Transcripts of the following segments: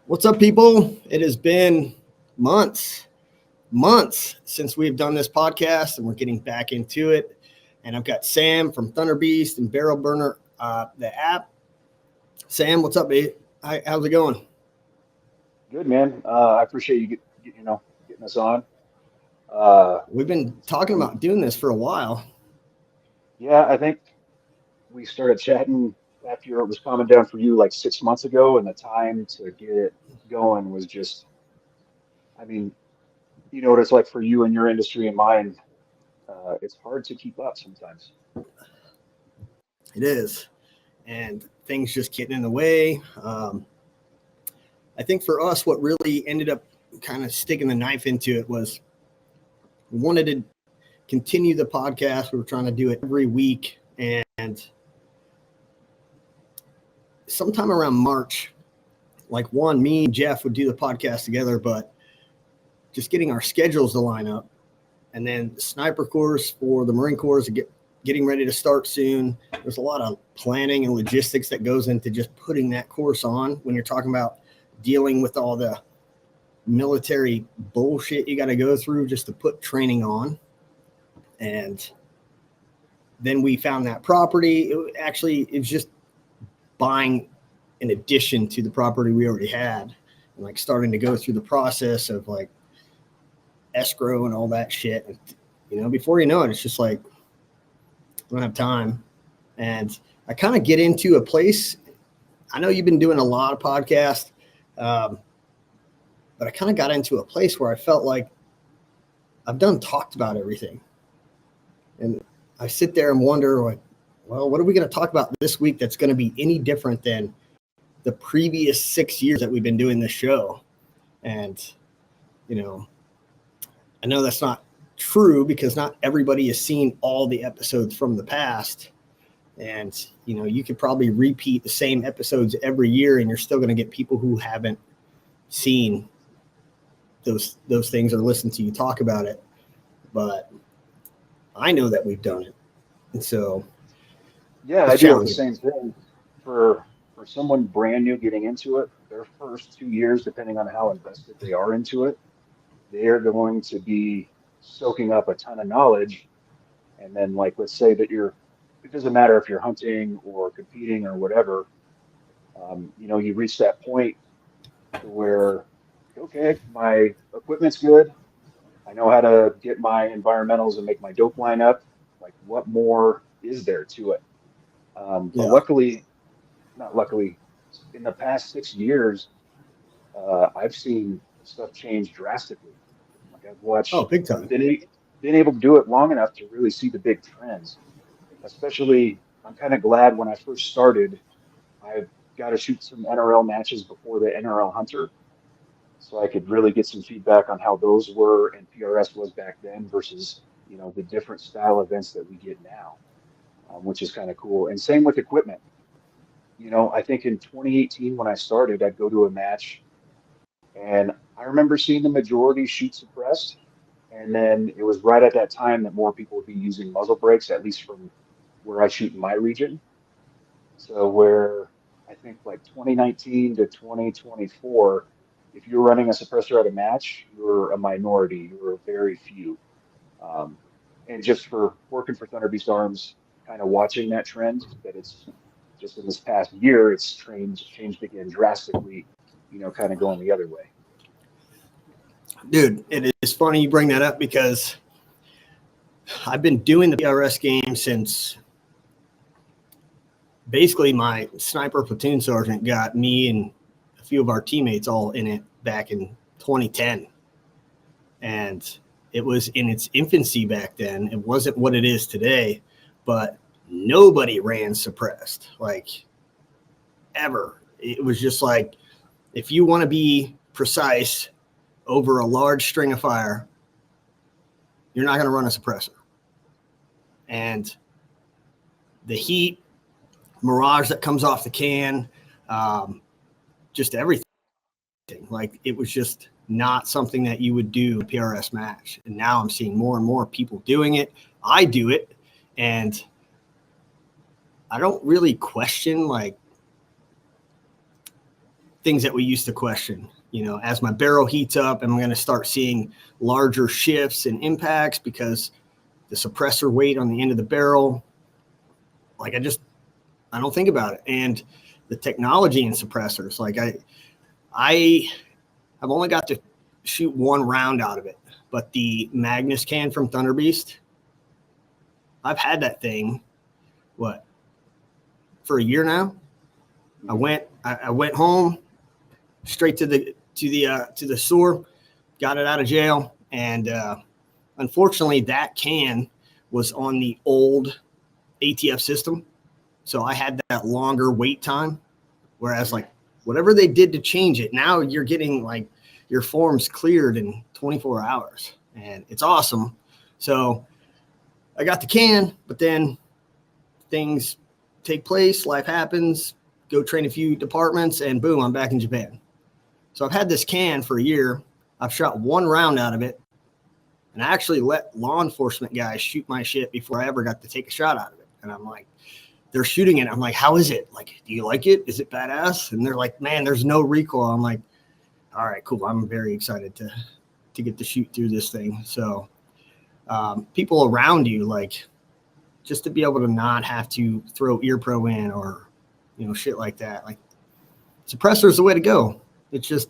What's up, people? It has been months since we've done this podcast, and we're getting back into it. And I've got Sam from ThunderBeast and Barrel Burner, the app. Sam, what's up, mate? How's it going? Good, man. I appreciate you getting us on. Uh, We've been it's talking been, about doing this for a while. yeah, I think we started chatting after it was calming down for you like 6 months ago, and the time to get it going was just, I mean, you know what it's like for you and your industry and mine. It's hard to keep up sometimes. It is, and things just getting in the way. I think for us, what really ended up kind of sticking the knife into it was we wanted to continue the podcast. We were trying to do it every week, and sometime around March, like me and Jeff would do the podcast together, but just getting our schedules to line up. And then the sniper course for the Marine Corps is getting ready to start soon. There's a lot of planning and logistics that goes into just putting that course on when you're talking about dealing with all the military bullshit you got to go through just to put training on. And then we found that property. It's just buying in addition to the property we already had, and like starting to go through the process of like escrow and all that shit. And, before you know it, it's just like, I don't have time. And I kind of get into a place. I know you've been doing a lot of podcasts, but I kind of got into a place where I felt like I've talked about everything. And I sit there and wonder, like, well, what are we going to talk about this week that's going to be any different than the previous 6 years that we've been doing this show? And, I know that's not true because not everybody has seen all the episodes from the past. And, you could probably repeat the same episodes every year and you're still going to get people who haven't seen those things or listened to you talk about it. But I know that we've done it. And so Yeah, I it's deal with the challenging. same thing for someone brand new getting into it. Their first 2 years, depending on how invested they are into it, they are going to be soaking up a ton of knowledge. And then, like, let's say that it doesn't matter if you're hunting or competing or whatever, you reach that point to where, okay, my equipment's good. I know how to get my environmentals and make my dope line up. Like, what more is there to it? But Yeah. luckily, not luckily, in the past 6 years, I've seen stuff change drastically. Like I've Oh, watched, big I've time. been able to do it long enough to really see the big trends. Especially, I'm kind of glad when I first started, I got to shoot some NRL matches before the NRL Hunter, so I could really get some feedback on how those were and PRS was back then versus, the different style events that we get now, which is kind of cool. And same with equipment. I think in 2018 when I started, I'd go to a match and I remember seeing the majority shoot suppressed. And then it was right at that time that more people would be using muzzle brakes, at least from where I shoot in my region. So where I think like 2019 to 2024, if you're running a suppressor at a match, you're a minority. You're very few. Um, and just for working for ThunderBeast Arms, kind of watching that trend, that it's just in this past year, it's changed again drastically, kind of going the other way. Dude, it is funny you bring that up because I've been doing the PRS game since basically my sniper platoon sergeant got me and a few of our teammates all in it back in 2010. And it was in its infancy back then. It wasn't what it is today, but nobody ran suppressed, like, ever. It was just like, if you want to be precise over a large string of fire, you're not going to run a suppressor. And the heat, mirage that comes off the can, just everything. Like, it was just not something that you would do a PRS match. And now I'm seeing more and more people doing it. I do it, and I don't really question, like, things that we used to question. As my barrel heats up, I'm going to start seeing larger shifts and impacts because the suppressor weight on the end of the barrel. Like I don't think about it. And the technology in suppressors, like I have only got to shoot one round out of it, but the Magnus can from ThunderBeast, I've had that thing, for a year now. I went home straight to the store, got it out of jail, and unfortunately that can was on the old ATF system, so I had that longer wait time. Whereas like whatever they did to change it, now you're getting like your forms cleared in 24 hours, and it's awesome. So I got the can, but then things take place, life happens, go train a few departments, and boom, I'm back in Japan. So I've had this can for a year. I've shot one round out of it, and I actually let law enforcement guys shoot my shit before I ever got to take a shot out of it. And I'm like, they're shooting it. I'm like, how is it? Like, do you like it? Is it badass? And they're like, man, there's no recoil. I'm like, all right, cool. I'm very excited to get to shoot through this thing. So people around you, like, just to be able to not have to throw ear pro in or, shit like that. Like, suppressor is the way to go. It's just,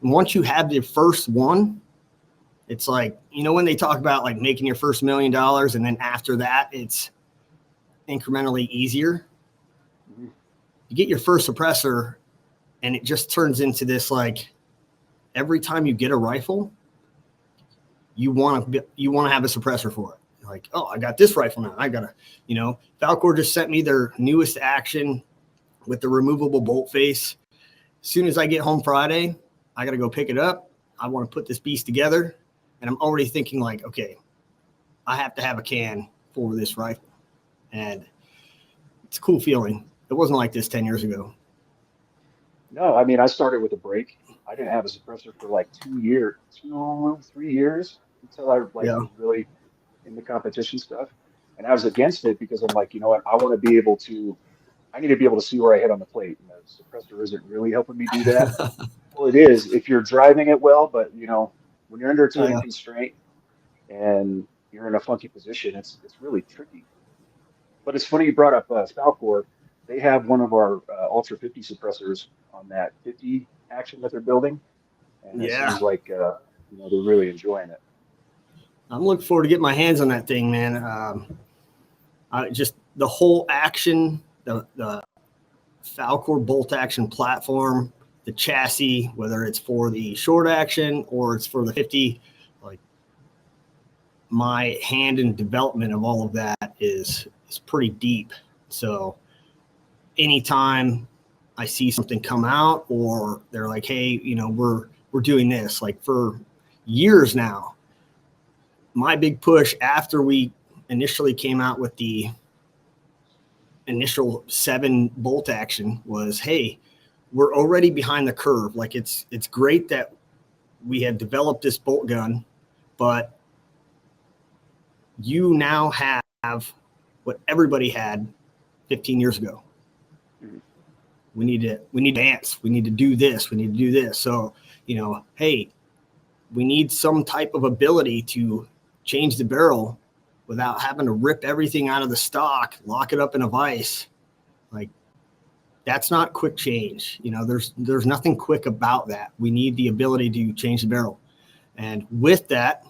once you have the first one, it's like, when they talk about like making your first $1 million, and then after that, it's incrementally easier. You get your first suppressor, and it just turns into this, like, every time you get a rifle, you want to have a suppressor for it. Like, oh, I got this rifle now. I got Falcor just sent me their newest action with the removable bolt face. As soon as I get home Friday, I got to go pick it up. I want to put this beast together. And I'm already thinking like, okay, I have to have a can for this rifle. And it's a cool feeling. It wasn't like this 10 years ago. No, I mean, I started with a break. I didn't have a suppressor for like 2 years, 3 years until I was really in the competition stuff. And I was against it because I'm like, you know what? I need to be able to see where I hit on the plate. And the suppressor isn't really helping me do that. Well, it is if you're driving it well, but when you're under a time constraint and you're in a funky position, it's really tricky. But it's funny you brought up Falcor. They have one of our Ultra 50 suppressors on that 50 action that they're building, and it seems like they're really enjoying it. I'm looking forward to getting my hands on that thing, man. Just the whole action, the Falcor bolt action platform, the chassis, whether it's for the short action or it's for the 50, like, my hand in development of all of that is pretty deep. So anytime I see something come out, or they're like, hey, we're doing this, like, for years now, my big push after we initially came out with the initial 7 bolt action was, hey, we're already behind the curve. Like, it's great that we have developed this bolt gun, but you now have what everybody had 15 years ago. We need to advance. We need to do this. We need to do this. So, hey, we need some type of ability to change the barrel without having to rip everything out of the stock, lock it up in a vise. Like, that's not quick change. There's nothing quick about that. We need the ability to change the barrel. And with that,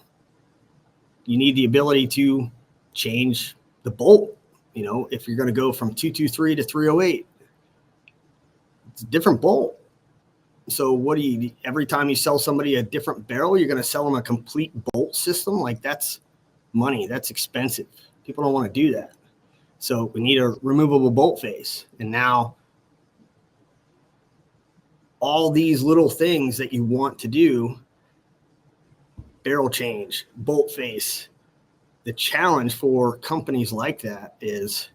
you need the ability to change the bolt. If you're going to go from 223 to 308, it's a different bolt. So every time you sell somebody a different barrel, you're going to sell them a complete bolt system? Like, that's money. That's expensive. People don't want to do that. So we need a removable bolt face. And now all these little things that you want to do, barrel change, bolt face, the challenge for companies like that is,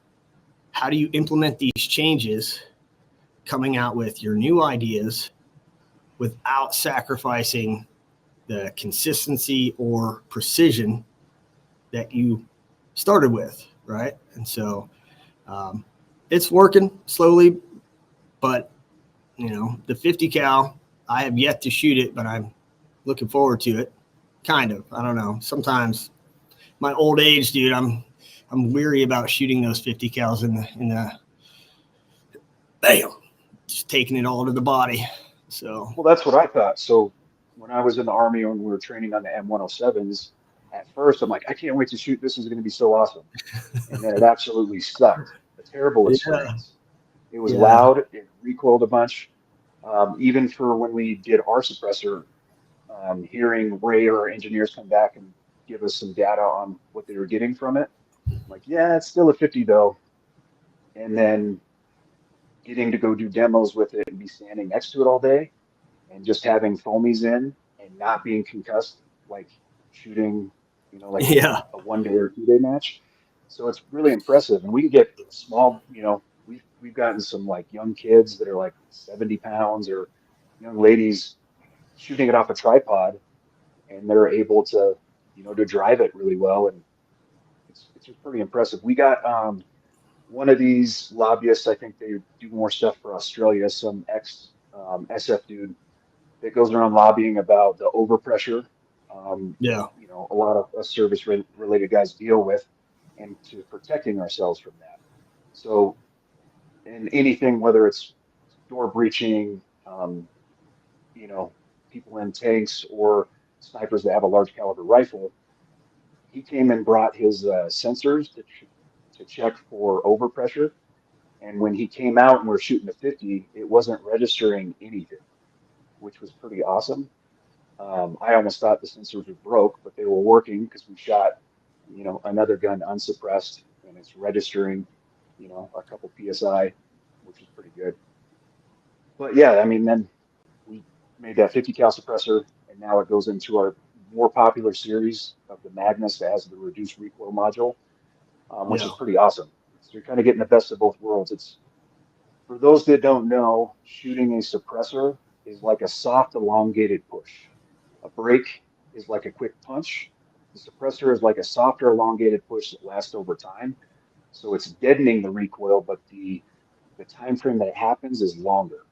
how do you implement these changes, coming out with your new ideas without sacrificing the consistency or precision that you started with, right? And so it's working slowly, but The 50 cal, I have yet to shoot it, but I'm looking forward to it. Kind of. I don't know. Sometimes my old age, dude, I'm weary about shooting those 50 cals in the bam, just taking it all to the body. So, well, that's what I thought. So when I was in the Army and we were training on the M107s, at first I'm like, I can't wait to shoot. This is going to be so awesome. And then it absolutely sucked. A terrible yeah, experience. It was yeah, loud. It recoiled a bunch. Even for when we did our suppressor, hearing Ray or our engineers come back and give us some data on what they were getting from it. I'm like, yeah, it's still a 50 though. And then getting to go do demos with it and be standing next to it all day and just having foamies in and not being concussed, like shooting, like yeah, a 1 day or 2 day match. So it's really impressive. And we can get small, we've gotten some like young kids that are like 70 pounds or young ladies shooting it off a tripod and they're able to drive it really well. And it's just pretty impressive. We got one of these lobbyists, I think they do more stuff for Australia, some ex SF dude that goes around lobbying about the overpressure that yeah, a lot of us service related guys deal with, and to protecting ourselves from that. So, in anything, whether it's door breaching, you know, people in tanks or snipers that have a large caliber rifle, he came and brought his sensors to check for overpressure. And when he came out and we're shooting the 50, it wasn't registering anything, which was pretty awesome. I almost thought the sensors were broke, but they were working because we shot, another gun unsuppressed and it's registering, a couple PSI, which is pretty good. But yeah, I mean, then we made that 50 cal suppressor and now it goes into our more popular series of the Magnus that has the reduced recoil module, which is yeah, pretty awesome. So you're kind of getting the best of both worlds. It's For those that don't know, shooting a suppressor is like a soft, elongated push. A break is like a quick punch. The suppressor is like a softer, elongated push that lasts over time. So it's deadening the recoil, but the time frame that it happens is longer.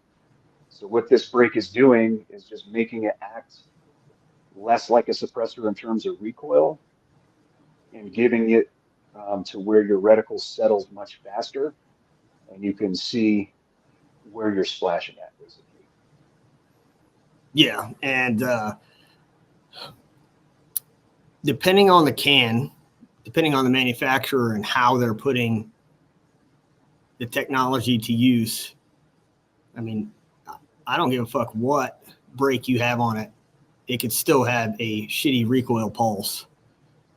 So what this break is doing is just making it act less like a suppressor in terms of recoil and giving it to where your reticle settles much faster, and you can see where you're splashing at, basically. yeah. And depending on the can, depending on the manufacturer and how they're putting the technology to use, I mean, I don't give a fuck what brake you have on it. It could still have a shitty recoil pulse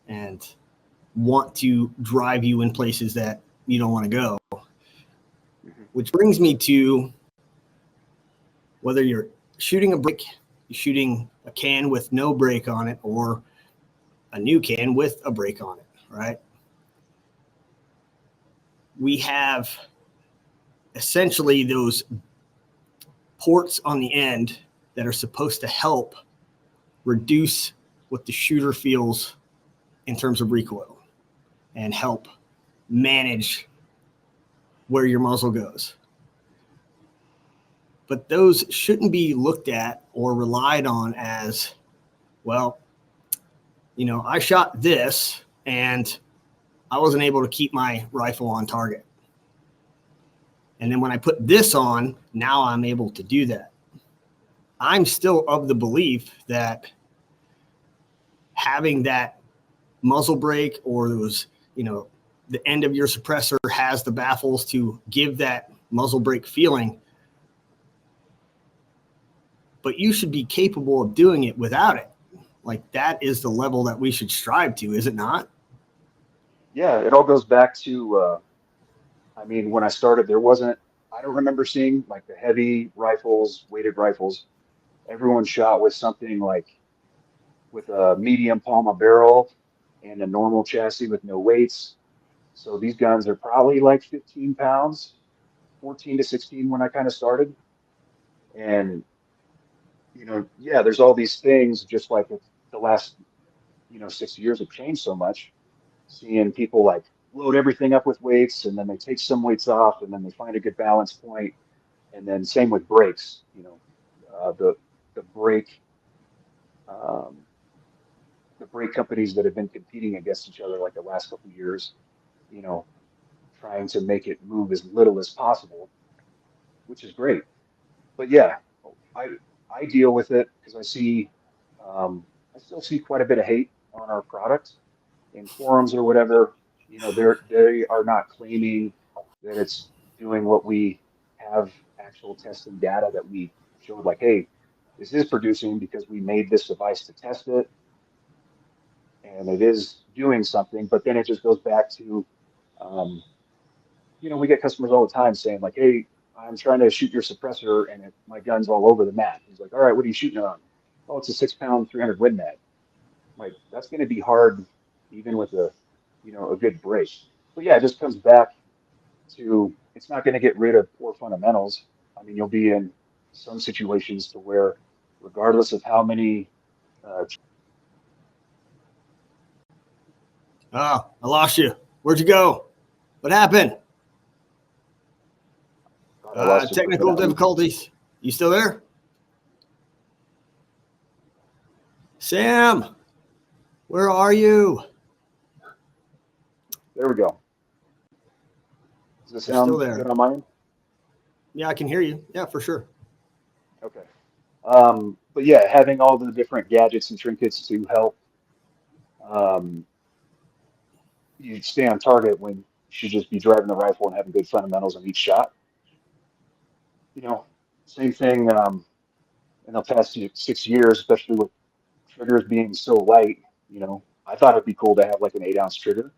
and want to drive you in places that you don't want to go. Mhm. Which brings me to whether you're shooting a brake, you're shooting a can with no brake on it, or a new can with a brake on it, right? We have essentially those ports on the end that are supposed to help reduce what the shooter feels in terms of recoil and help manage where your muzzle goes. But those shouldn't be looked at or relied on as, well, I shot this and I wasn't able to keep my rifle on target. And then when I put this on, now I'm able to do that. I'm still of the belief that having that muzzle brake or those, the end of your suppressor has the baffles to give that muzzle brake feeling, but you should be capable of doing it without it. Like, that is the level that we should strive to, is it not? Yeah, it all goes back to, I mean, when I started, I don't remember seeing like the heavy rifles, weighted rifles. Everyone shot with something like with a medium Palma barrel and a normal chassis with no weights. So these guns are probably like 15 pounds, 14 to 16 when I kind of started. And, yeah, there's all these things, just like the last, 6 years have changed so much. Seeing people like load everything up with weights and then they take some weights off and then they find a good balance point. And then same with brakes, the brake, um, the brake companies that have been competing against each other like the last couple of years, you know, trying to make it move as little as possible, which is great. But yeah, I I deal with it because I still see quite a bit of hate on our product in forums or whatever. They are not claiming that it's doing what we have actual testing data that we showed, like, hey, this is producing because we made this device to test it and it is doing something. But then it just goes back to, um, we get customers all the time saying, like, hey, I'm trying to shoot your suppressor and my gun's all over the map. He's like, all right, what are you shooting on? Oh, it's a 6 pound, 300 Win Mag. Like, that's going to be hard even with a good break. But yeah, it just comes back to, it's not going to get rid of poor fundamentals. I mean, you'll be in some situations to where, regardless of how many, Oh, I lost you. Where'd you go? What happened? God, I lost you for a Technical second. difficulties. You still there? Sam, where are you? There we go. Does this You're still sound there. good on my end? Yeah, I can hear you. Yeah, for sure. Okay. But yeah, having all the different gadgets and trinkets to help um, you stay on target when you should just be driving the rifle and having good fundamentals on each shot. You know, same thing in the past 6 years, especially with triggers being so light. I thought it'd be cool to have like an 8 ounce trigger,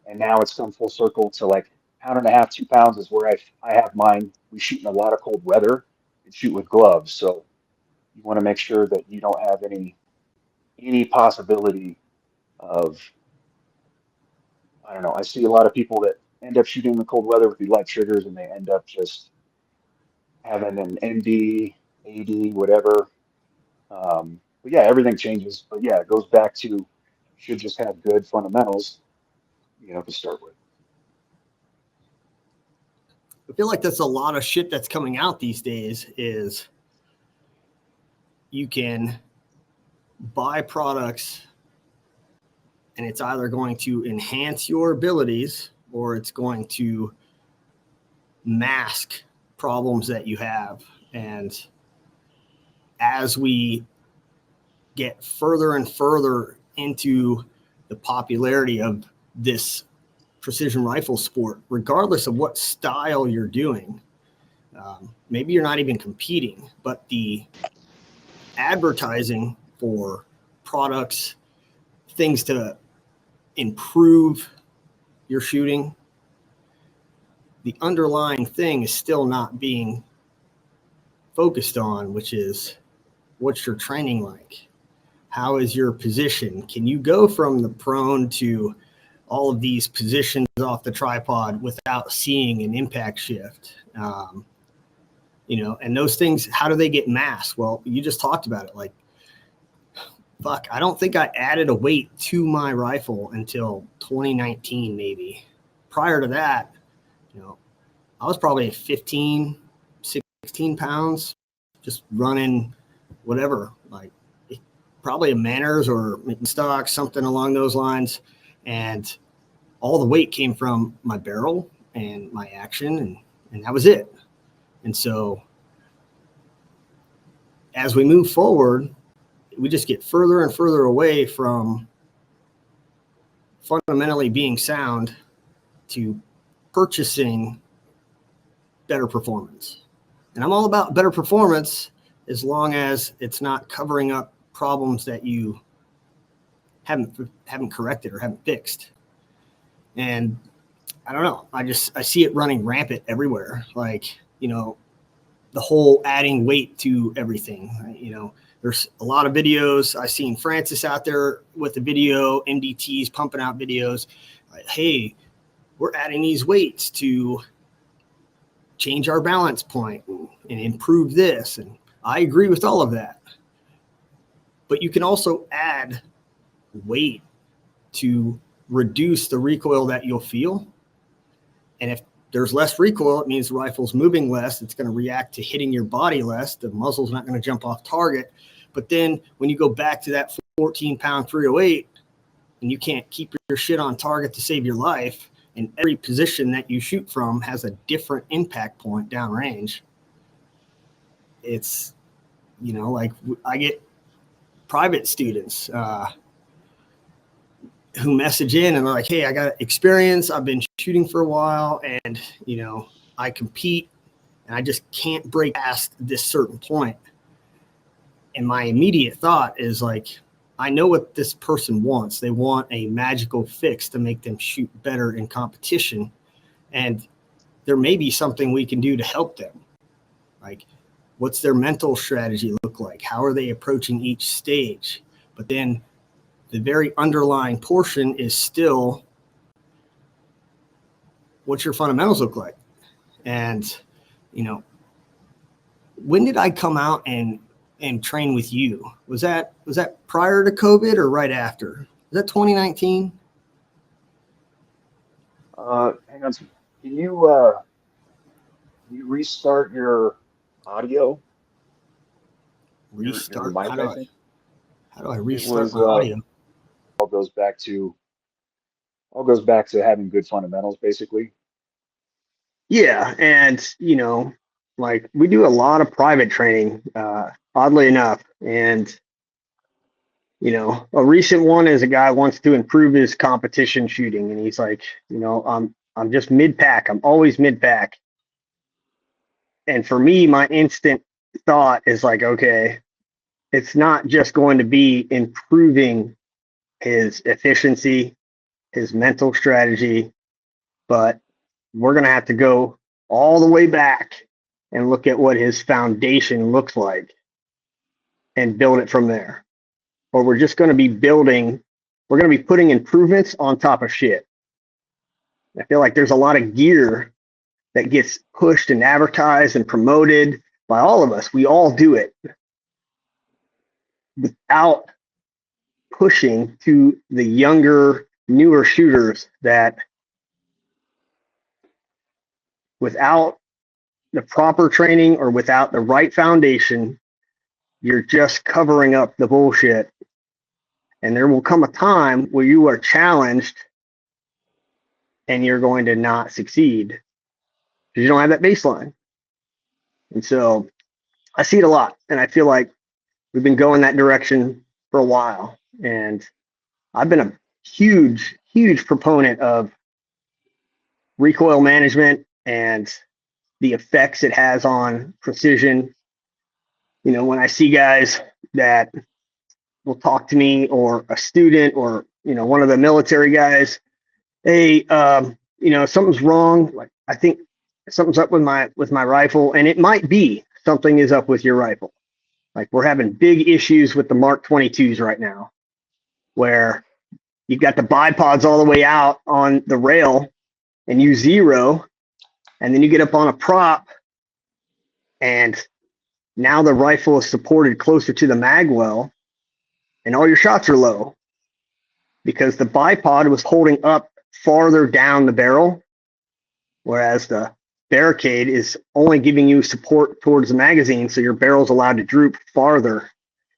and now it's come full circle to like pound and a half, 2 pounds is where I have mine. We shoot in a lot of cold weather and shoot with gloves, so you want to make sure that you don't have any possibility of, I don't know. I see a lot of people that end up shooting in the cold weather with the light triggers, and they end up just having an ND, AD, whatever. But yeah, everything changes. But yeah, it goes back to, you should just have good fundamentals, to start with. I feel like that's a lot of shit that's coming out these days is you can buy products and it's either going to enhance your abilities or it's going to mask problems that you have. And as we get further and further into the popularity of this precision rifle sport, regardless of what style you're doing, maybe you're not even competing, but the advertising for products, things to improve your shooting, the underlying thing is still not being focused on, which is what's your training like? How is your position? Can you go from the prone to all of these positions off the tripod without seeing an impact shift? And those things, how do they get masked? Well, you just talked about it. Like, fuck, I don't think I added a weight to my rifle until 2019, maybe. Prior to that, I was probably 15, 16 pounds, just running whatever, like probably a Manners or stock, something along those lines. And all the weight came from my barrel and my action, and that was it. And so as we move forward, we just get further and further away from fundamentally being sound to purchasing better performance. And I'm all about better performance as long as it's not covering up problems that you haven't corrected or haven't fixed. And I don't know, I see it running rampant everywhere. Like, the whole adding weight to everything. There's a lot of videos. I've seen Francis out there with the video, MDTs pumping out videos. Like, hey, we're adding these weights to change our balance point and improve this. And I agree with all of that. But you can also add weight to reduce the recoil that you'll feel. And if there's less recoil. It means the rifle's moving less. It's going to react to hitting your body less. The muzzle's not going to jump off target. But then when you go back to that 14-pound 308 and you can't keep your shit on target to save your life, and every position that you shoot from has a different impact point downrange, it's, you know, like I get private students who message in and they're like, hey, I got experience. I've been shooting for a while and, you know, I compete and I just can't break past this certain point. And my immediate thought is like, I know what this person wants. They want a magical fix to make them shoot better in competition. And there may be something we can do to help them. Like, what's their mental strategy look like? How are they approaching each stage? But then the very underlying portion is still, what's your fundamentals look like? And, you know, when did I come out and train with you? Was that prior to COVID or right after? Was that 2019? Hang on. Can you restart your audio? Restart? Your mic, I think. How do I restart my audio? All goes back to having good fundamentals, basically. Yeah, and you know, like we do a lot of private training, oddly enough, and you know, a recent one is a guy wants to improve his competition shooting, and he's like, you know, I'm just mid-pack. I'm always mid-pack. And for me, my instant thought is like, okay, it's not just going to be improving his efficiency, his mental strategy, but we're going to have to go all the way back and look at what his foundation looks like and build it from there. Or we're just going to be we're going to be putting improvements on top of shit. I feel like there's a lot of gear that gets pushed and advertised and promoted by all of us. We all do it without pushing to the younger, newer shooters that without the proper training or without the right foundation, you're just covering up the bullshit. And there will come a time where you are challenged and you're going to not succeed because you don't have that baseline. And so I see it a lot, and I feel like we've been going that direction for a while. And I've been a huge, huge proponent of recoil management and the effects it has on precision. You know, when I see guys that will talk to me, or a student, or, you know, one of the military guys, hey, you know, something's wrong. Like, I think something's up with my rifle, and it might be something is up with your rifle. Like, we're having big issues with the Mark 22s right now, where you've got the bipods all the way out on the rail and you zero, and then you get up on a prop and now the rifle is supported closer to the mag well and all your shots are low because the bipod was holding up farther down the barrel, whereas the barricade is only giving you support towards the magazine, so your barrel's allowed to droop farther.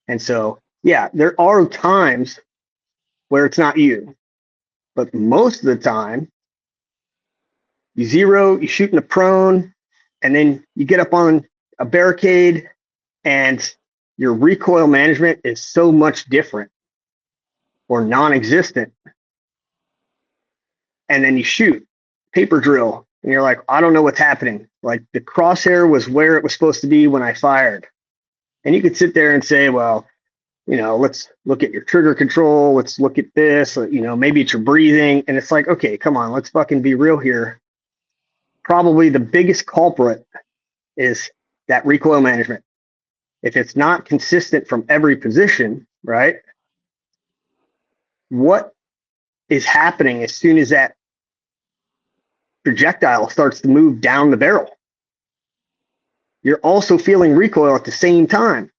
And so, yeah, there are times where it's not you, but most of the time, you zero, you shoot in a prone, and then you get up on a barricade, and your recoil management is so much different or non-existent. And then you shoot, paper drill, and you're like, I don't know what's happening. Like, the crosshair was where it was supposed to be when I fired. And you could sit there and say, well, you know, let's look at your trigger control. Let's look at this, you know, maybe it's your breathing. And it's like, okay, come on, let's fucking be real here. Probably the biggest culprit is that recoil management. If it's not consistent from every position, right? What is happening as soon as that projectile starts to move down the barrel? You're also feeling recoil at the same time.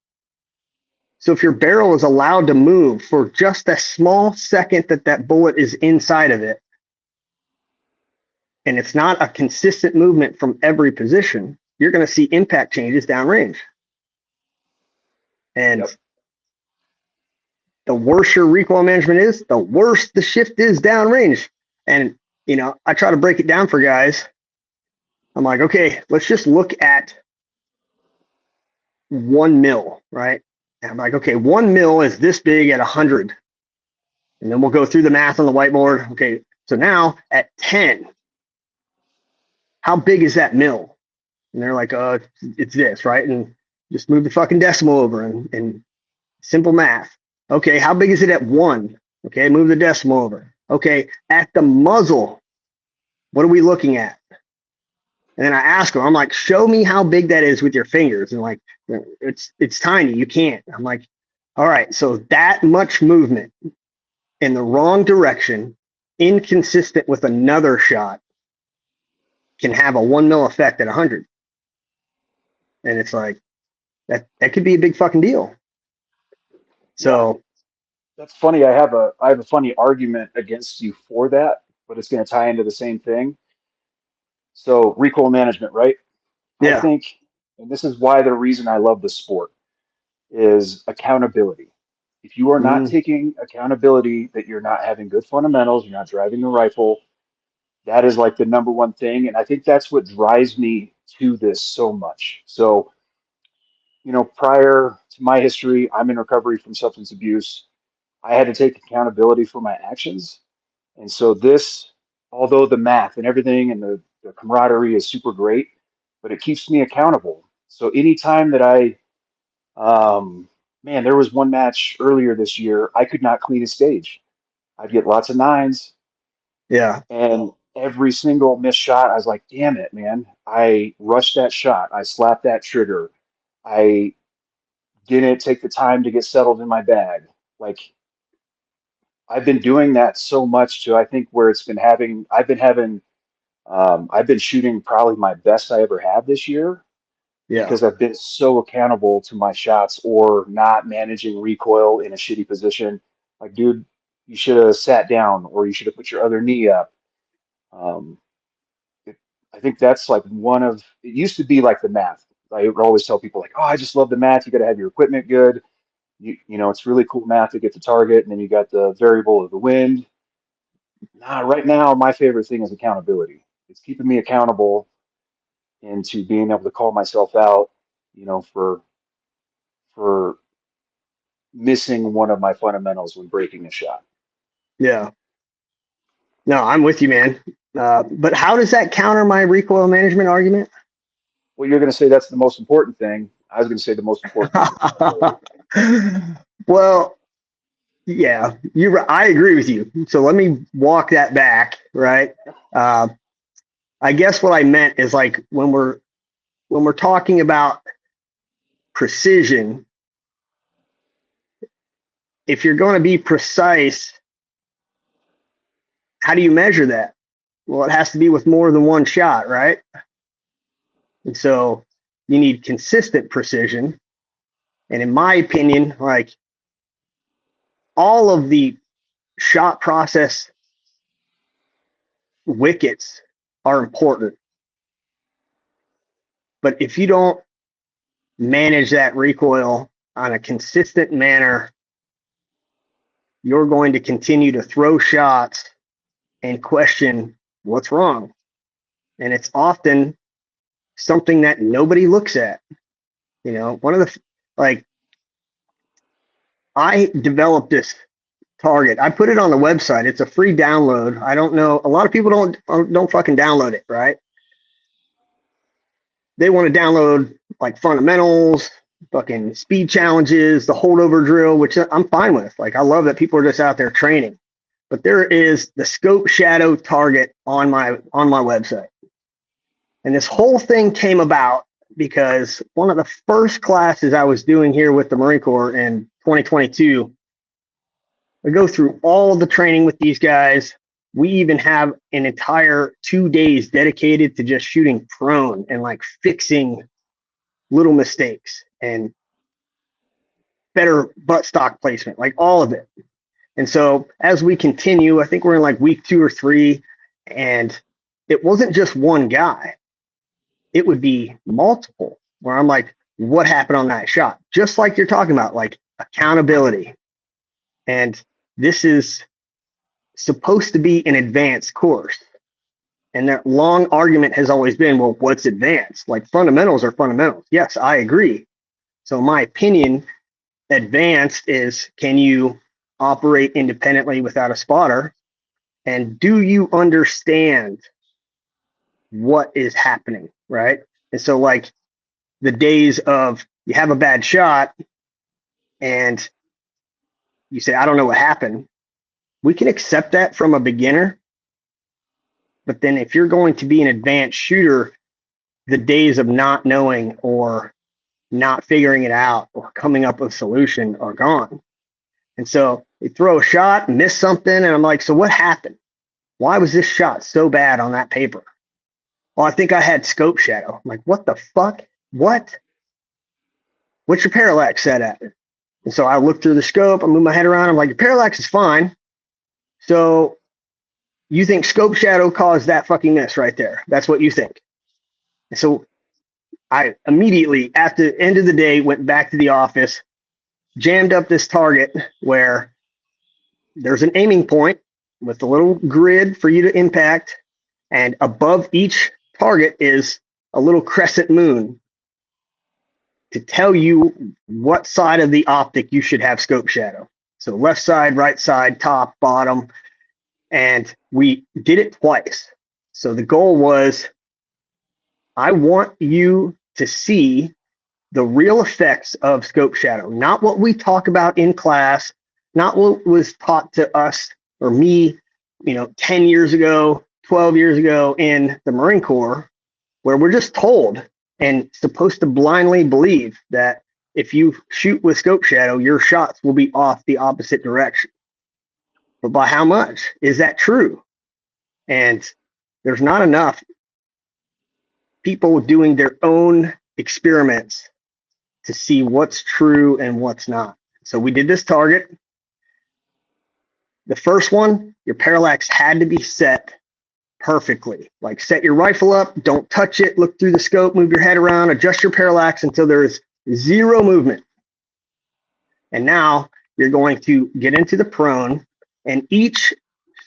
So if your barrel is allowed to move for just a small second that bullet is inside of it, and it's not a consistent movement from every position, you're going to see impact changes downrange. And Yep. the worse your recoil management is, the worse the shift is downrange. And, you know, I try to break it down for guys. I'm like, okay, let's just look at 1 mil, right? And I'm like, okay, 1 mil is this big at 100. And then we'll go through the math on the whiteboard. Okay, so now at 10, how big is that mil? And they're like, it's this, right? And just move the fucking decimal over and simple math. Okay, how big is it at 1? Okay, move the decimal over. Okay, at the muzzle, what are we looking at? And then I ask them, I'm like, show me how big that is with your fingers. And like, it's tiny, you can't. I'm like, all right, so that much movement in the wrong direction, inconsistent with another shot, can have a 1 mil effect at 100. And it's like, that could be a big fucking deal. So yeah, that's funny. I have a funny argument against you for that, but it's going to tie into the same thing. So recoil management, right? I yeah, think, and this is why the reason I love the sport is accountability. If you are not mm, taking accountability that you're not having good fundamentals, you're not driving the rifle, that is like the number one thing. And I think that's what drives me to this so much. So, you know, prior to my history, I'm in recovery from substance abuse. I had to take accountability for my actions. And so this, although the math and everything and the camaraderie is super great, but it keeps me accountable. So anytime that man, there was one match earlier this year, I could not clean a stage. I'd get lots of nines, yeah, and every single missed shot, I was like, damn it, man. I rushed that shot. I slapped that trigger. I didn't take the time to get settled in my bag. Like, I've been doing that so much to, I think, where I've been shooting probably my best I ever have this year yeah, because I've been so accountable to my shots or not managing recoil in a shitty position. Like, dude, you should have sat down or you should have put your other knee up. Um, it, I think that's like it used to be like the math. I would always tell people like, oh, I just love the math. You got to have your equipment good. You know, it's really cool math to get the target, and then you got the variable of the wind. Nah, right now, my favorite thing is accountability. It's keeping me accountable into being able to call myself out, you know, for missing one of my fundamentals when breaking a shot. yeah. No, I'm with you, man. But how does that counter my recoil management argument? Well, you're going to say that's the most important thing. I was going to say the most important thing is accountability. Well, yeah, I agree with you. So let me walk that back, right? Uh, I guess what I meant is like when we're talking about precision, if you're going to be precise, how do you measure that? Well, it has to be with more than one shot, right? And so you need consistent precision. And in my opinion, like all of the shot process wickets are important. But if you don't manage that recoil on a consistent manner, you're going to continue to throw shots and question what's wrong. And it's often something that nobody looks at. You know, one of the, like, I developed this target. I put it on the website. It's a free download. I don't know. A lot of people don't fucking download it, right? They want to download like fundamentals, fucking speed challenges, the holdover drill, which I'm fine with. Like, I love that people are just out there training. But there is the scope shadow target on my website. And this whole thing came about because one of the first classes I was doing here with the Marine Corps in 2022, I go through all the training with these guys. We even have an entire 2 days dedicated to just shooting prone and like fixing little mistakes and better buttstock placement, like all of it. And so as we continue, I think we're in like week 2 or 3, and it wasn't just one guy. It would be multiple where I'm like, what happened on that shot? Just like you're talking about, like accountability. And this is supposed to be an advanced course. And that long argument has always been, well, what's advanced? Like fundamentals are fundamentals. Yes, I agree. So in my opinion, advanced is, can you operate independently without a spotter? And do you understand what is happening, right? And so like the days of you have a bad shot and you say, I don't know what happened. We can accept that from a beginner. But then if you're going to be an advanced shooter, the days of not knowing or not figuring it out or coming up with a solution are gone. And so they throw a shot, miss something, and I'm like, so what happened? Why was this shot so bad on that paper? Well, I think I had scope shadow. I'm like, what the fuck? What? What's your parallax set at? And so I look through the scope, I move my head around, I'm like, your parallax is fine. So you think scope shadow caused that fucking miss right there? That's what you think. And so I immediately, at the end of the day, went back to the office, jammed up this target where there's an aiming point with a little grid for you to impact, and above each target is a little crescent moon to tell you what side of the optic you should have scope shadow. So left side, right side, top, bottom, and we did it twice. So the goal was, I want you to see the real effects of scope shadow, not what we talk about in class, not what was taught to us or me, 10 years ago, 12 years ago in the Marine Corps, where we're just told and supposed to blindly believe that if you shoot with scope shadow, your shots will be off the opposite direction. But by how much? Is that true? And there's not enough people doing their own experiments to see what's true and what's not. So we did this target. The first one, your parallax had to be set perfectly. Like set your rifle up, don't touch it, look through the scope, move your head around, adjust your parallax until there's zero movement. And now you're going to get into the prone, and each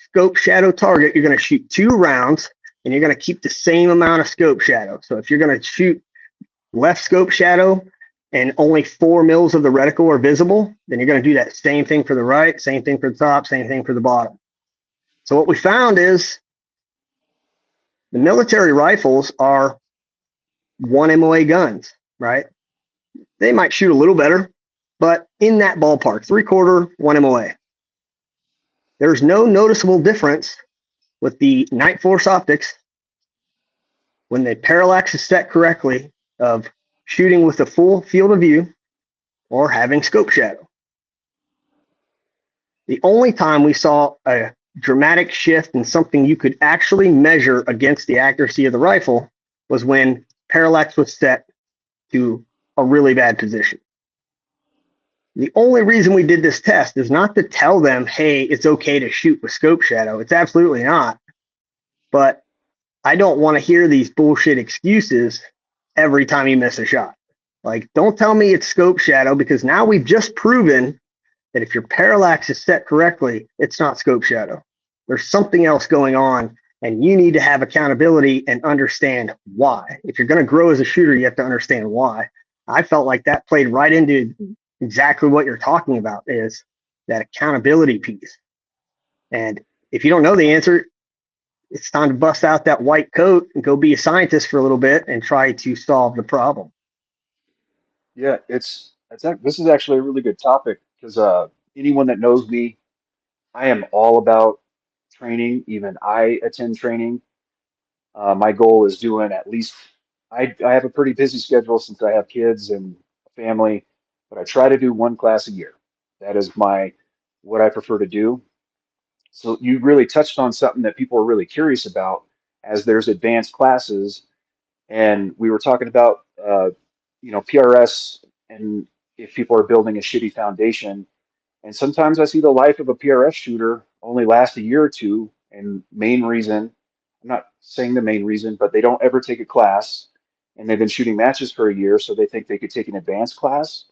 scope shadow target, you're going to shoot 2 rounds, and you're going to keep the same amount of scope shadow. So if you're going to shoot left scope shadow and only 4 mils of the reticle are visible, then you're going to do that same thing for the right, same thing for the top, same thing for the bottom. So what we found is the military rifles are 1 MOA guns, right? They might shoot a little better, but in that ballpark, 3/4, 1 MOA. There's no noticeable difference with the Night Force optics when the parallax is set correctly of shooting with a full field of view or having scope shadow. The only time we saw a dramatic shift in something you could actually measure against the accuracy of the rifle was when parallax was set to a really bad position. The only reason we did this test is not to tell them, hey, it's okay to shoot with scope shadow. It's absolutely not. But I don't want to hear these bullshit excuses every time you miss a shot. Like, don't tell me it's scope shadow, because now we've just proven that if your parallax is set correctly, it's not scope shadow. There's something else going on, and you need to have accountability and understand why. If you're going to grow as a shooter, you have to understand why. I felt like that played right into exactly what you're talking about, is that accountability piece. And if you don't know the answer, it's time to bust out that white coat and go be a scientist for a little bit and try to solve the problem. Yeah, this is actually a really good topic because anyone that knows me, I am all about training. Even I attend training. My goal is doing at least, I have a pretty busy schedule since I have kids and a family, but I try to do 1 class a year. That is what I prefer to do. So you really touched on something that people are really curious about, as there's advanced classes, and we were talking about PRS, and if people are building a shitty foundation. And sometimes I see the life of a PRS shooter only last a year or two, and main reason I'm not saying the main reason, but they don't ever take a class, and they've been shooting matches for a year, so they think they could take an advanced class.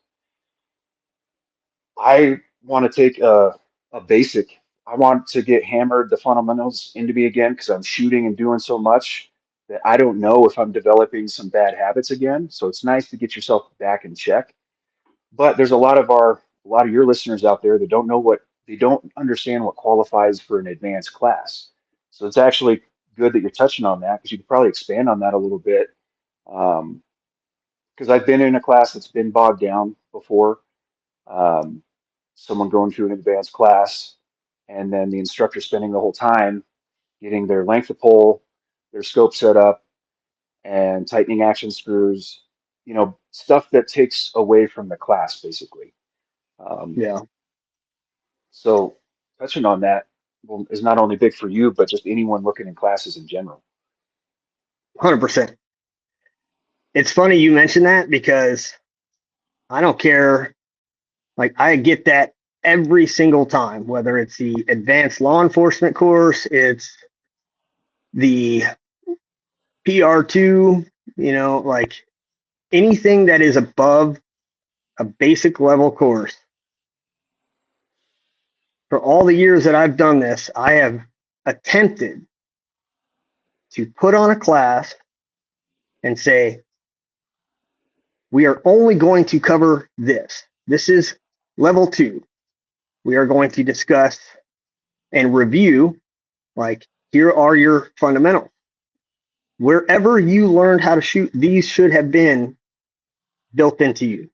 I want to take a basic. I want to get hammered the fundamentals into me again because I'm shooting and doing so much that I don't know if I'm developing some bad habits again. So it's nice to get yourself back in check. But there's a lot of your listeners out there that don't know what they don't understand what qualifies for an advanced class. So it's actually good that you're touching on that because you could probably expand on that a little bit. Um, because I've been in a class that's been bogged down before. Um, Someone going through an advanced class, and then the instructor spending the whole time getting their length of pole, their scope set up, and tightening action screws, stuff that takes away from the class, basically. Um, Yeah, so touching on that is not only big for you, but just anyone looking in classes in general. 100%. It's funny you mentioned that because I don't care. Like, I get that every single time, whether it's the advanced law enforcement course, it's the PR2, like anything that is above a basic level course. For all the years that I've done this, I have attempted to put on a class and say, we are only going to cover this. This is level 2. We are going to discuss and review, like, here are your fundamentals. Wherever you learned how to shoot, these should have been built into you.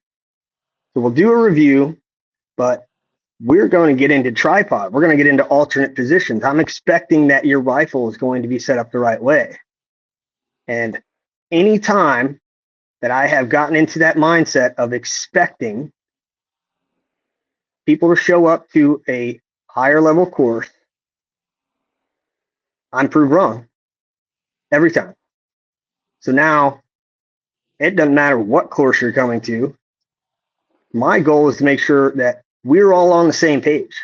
So we'll do a review, but we're going to get into tripod. We're going to get into alternate positions. I'm expecting that your rifle is going to be set up the right way. And anytime that I have gotten into that mindset of expecting people to show up to a higher level course, I'm proved wrong every time. So now it doesn't matter what course you're coming to. My goal is to make sure that we're all on the same page.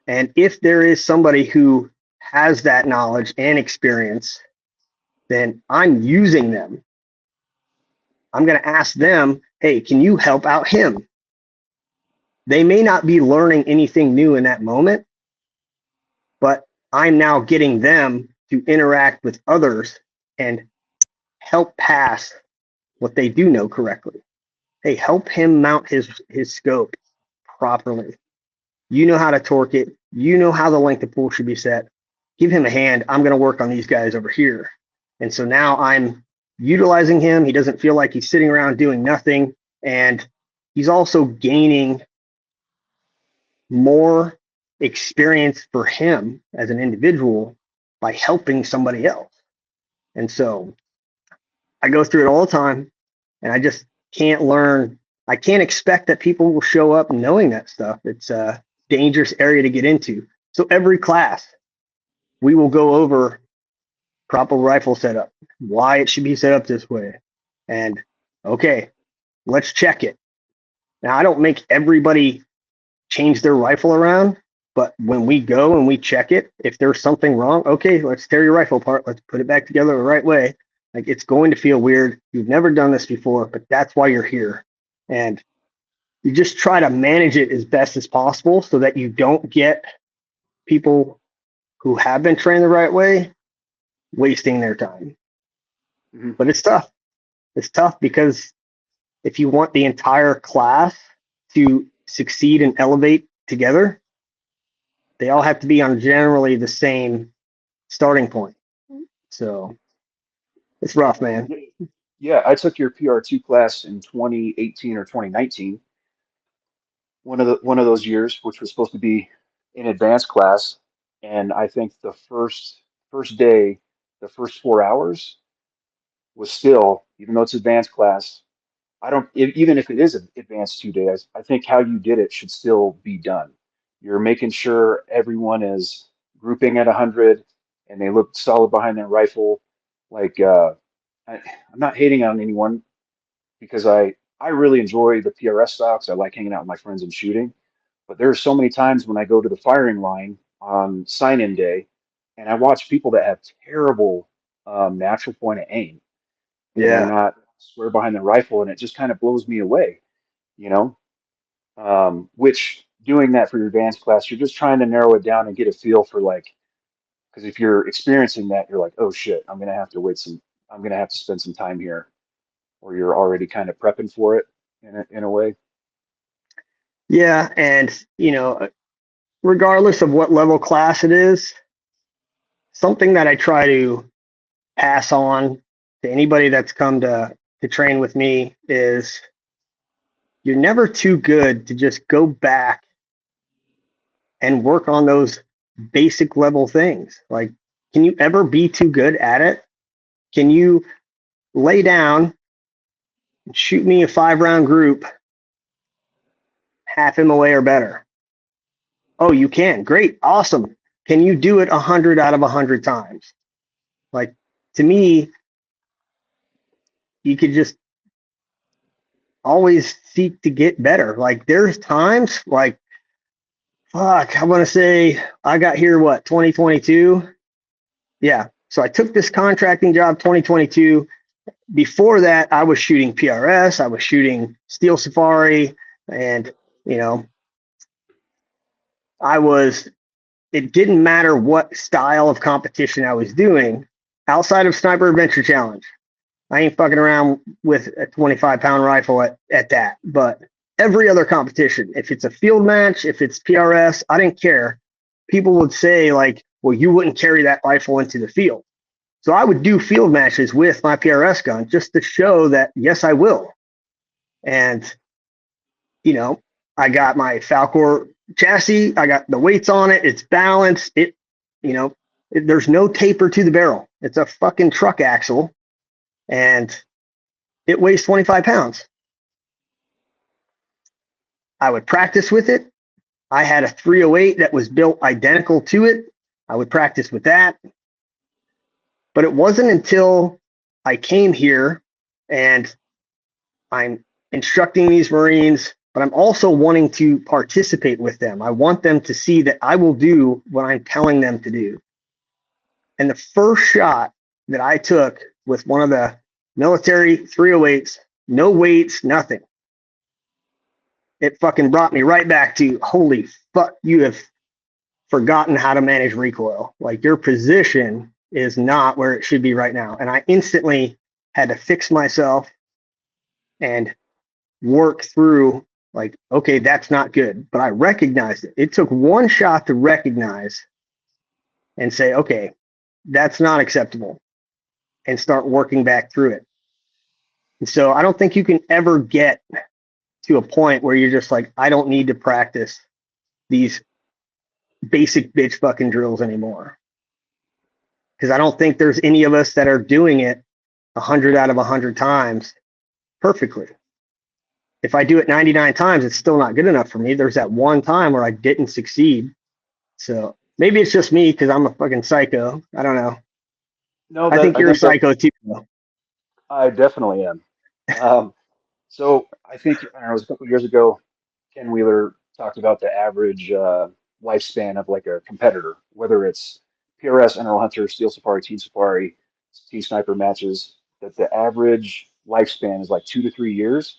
And if there is somebody who has that knowledge and experience, then I'm using them. I'm going to ask them, hey, can you help out him? They may not be learning anything new in that moment, but I'm now getting them to interact with others and help pass what they do know correctly. Hey, help him mount his scope properly. You know how to torque it. You know how the length of pull should be set. Give him a hand. I'm going to work on these guys over here. And so now I'm utilizing him. He doesn't feel like he's sitting around doing nothing. And he's also gaining more experience for him as an individual by helping somebody else. And so I go through it all the time, and I just can't learn. I can't expect that people will show up knowing that stuff. It's a dangerous area to get into. So every class, we will go over proper rifle setup, why it should be set up this way. And okay, let's check it. Now, I don't make everybody change their rifle around, but when we go and we check it, if there's something wrong, okay, let's tear your rifle apart. Let's put it back together the right way. Like, it's going to feel weird. You've never done this before, but that's why you're here. And you just try to manage it as best as possible so that you don't get people who have been trained the right way wasting their time. Mm-hmm. But it's tough. It's tough because if you want the entire class to succeed and elevate together, they all have to be on generally the same starting point. So it's rough, man. Yeah, I took your PR2 class in 2018 or 2019, one of those years, which was supposed to be an advanced class. And I think the first day, the first 4 hours was still, even though it's advanced class, I don't, even if it is an advanced 2 days, I think how you did it should still be done. You're making sure everyone is grouping at 100 and they look solid behind their rifle. Like, I'm not hating on anyone because I really enjoy the PRS stocks. I like hanging out with my friends and shooting. But there are so many times when I go to the firing line on sign-in day And I watch people that have terrible natural point of aim, and they're Yeah. not square behind the rifle, and it just kind of blows me away, you know. Which doing that for your advanced class, you're just trying to narrow it down and get a feel for like, because if you're experiencing that, you're like, oh shit, I'm gonna have to spend some time here, or you're already kind of prepping for it in a way. Yeah. And, regardless of what level class it is, something that I try to pass on to anybody that's come to train with me is you're never too good to just go back and work on those basic level things. Like, can you ever be too good at it? Can you lay down and shoot me a 5 round group, half MOA or better? Oh, you can. Great. Awesome. Can you do it 100 out of 100 times? Like, to me, you could just always seek to get better. Like, there's times like, fuck, I want to say I got here, 2022? Yeah. So I took this contracting job 2022. Before that, I was shooting PRS, I was shooting Steel Safari, and, you know, I was, it didn't matter what style of competition I was doing outside of Sniper Adventure Challenge. I ain't fucking around with a 25-pound rifle at that. But every other competition, if it's a field match, if it's PRS, I didn't care. People would say, like, well, you wouldn't carry that rifle into the field. So I would do field matches with my PRS gun just to show that, yes, I will. And, I got my Falcor chassis, I got the weights on it, it's balanced, there's no taper to the barrel. It's a fucking truck axle, and it weighs 25 pounds. I would practice with it. I had a 308 that was built identical to it. I would practice with that. But it wasn't until I came here and I'm instructing these Marines, but I'm also wanting to participate with them. I want them to see that I will do what I'm telling them to do. And the first shot that I took with one of the military 308s, no weights, nothing, it fucking brought me right back to, holy fuck, you have forgotten how to manage recoil. Like, your position is not where it should be right now. And I instantly had to fix myself and work through, like, okay, that's not good. But I recognized it. It took one shot to recognize and say, okay, that's not acceptable, and start working back through it. And so I don't think you can ever get to a point where you're just like, I don't need to practice these basic bitch fucking drills anymore. Because I don't think there's any of us that are doing it 100 out of 100 times perfectly. If I do it 99 times, it's still not good enough for me. There's that one time where I didn't succeed. So maybe it's just me because I'm a fucking psycho. I don't know. No, I that think I you're a think that psycho too, though. I definitely am. So I think, I don't know, it was a couple of years ago, Ken Wheeler talked about the average lifespan of like a competitor, whether it's PRS, NRL Hunter, Steel Safari, Teen Sniper matches, that the average lifespan is like 2 to 3 years.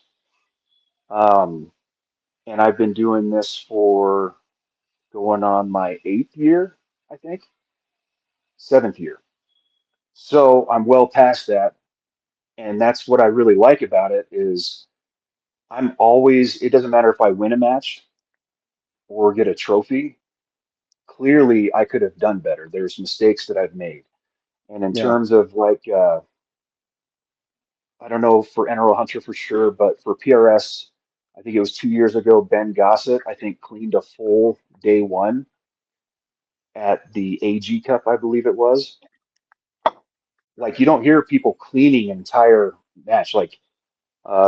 Um, and I've been doing this for going on my 8th year, I think, 7th year. So I'm well past that. And that's what I really like about it is I'm always, it doesn't matter if I win a match or get a trophy. Clearly, I could have done better. There's mistakes that I've made. And in Yeah. terms of like, I don't know for NRL Hunter for sure, but for PRS, I think it was 2 years ago, Ben Gossett, I think cleaned a full day one at the AG Cup, I believe it was. Like, you don't hear people cleaning an entire match. Like,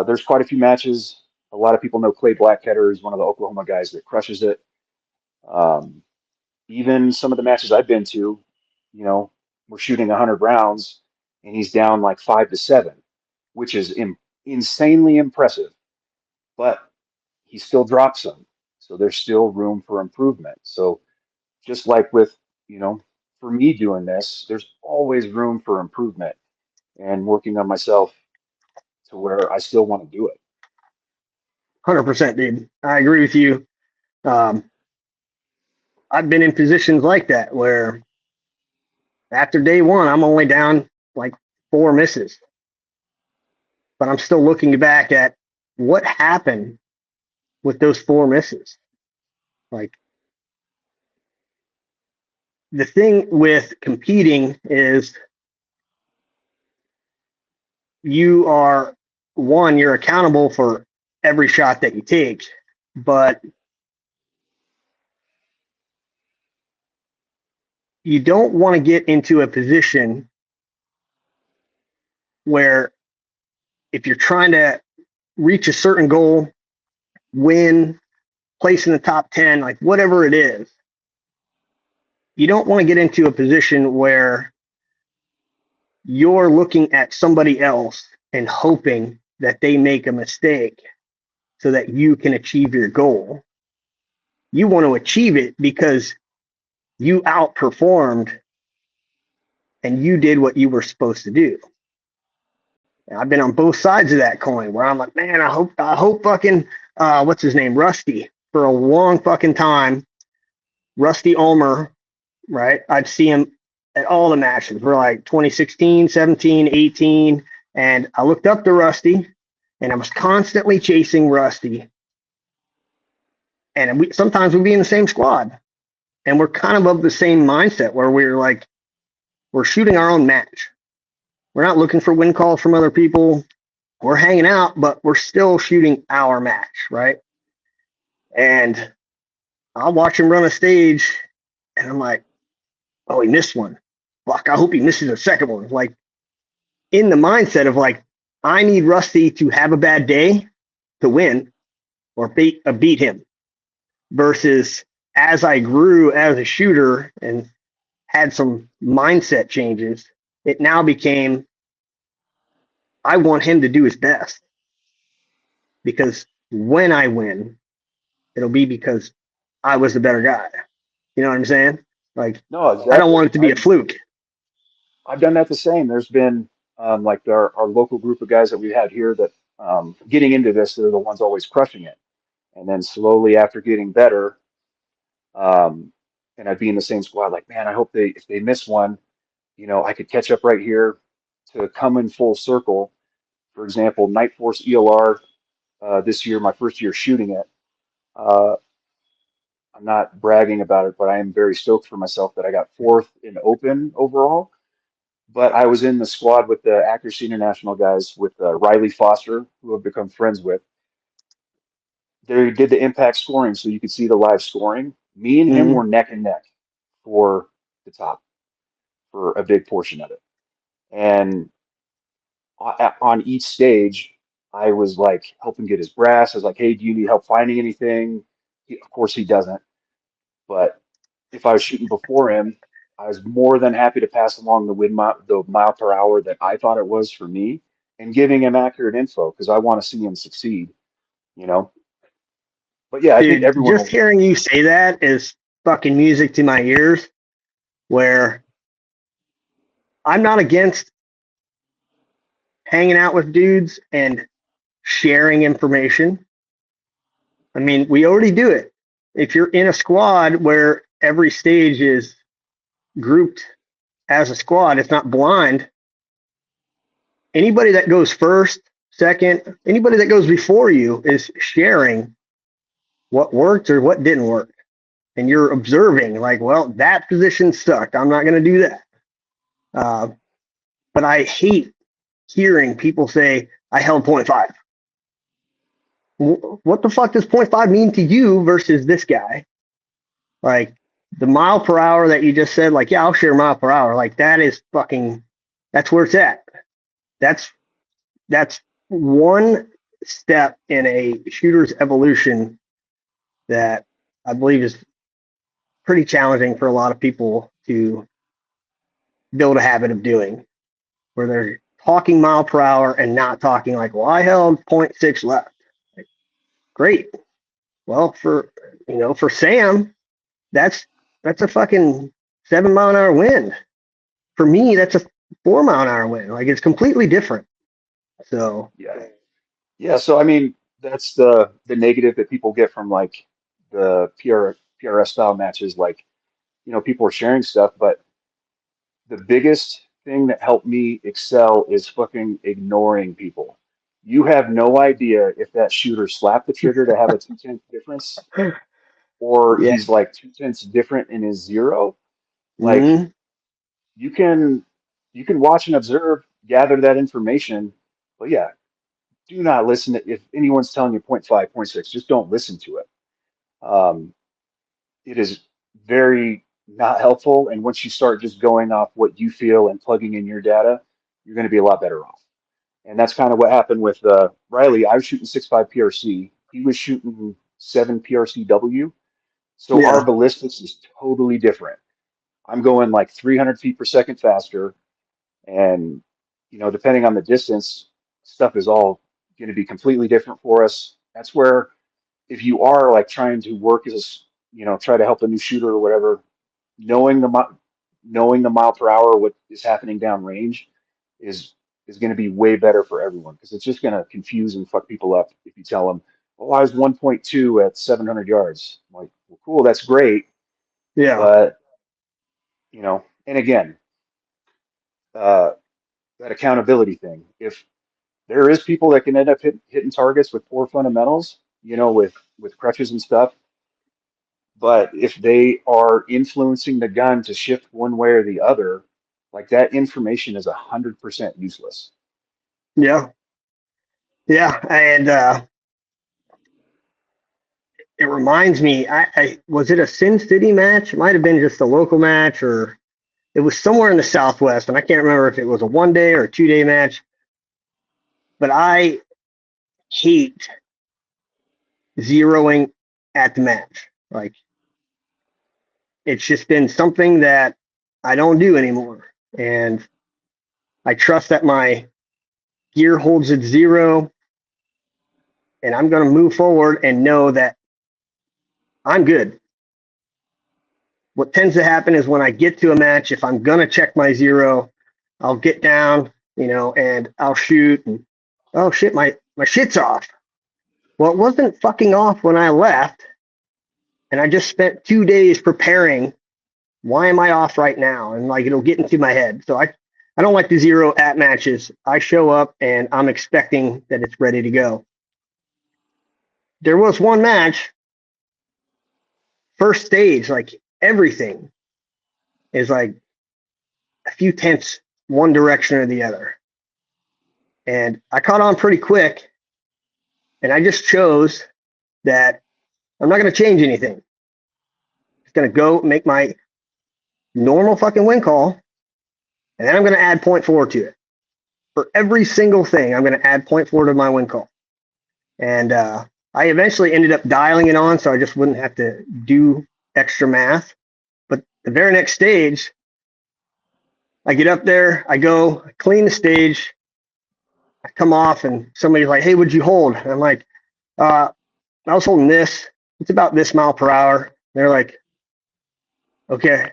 there's quite a few matches. A lot of people know Clay Blackheader is one of the Oklahoma guys that crushes it. Um, Even some of the matches I've been to, you know, we're shooting 100 rounds and he's down like 5 to 7, which is insanely impressive. But he still drops them. So there's still room for improvement. So just like with, you know, for me doing this, there's always room for improvement and working on myself to where I still want to do it. 100%, dude. I agree with you. Um, I've been in positions like that where after day one, I'm only down like 4 misses, but I'm still looking back at what happened with those 4 misses. Like, the thing with competing is you're accountable for every shot that you take, but you don't want to get into a position where if you're trying to reach a certain goal, win, place in the top 10, like whatever it is, you don't want to get into a position where you're looking at somebody else and hoping that they make a mistake so that you can achieve your goal. You want to achieve it because you outperformed and you did what you were supposed to do. And I've been on both sides of that coin where I'm like, man, I hope fucking, what's his name? Rusty, for a long fucking time. Rusty Ulmer, right? I'd see him at all the matches. We're like 2016, 17, 18. And I looked up to Rusty and I was constantly chasing Rusty. And sometimes we'd be in the same squad. And we're kind of the same mindset where we're shooting our own match. We're not looking for win calls from other people. We're hanging out, but we're still shooting our match, right? And I'll watch him run a stage and I'm like, oh, he missed one. Fuck, I hope he misses a second one. Like, in the mindset of like, I need Rusty to have a bad day to win or beat him, versus as I grew as a shooter and had some mindset changes, it now became, I want him to do his best, because when I win, it'll be because I was the better guy. You know what I'm saying? Like, No, I don't want exactly. it to be a fluke. I've done that the same. There's been like our local group of guys that we had here that getting into this, they're the ones always crushing it. And then slowly after getting better, um, and I'd be in the same squad, like, man, I hope if they miss one, I could catch up right here to come in full circle. For example, Night Force ELR this year, my first year shooting it. Uh, I'm not bragging about it, but I am very stoked for myself that I got 4th in open overall. But I was in the squad with the Accuracy International guys with Riley Foster, who I've become friends with. They did the impact scoring, so you could see the live scoring. Me and him Mm-hmm. were neck and neck for the top for a big portion of it. And on each stage, I was like helping get his brass. I was like, hey, do you need help finding anything? Of course, he doesn't. But if I was shooting before him, I was more than happy to pass along the mile per hour that I thought it was for me, and giving him accurate info because I want to see him succeed, you know. But yeah, I think Dude, everyone just will. hearing you say that is fucking music to my ears, where I'm not against hanging out with dudes and sharing information. I mean, we already do it. If you're in a squad where every stage is grouped as a squad, it's not blind. Anybody that goes first, second, anybody that goes before you is sharing what worked or what didn't work. And you're observing, like, well, that position sucked. I'm not going to do that. But I hate hearing people say, I held 0.5. What the fuck does 0.5 mean to you versus this guy? Like, the mile per hour that you just said, like, yeah, I'll share mile per hour. Like, that is fucking, that's where it's at. That's one step in a shooter's evolution that I believe is pretty challenging for a lot of people to build a habit of doing, where they're talking mile per hour and not talking like, well, I held 0.6 left. Like, great. Well, for Sam, that's a fucking 7-mile-an-hour wind. For me, that's a 4-mile-an-hour wind. Like, it's completely different. So Yeah. So I mean, that's the negative that people get from like the PRS style matches. Like, people are sharing stuff, but the biggest thing that helped me excel is fucking ignoring people. You have no idea if that shooter slapped the trigger to have a 2/10 difference, or yeah. he's like 2/10 different in his zero. Like, Mm, you can watch and observe, gather that information, but yeah, do not listen to if anyone's telling you point 0.5, point 0.6, just don't listen to it. Um, it is very not helpful. And once you start just going off what you feel and plugging in your data, you're going to be a lot better off. And that's kind of what happened with Riley. I was shooting 6.5 PRC. He was shooting 7 PRCW. So our yeah. ballistics is totally different. I'm going like 300 feet per second faster. And, depending on the distance, stuff is all going to be completely different for us. That's where, if you are like trying to work as, try to help a new shooter or whatever, knowing the mile per hour, what is happening downrange is going to be way better for everyone, because it's just going to confuse and fuck people up if you tell them, oh, I was 1.2 at 700 yards. I'm like, well, cool, that's great, Yeah. but and again, uh, that accountability thing. If there is people that can end up hitting targets with poor fundamentals, with crutches and stuff, but if they are influencing the gun to shift one way or the other, like, that information is 100% useless. Yeah. Yeah. And it reminds me, I was it a Sin City match? It might have been just a local match, or it was somewhere in the Southwest, and I can't remember if it was a 1-day or a 2-day match. But I hate zeroing at the match. Like, it's just been something that I don't do anymore. And I trust that my gear holds at 0, and I'm going to move forward and know that I'm good. What tends to happen is when I get to a match, if I'm going to check my 0, I'll get down, and I'll shoot. And, oh shit, my shit's off. Well, it wasn't fucking off when I left. And I just spent 2 days preparing. Why am I off right now? And like, it'll get into my head. So I don't like to zero at matches. I show up and I'm expecting that it's ready to go. There was one match, first stage, like everything is like a few tenths one direction or the other. And I caught on pretty quick, and I just chose that I'm not going to change anything. It's going to go make my normal fucking win call, and then I'm going to add 0.4 to it. For every single thing, I'm going to add 0.4 to my win call. And I eventually ended up dialing it on so I just wouldn't have to do extra math. But the very next stage, I get up there, I go, I clean the stage, I come off, and somebody's like, hey, what'd you hold? And I'm like, I was holding this. It's about this mile per hour. They're like, okay.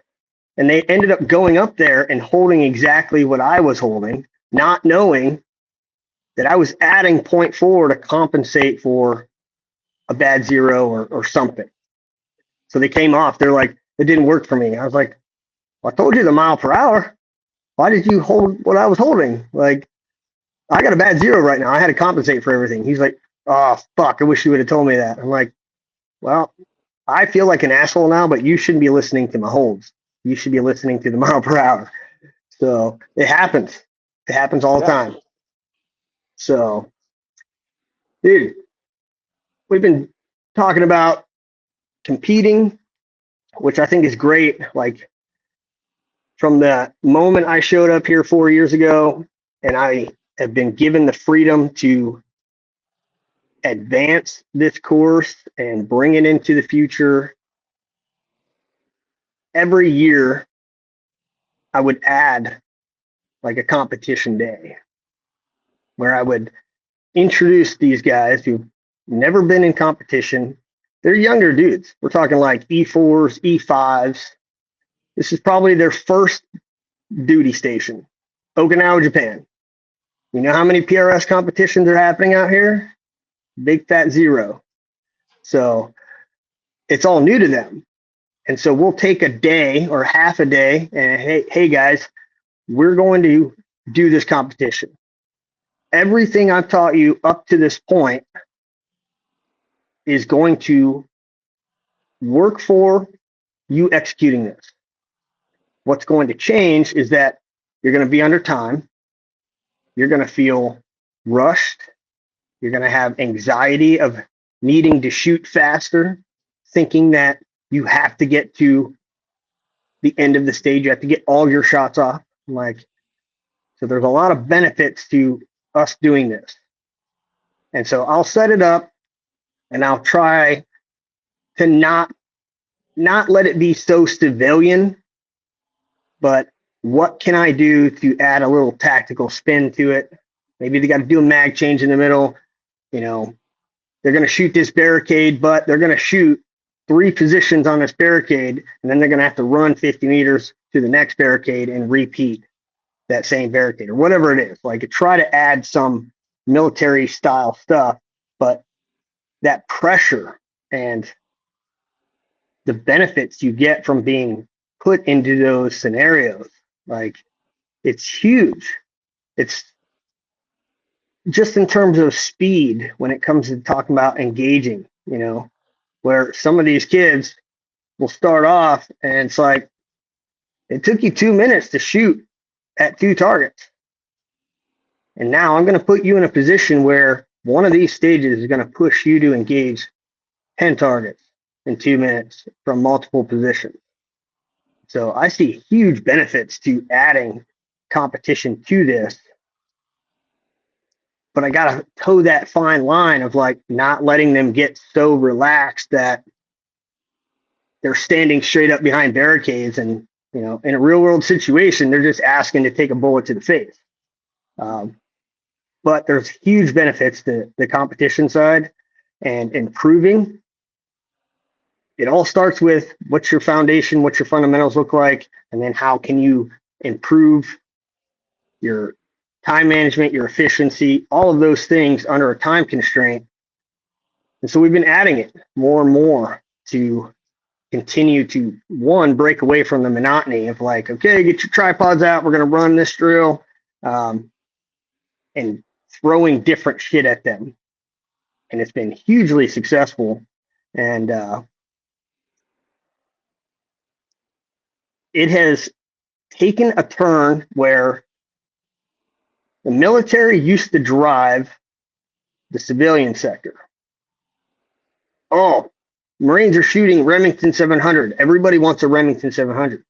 And they ended up going up there and holding exactly what I was holding, not knowing that I was adding 0.4 to compensate for a bad 0 or something. So they came off. They're like, it didn't work for me. I was like, well, I told you the mile per hour. Why did you hold what I was holding? Like, I got a bad 0 right now. I had to compensate for everything. He's like, oh, fuck, I wish you would have told me that. I'm like, well, I feel like an asshole now, but you shouldn't be listening to my holds. You should be listening to the mile per hour. So it happens. It happens all the Yeah. time. So, dude, we've been talking about competing, which I think is great. Like, from the moment I showed up here 4 years ago, and I have been given the freedom to advance this course and bring it into the future, every year I would add like a competition day where I would introduce these guys who've never been in competition. They're younger dudes. We're talking like E4s, E5s, This is probably their first duty station. Okinawa, Japan. You know how many PRS competitions are happening out here? Big fat zero. So it's all new to them. And so we'll take a day or half a day and hey guys, we're going to do this competition. Everything I've taught you up to this point is going to work for you executing this. What's going to change is that you're going to be under time. You're going to feel rushed. You're going to have anxiety of needing to shoot faster, thinking that you have to get to the end of the stage. You have to get all your shots off. So there's a lot of benefits to us doing this. And so I'll set it up and I'll try to not let it be so civilian, but what can I do to add a little tactical spin to it? Maybe they got to do a mag change in the middle. You know, they're going to shoot this barricade, but they're going to shoot 3 positions on this barricade, and then they're going to have to run 50 meters to the next barricade and repeat that same barricade or whatever it is. Like, try to add some military style stuff, but that pressure and the benefits you get from being put into those scenarios, like, it's huge. It's just in terms of speed when it comes to talking about engaging, you know, where some of these kids will start off and it's like, it took you 2 minutes to shoot at 2 targets. And now I'm going to put you in a position where one of these stages is going to push you to engage 10 targets in 2 minutes from multiple positions. So I see huge benefits to adding competition to this, but I got to toe that fine line of like not letting them get so relaxed that they're standing straight up behind barricades and, you know, in a real world situation, they're just asking to take a bullet to the face. But there's huge benefits to the competition side and improving. It all starts with what's your foundation, what's your fundamentals look like, and then how can you improve your time management, your efficiency, all of those things under a time constraint. And so we've been adding it more and more to continue to, one, break away from the monotony of like, okay, get your tripods out, we're going to run this drill, and throwing different shit at them. And it's been hugely successful. And it has taken a turn where the military used to drive the civilian sector. Oh, Marines are shooting Remington 700. Everybody wants a Remington 700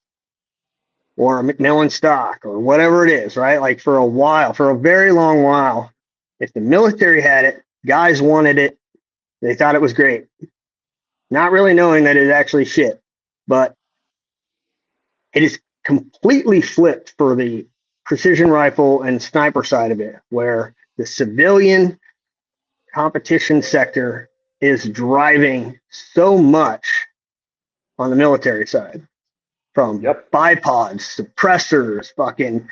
or a Macmillan stock or whatever it is, right? Like for a while, for a very long while, if the military had it, guys wanted it. They thought it was great. Not really knowing that it's actually shit. But it is completely flipped for the precision rifle and sniper side of it, where the civilian competition sector is driving so much on the military side, from bipods, suppressors, fucking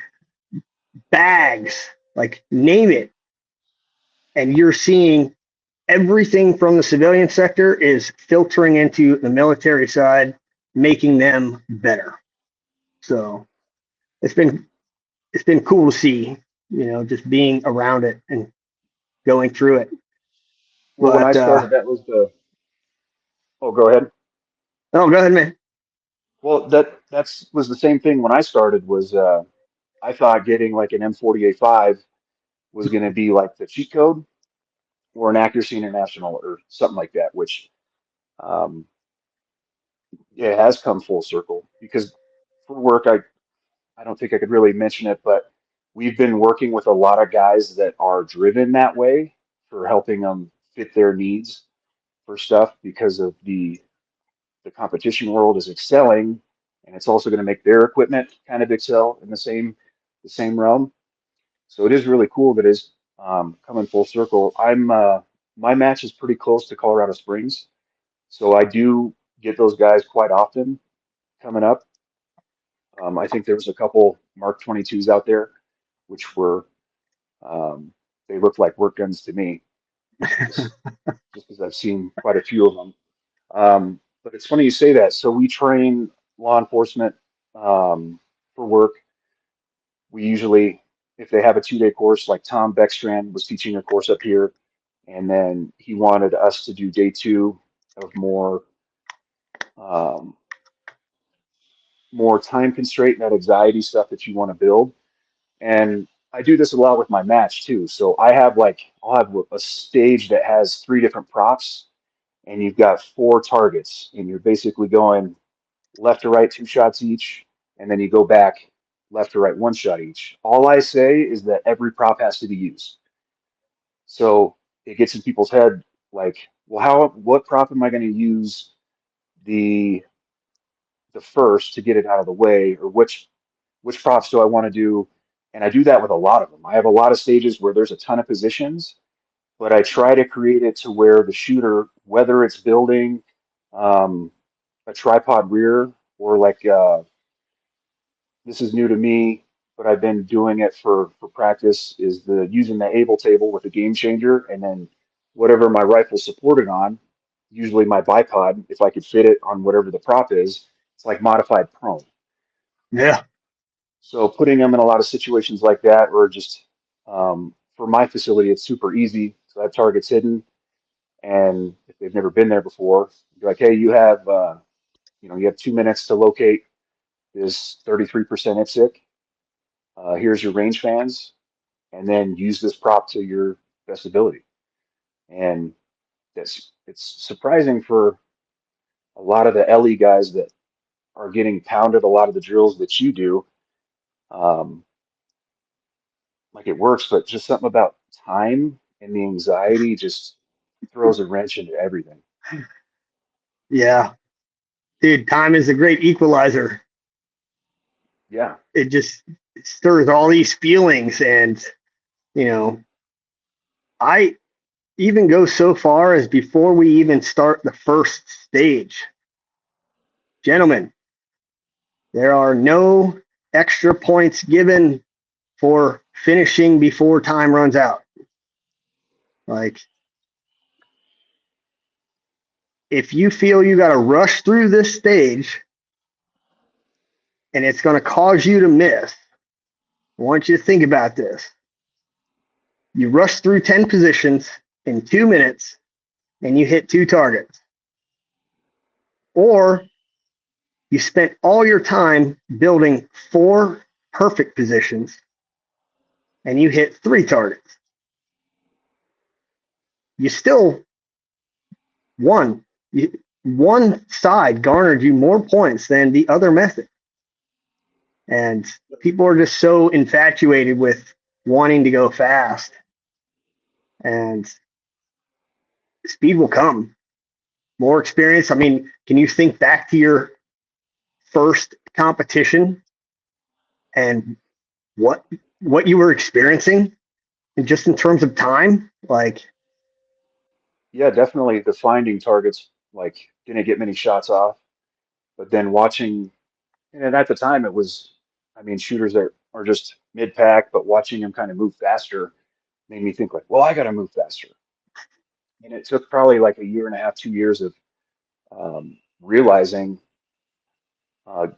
bags, like name it. And you're seeing everything from the civilian sector is filtering into the military side, making them better. So it's been cool to see, you know, just being around it and going through it. Well, when I started, that was the. Oh, go ahead. Oh, go ahead, man. Well, that's was the same thing when I started. Was I thought getting like an M48.5 was going to be like the cheat code or an Accuracy International or something like that, which um, yeah, it has come full circle because for work, I don't think I could really mention it, but we've been working with a lot of guys that are driven that way for helping them fit their needs for stuff because of the competition world is excelling, and it's also going to make their equipment kind of excel in the same realm. So it is really cool that it's coming full circle. My match is pretty close to Colorado Springs, so I do get those guys quite often coming up. I think there was a couple Mark 22s out there, which were they looked like work guns to me, just because I've seen quite a few of them. But it's funny you say that. So we train law enforcement for work. We usually, if they have a 2-day course, like Tom Beckstrand was teaching a course up here, and then he wanted us to do day 2 of um, more time constraint and that anxiety stuff that you want to build. And I do this a lot with my match too. So I'll have a stage that has 3 different props, and you've got 4 targets, and you're basically going left to right 2 shots each, and then you go back left to right 1 shot each. All I say is that every prop has to be used. So it gets in people's head like, well, what prop am I going to use the first to get it out of the way, or which props do I want to do? And I do that with a lot of them. I have a lot of stages where there's a ton of positions, but I try to create it to where the shooter, whether it's building um, a tripod rear or this is new to me, but I've been doing it for practice, is the using the able table with the game changer, and then whatever my rifle's supported on, usually my bipod, if I could fit it on whatever the prop is, it's like modified prone. Yeah. So putting them in a lot of situations like that, or just for my facility, it's super easy. So I have targets hidden, and if they've never been there before, you're like, hey, you have 2 minutes to locate this 33% IPSC. Here's your range fans, and then use this prop to your best ability. And it's surprising for a lot of the LE guys that are getting pounded a lot of the drills that you do. Um, like it works, but just something about time and the anxiety just throws a wrench into everything. Yeah. Dude, time is a great equalizer. Yeah. It just stirs all these feelings. And, you know, I even go so far as before we even start the first stage. Gentlemen, there are no extra points given for finishing before time runs out. Like, if you feel you got to rush through this stage and it's going to cause you to miss, I want you to think about this. You rush through 10 positions in 2 minutes and you hit 2 targets. Or you spent all your time building 4 perfect positions and you hit 3 targets. You still won. One side garnered you more points than the other method. And people are just so infatuated with wanting to go fast. And speed will come. More experience. I mean, can you think back to your first competition and what you were experiencing, and just in terms of time? Like, Yeah, definitely the finding targets, like didn't get many shots off, but then watching, and at the time it was, I mean, shooters that are just mid pack, but watching them kind of move faster made me think like, well, I got to move faster. And it took probably like a year and a half, 2 years of realizing, uh,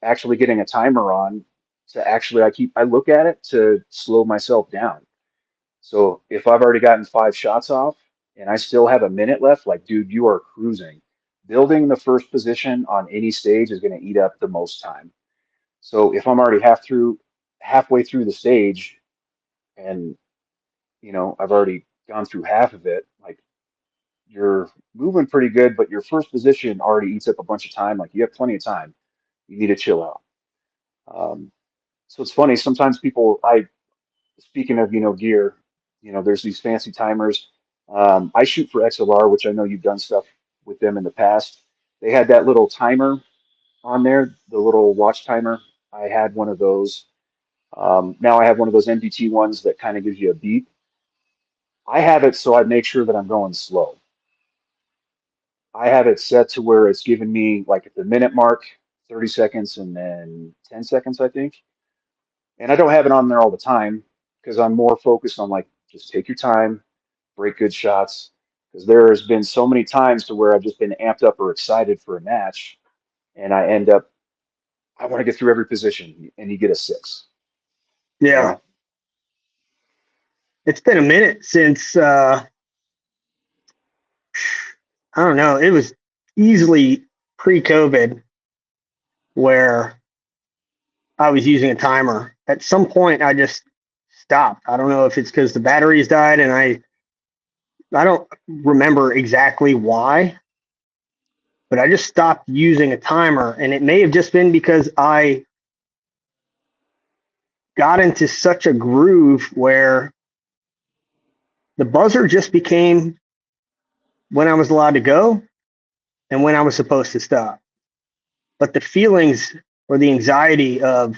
actually getting a timer on to actually, I look at it to slow myself down. So if I've already gotten 5 shots off and I still have a minute left, like, dude, you are cruising. Building the first position on any stage is going to eat up the most time. So if I'm already halfway through the stage, and I've already gone through half of it, like, you're moving pretty good, but your first position already eats up a bunch of time. Like, you have plenty of time. You need to chill out. So it's funny. Sometimes speaking of, gear, there's these fancy timers. I shoot for XLR, which I know you've done stuff with them in the past. They had that little timer on there, the little watch timer. I had one of those. Now I have one of those NDT ones that kind of gives you a beep. I have it so I make sure that I'm going slow. I have it set to where it's giving me, like, at the minute mark, 30 seconds and then 10 seconds, I think. And I don't have it on there all the time because I'm more focused on like just take your time, break good shots. Because there has been so many times to where I've just been amped up or excited for a match, and I end up I want to get through every position, and you get a 6. You Yeah. know? It's been a minute since I don't know. It was easily pre-COVID where I was using a timer. At some point, I just stopped. I don't know if it's because the batteries died, and I don't remember exactly why, but I just stopped using a timer, and it may have just been because I got into such a groove where the buzzer just became when I was allowed to go and when I was supposed to stop. But the feelings or the anxiety of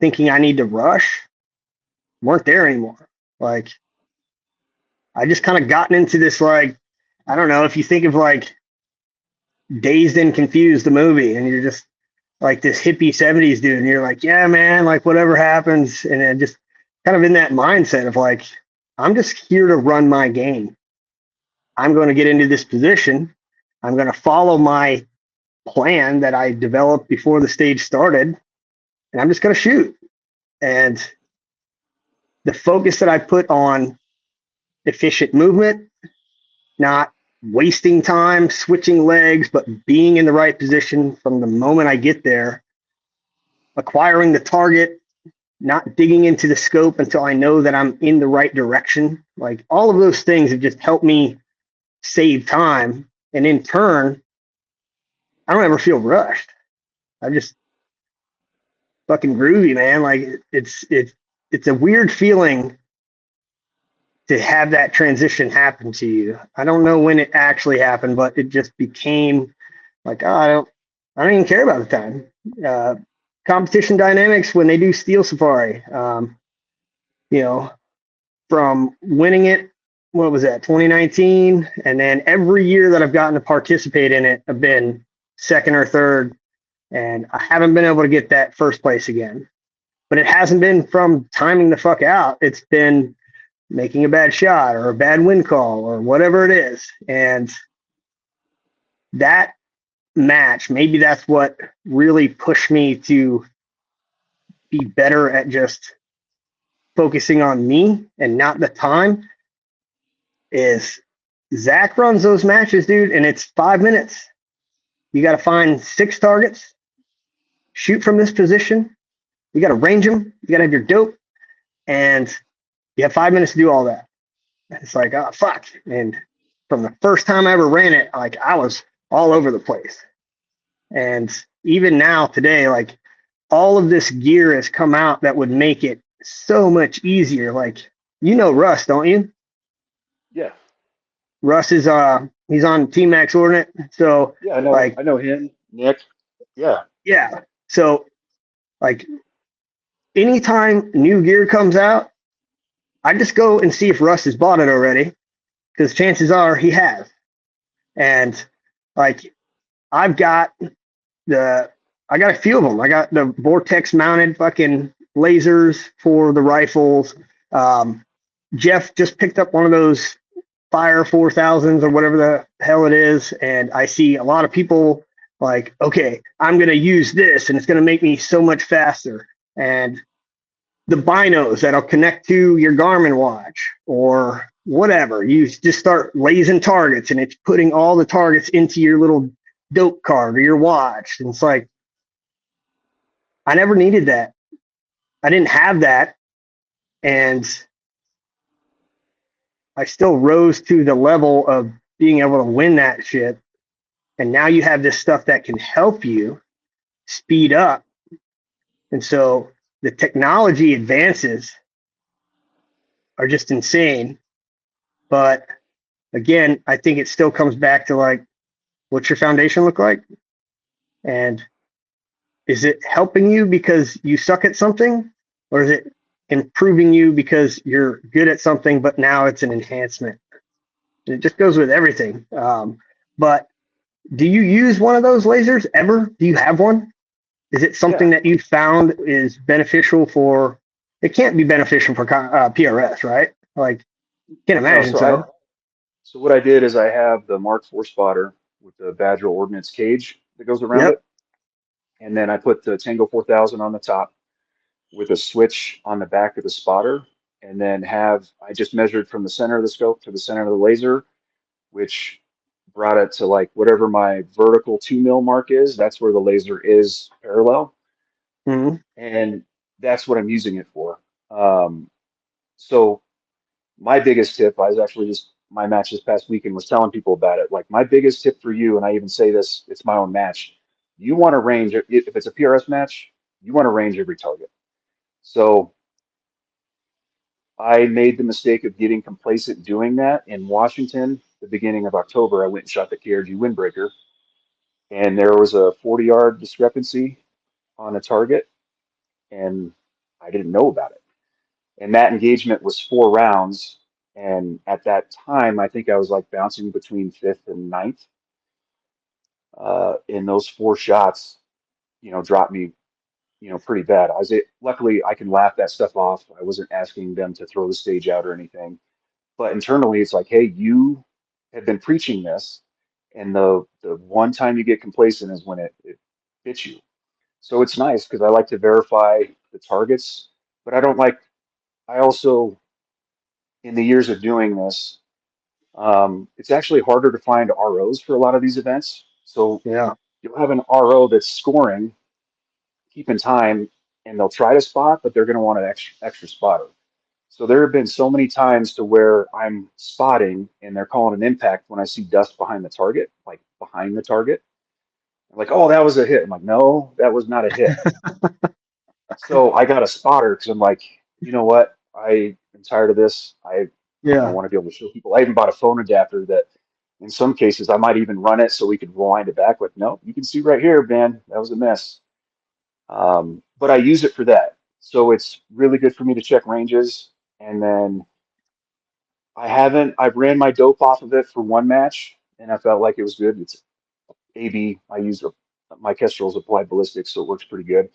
thinking I need to rush weren't there anymore. Like, I just kind of gotten into this, like, I don't know if you think of like Dazed and Confused, the movie, and you're just like this hippie 70s dude, and you're like, yeah, man, like whatever happens. And then just kind of in that mindset of like, I'm just here to run my game. I'm going to get into this position. I'm going to follow my plan that I developed before the stage started, and I'm just going to shoot. And the focus that I put on efficient movement, not wasting time switching legs, but being in the right position from the moment I get there, acquiring the target, not digging into the scope until I know that I'm in the right direction. Like, all of those things have just helped me save time. And in turn, I don't ever feel rushed. I'm just fucking groovy, man. Like, it's a weird feeling to have that transition happen to you. I don't know when it actually happened, but it just became like, oh, I don't even care about the time. Competition dynamics when they do Steel Safari, you know, from winning it, what was that, 2019, and then every year that I've gotten to participate in it, I've been second or third, and I haven't been able to get that first place again. But it hasn't been from timing the fuck out. It's been making a bad shot or a bad wind call or whatever it is. And that match, maybe that's what really pushed me to be better at just focusing on me and not the time, is Zach runs those matches, dude, and it's 5 minutes. You got to find 6 targets, shoot from this position. You got to range them. You got to have your dope, and you have 5 minutes to do all that. It's like, oh, fuck. And from the first time I ever ran it, like, I was all over the place. And even now, today, like, all of this gear has come out that would make it so much easier. Like, you know Russ, don't you? Yeah. Russ is he's on Team Max Ordinate. So Yeah, I know him, Nick. Yeah. yeah. So like, anytime new gear comes out, I just go and see if Russ has bought it already, because chances are he has. And like, I've got I got a few of them. I got the Vortex mounted fucking lasers for the rifles. Jeff just picked up one of those Fire 4000s or whatever the hell it is. And I see a lot of people like, okay, I'm going to use this and it's going to make me so much faster. And the binos that'll connect to your Garmin watch or whatever, you just start lasing targets and it's putting all the targets into your little dope card or your watch. And it's like, I never needed that. I didn't have that. And I still rose to the level of being able to win that shit. And now you have this stuff that can help you speed up. And so the technology advances are just insane. But again, I think it still comes back to like, what's your foundation look like? And is it helping you because you suck at something? Or is it improving you because you're good at something, but now it's an enhancement? And it just goes with everything. But Do you use one of those lasers ever? Do you have one? Is it something Yeah. that you found is beneficial for? It can't be beneficial for PRS, right? Like, can't No, imagine so. so what I did is I have the Mark IV spotter with the Badger Ordnance cage that goes around Yep. it. And then I put the Tango 4000 on the top with a switch on the back of the spotter. And then I just measured from the center of the scope to the center of the laser, which brought it to like whatever my vertical 2 mil mark is. That's where the laser is parallel. Mm-hmm. And that's what I'm using it for. So my biggest tip, I was actually just my match this past weekend was telling people about it. Like my biggest tip for you, and I even say this, it's my own match. You want to range if it's a PRS match, you want to range every target. So I made the mistake of getting complacent doing that in Washington. The beginning of October, I went and shot the KRG windbreaker, and there was a 40-yard discrepancy on a target, and I didn't know about it. And that engagement was 4 rounds. And at that time, I think I was like bouncing between fifth and ninth. In those 4 shots, dropped me, pretty bad. Luckily I can laugh that stuff off. I wasn't asking them to throw the stage out or anything. But internally, it's like, hey, you have been preaching this, and the one time you get complacent is when it hits you. So it's nice because I like to verify the targets, but I also, in the years of doing this, it's actually harder to find ROs for a lot of these events. So Yeah. you'll have an RO that's scoring, keeping time, and they'll try to spot, but they're going to want an extra spotter. So there have been so many times to where I'm spotting and they're calling an impact when I see dust behind the target, like behind the target. I'm like, oh, that was a hit. I'm like, no, that was not a hit. So I got a spotter because I'm like, you know what? I am tired of this. I Yeah. want to be able to show people. I even bought a phone adapter that in some cases I might even run it so we could rewind it back with, no, you can see right here, man, that was a miss. But I use it for that. So it's really good for me to check ranges. And then I've ran my dope off of it for one match and I felt like it was good. It's AB. I use my Kestrel's applied ballistics, so it works pretty good.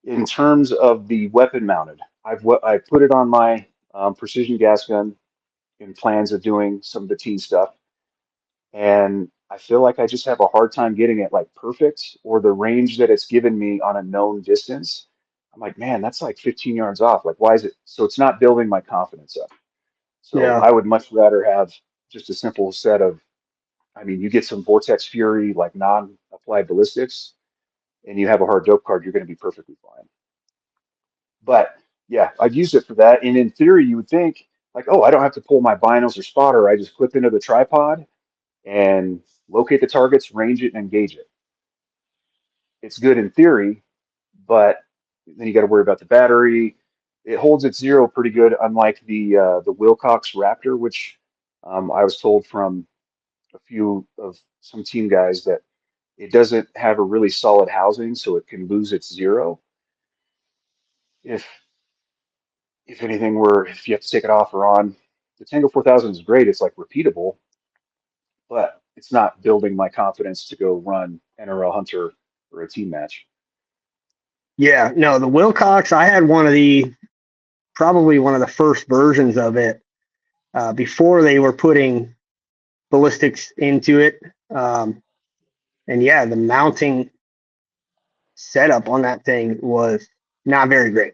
In terms of the weapon mounted, I put it on my precision gas gun in plans of doing some of the teen stuff. And I feel like I just have a hard time getting it like perfect or the range that it's given me on a known distance. I'm like, man, that's like 15 yards off. Like, why is it? So it's not building my confidence up. So Yeah. I would much rather have just a simple set of, I mean, you get some Vortex Fury, like non-applied ballistics, and you have a hard dope card, you're going to be perfectly fine. But yeah, I've used it for that. And in theory, you would think, like, oh, I don't have to pull my binos or spotter. I just clip into the tripod and locate the targets, range it, and engage it. It's good in theory, but then you got to worry about the battery. It holds its zero pretty good, unlike the Wilcox Raptor, which I was told from a few of some team guys that it doesn't have a really solid housing, so it can lose its zero. If if you have to take it off or on, the Tango 4000 is great. It's like repeatable, but it's not building my confidence to go run NRL Hunter or a team match. Yeah. No, the Wilcox, I had probably one of the first versions of it before they were putting ballistics into it. And yeah, the mounting setup on that thing was not very great.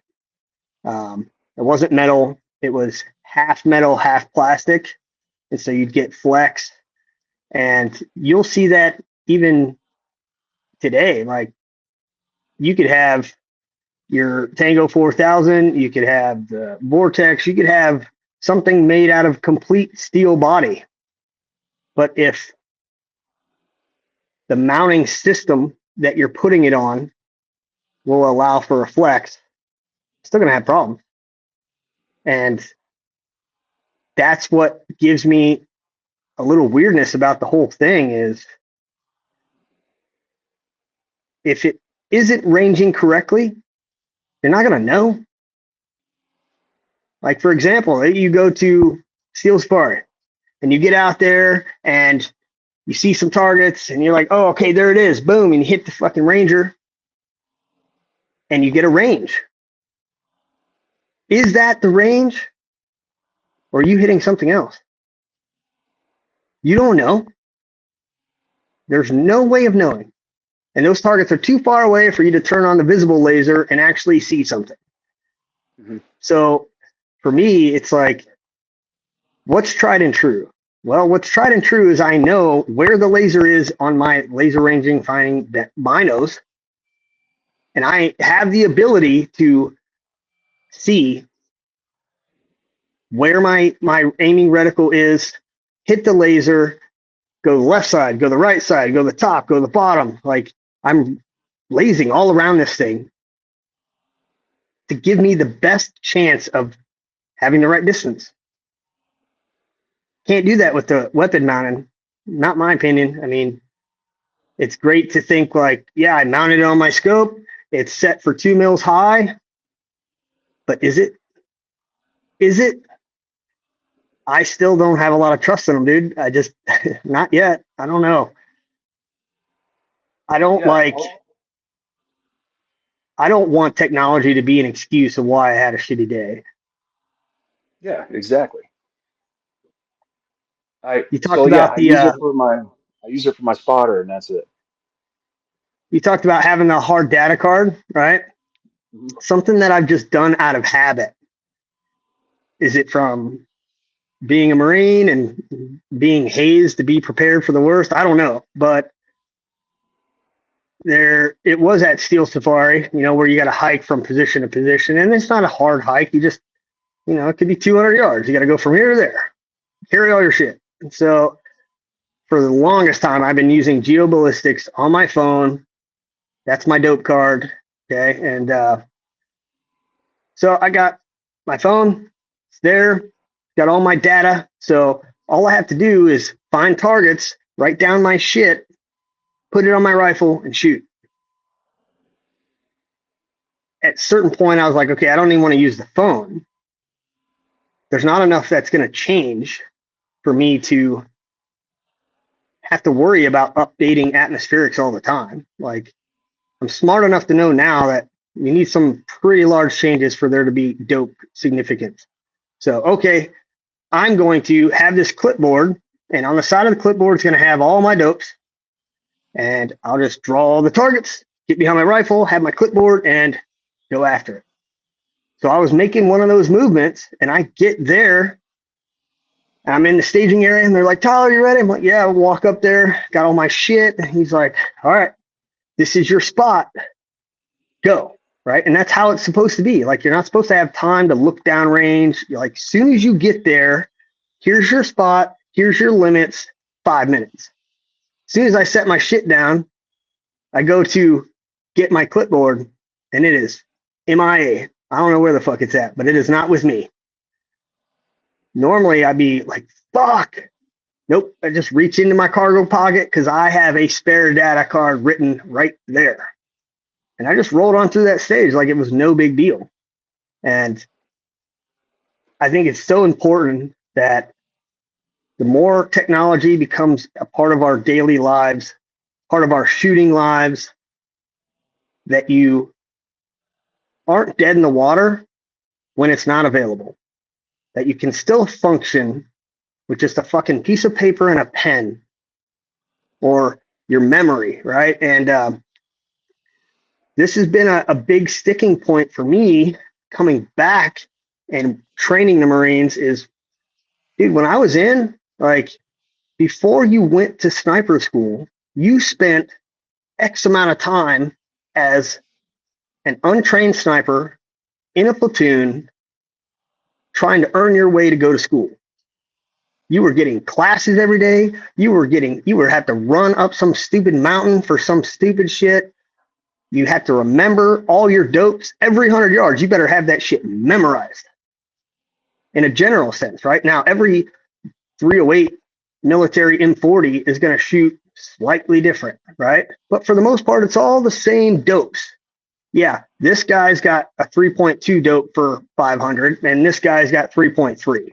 It wasn't metal. It was half metal, half plastic. And so you'd get flex. And you'll see that even today. Like you could have your Tango 4000, you could have the Vortex, you could have something made out of complete steel body. But if the mounting system that you're putting it on will allow for a flex, still going to have problems. And that's what gives me a little weirdness about the whole thing is if it isn't ranging correctly, you're not going to know. Like, for example, you go to Steel Spar and you get out there and you see some targets and you're like, oh, okay, there it is. Boom. And you hit the fucking ranger and you get a range. Is that the range? Or are you hitting something else? You don't know. There's no way of knowing. And those targets are too far away for you to turn on the visible laser and actually see something. Mm-hmm. So for me, it's like, what's tried and true? Well, what's tried and true is I know where the laser is on my laser ranging finding binos, and I have the ability to see where my aiming reticle is, hit the laser, go the left side, go the right side, go the top, go the bottom. Like I'm lasing all around this thing to give me the best chance of having the right distance. Can't do that with the weapon mounted. Not my opinion. I mean, it's great to think like, yeah, I mounted it on my scope. It's set for 2 mils high. But is it? Is it? I still don't have a lot of trust in them, dude. I just, not yet. I don't know. I don't I don't want technology to be an excuse of why I had a shitty day. Yeah, exactly. You talked about I use it for my spotter, and that's it. You talked about having a hard data card, right? Mm-hmm. Something that I've just done out of habit. Is it from being a Marine and being hazed to be prepared for the worst? I don't know, but it was at Steel Safari, where you got to hike from position to position, and it's not a hard hike. You just, it could be 200 yards. You got to go from here to there, carry all your shit. And so for the longest time, I've been using geoballistics on my phone. That's my dope card. Okay. And so I got my phone. It's there. Got all my data. So all I have to do is find targets, write down my shit, put it on my rifle, and shoot. At a certain point, I was like, okay, I don't even want to use the phone. There's not enough that's going to change for me to have to worry about updating atmospherics all the time. Like, I'm smart enough to know now that you need some pretty large changes for there to be dope significance. So, okay, I'm going to have this clipboard, and on the side of the clipboard, it's going to have all my dopes, and I'll just draw all the targets, get behind my rifle, have my clipboard, and go after it. So I was making one of those movements, and I get there, and I'm in the staging area, and they're like, Tyler, you ready? I'm like, yeah, I'll walk up there, got all my shit. And he's like, all right, this is your spot. Go. Right. And that's how it's supposed to be. Like, you're not supposed to have time to look down range. You're like, as soon as you get there, here's your spot. Here's your limits. 5 minutes. As soon as I set my shit down, I go to get my clipboard, and it is MIA. I don't know where the fuck it's at, but it is not with me. Normally, I'd be like, fuck. Nope. I just reach into my cargo pocket because I have a spare data card written right there. And I just rolled on through that stage like it was no big deal. And I think it's so important that the more technology becomes a part of our daily lives, part of our shooting lives, that you aren't dead in the water when it's not available. That you can still function with just a fucking piece of paper and a pen, or your memory, right? And this has been a big sticking point for me coming back and training the Marines is, dude, when I was in, like, before you went to sniper school, you spent X amount of time as an untrained sniper in a platoon trying to earn your way to go to school. You were getting classes every day. You were had to run up some stupid mountain for some stupid shit. You had to remember all your dopes every 100 yards. You better have that shit memorized in a general sense, right? Now, every 308 military M40 is going to shoot slightly different, right? But for the most part, it's all the same dopes. Yeah, this guy's got a 3.2 dope for 500, and this guy's got 3.3.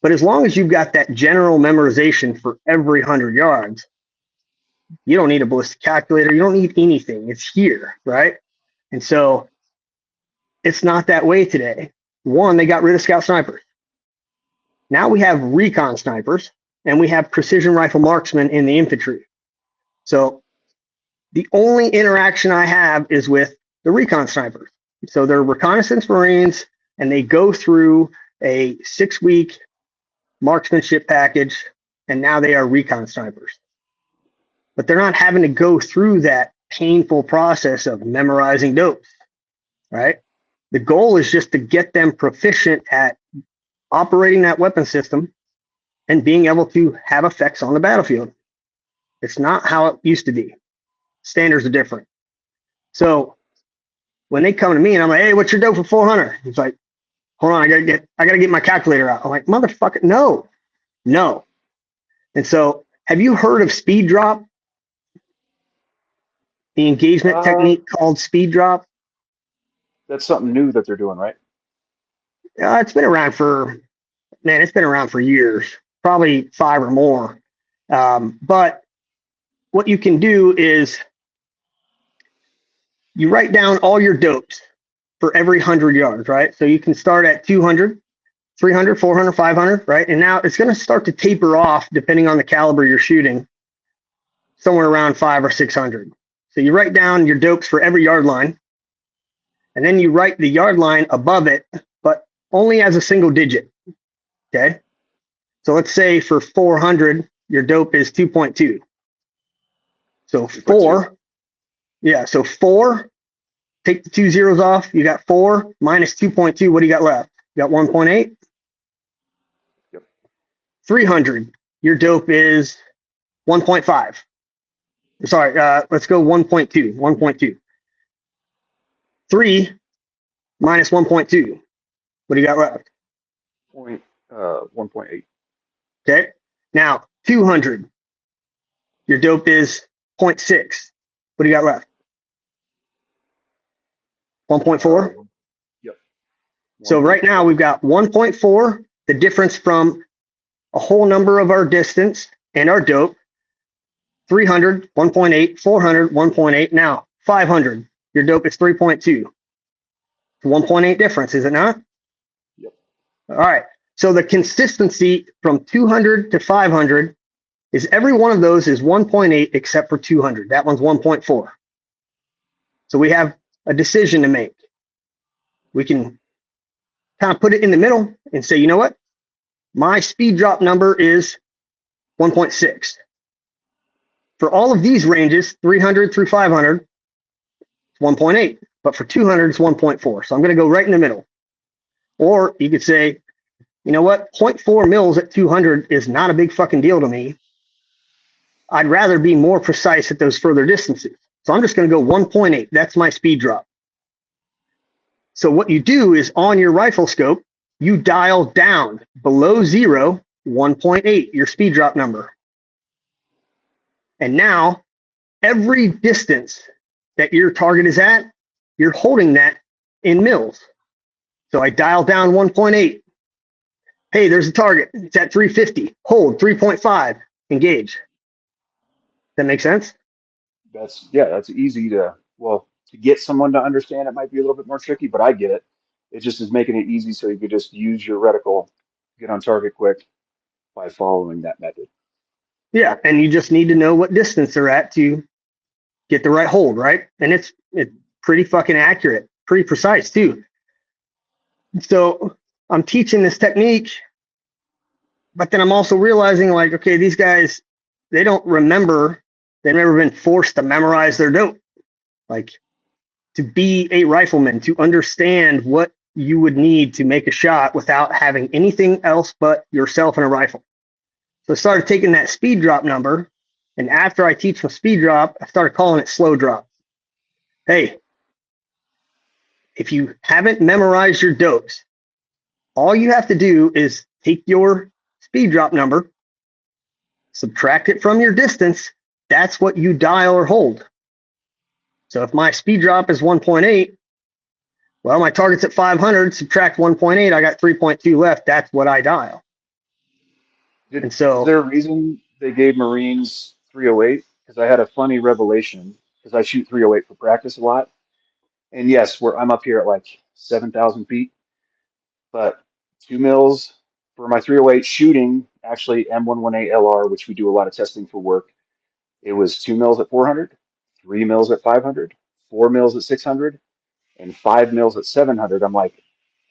But as long as you've got that general memorization for every 100 yards, You don't need a ballistic calculator. You don't need anything. It's here, right? And so it's not that way today. One, they got rid of scout snipers. Now we have recon snipers, and we have precision rifle marksmen in the infantry. So the only interaction I have is with the recon snipers. So they're reconnaissance Marines, and they go through a 6-week marksmanship package, and now they are recon snipers. But they're not having to go through that painful process of memorizing dopes, right? The goal is just to get them proficient at operating that weapon system and being able to have effects on the battlefield. It's not how it used to be. Standards are different. So when they come to me and I'm like, hey, what's your dope for 400? It's like, hold on, I gotta get my calculator out. I'm like, motherfucker, no. And so have you heard of speed drop? The engagement technique called speed drop? That's something new that they're doing, right? It's been around for years, probably 5 or more. But what you can do is you write down all your dopes for every 100 yards, right? So you can start at 200, 300, 400, 500, right? And now it's going to start to taper off depending on the caliber you're shooting, somewhere around 500 or 600. So you write down your dopes for every yard line, and then you write the yard line above it, but only as a single digit, okay? So let's say for 400, your dope is 2.2. So 4, yeah, so 4, take the 2 zeros off, you got 4 minus 2.2, what do you got left? You got 1.8? Yep. 300, your dope is 1.5. Sorry, let's go 1.2, 1.2. 3 minus 1.2, what do you got left? 1.8. Okay, now 200, your dope is 0.6. What do you got left? 1.4? Yep. So right now we've got 1.4, the difference from a whole number of our distance and our dope, 300, 1.8, 400, 1.8, now 500, your dope is 3.2. 1.8 difference, is it not? Yep. All right, so the consistency from 200 to 500 is every one of those is 1.8 except for 200. That one's 1.4. So we have a decision to make. We can kind of put it in the middle and say, you know what? My speed drop number is 1.6. For all of these ranges, 300 through 500, it's 1.8. But for 200, it's 1.4. So I'm going to go right in the middle. Or you could say, you know what? 0.4 mils at 200 is not a big fucking deal to me. I'd rather be more precise at those further distances. So I'm just going to go 1.8. That's my speed drop. So what you do is on your rifle scope, you dial down below 0, 1.8, your speed drop number. And now every distance that your target is at, you're holding that in mils. So I dial down 1.8. Hey, there's a target. It's at 350. Hold 3.5. Engage. That make sense? That's easy to get someone to understand. It might be a little bit more tricky, but I get it. It just is making it easy so you could just use your reticle, get on target quick by following that method. Yeah, and you just need to know what distance they're at to get the right hold, right? And it's pretty fucking accurate, pretty precise too. So I'm teaching this technique, but then I'm also realizing like, okay, these guys, they don't remember, they've never been forced to memorize their dope. Like to be a rifleman, to understand what you would need to make a shot without having anything else but yourself and a rifle. So I started taking that speed drop number, and after I teach them speed drop, I started calling it slow drop. Hey, if you haven't memorized your dopes, all you have to do is take your speed drop number, subtract it from your distance. That's what you dial or hold. So if my speed drop is 1.8, well, my target's at 500, subtract 1.8, I got 3.2 left. That's what I dial. Is there a reason they gave Marines 308? because I had a funny revelation because I shoot 308 for practice a lot. And yes, I'm up here at like 7,000 feet, but 2 mils for my 308 shooting, actually M118LR, which we do a lot of testing for work. It was 2 mils at 400, 3 mils at 500, 4 mils at 600, and 5 mils at 700. I'm like,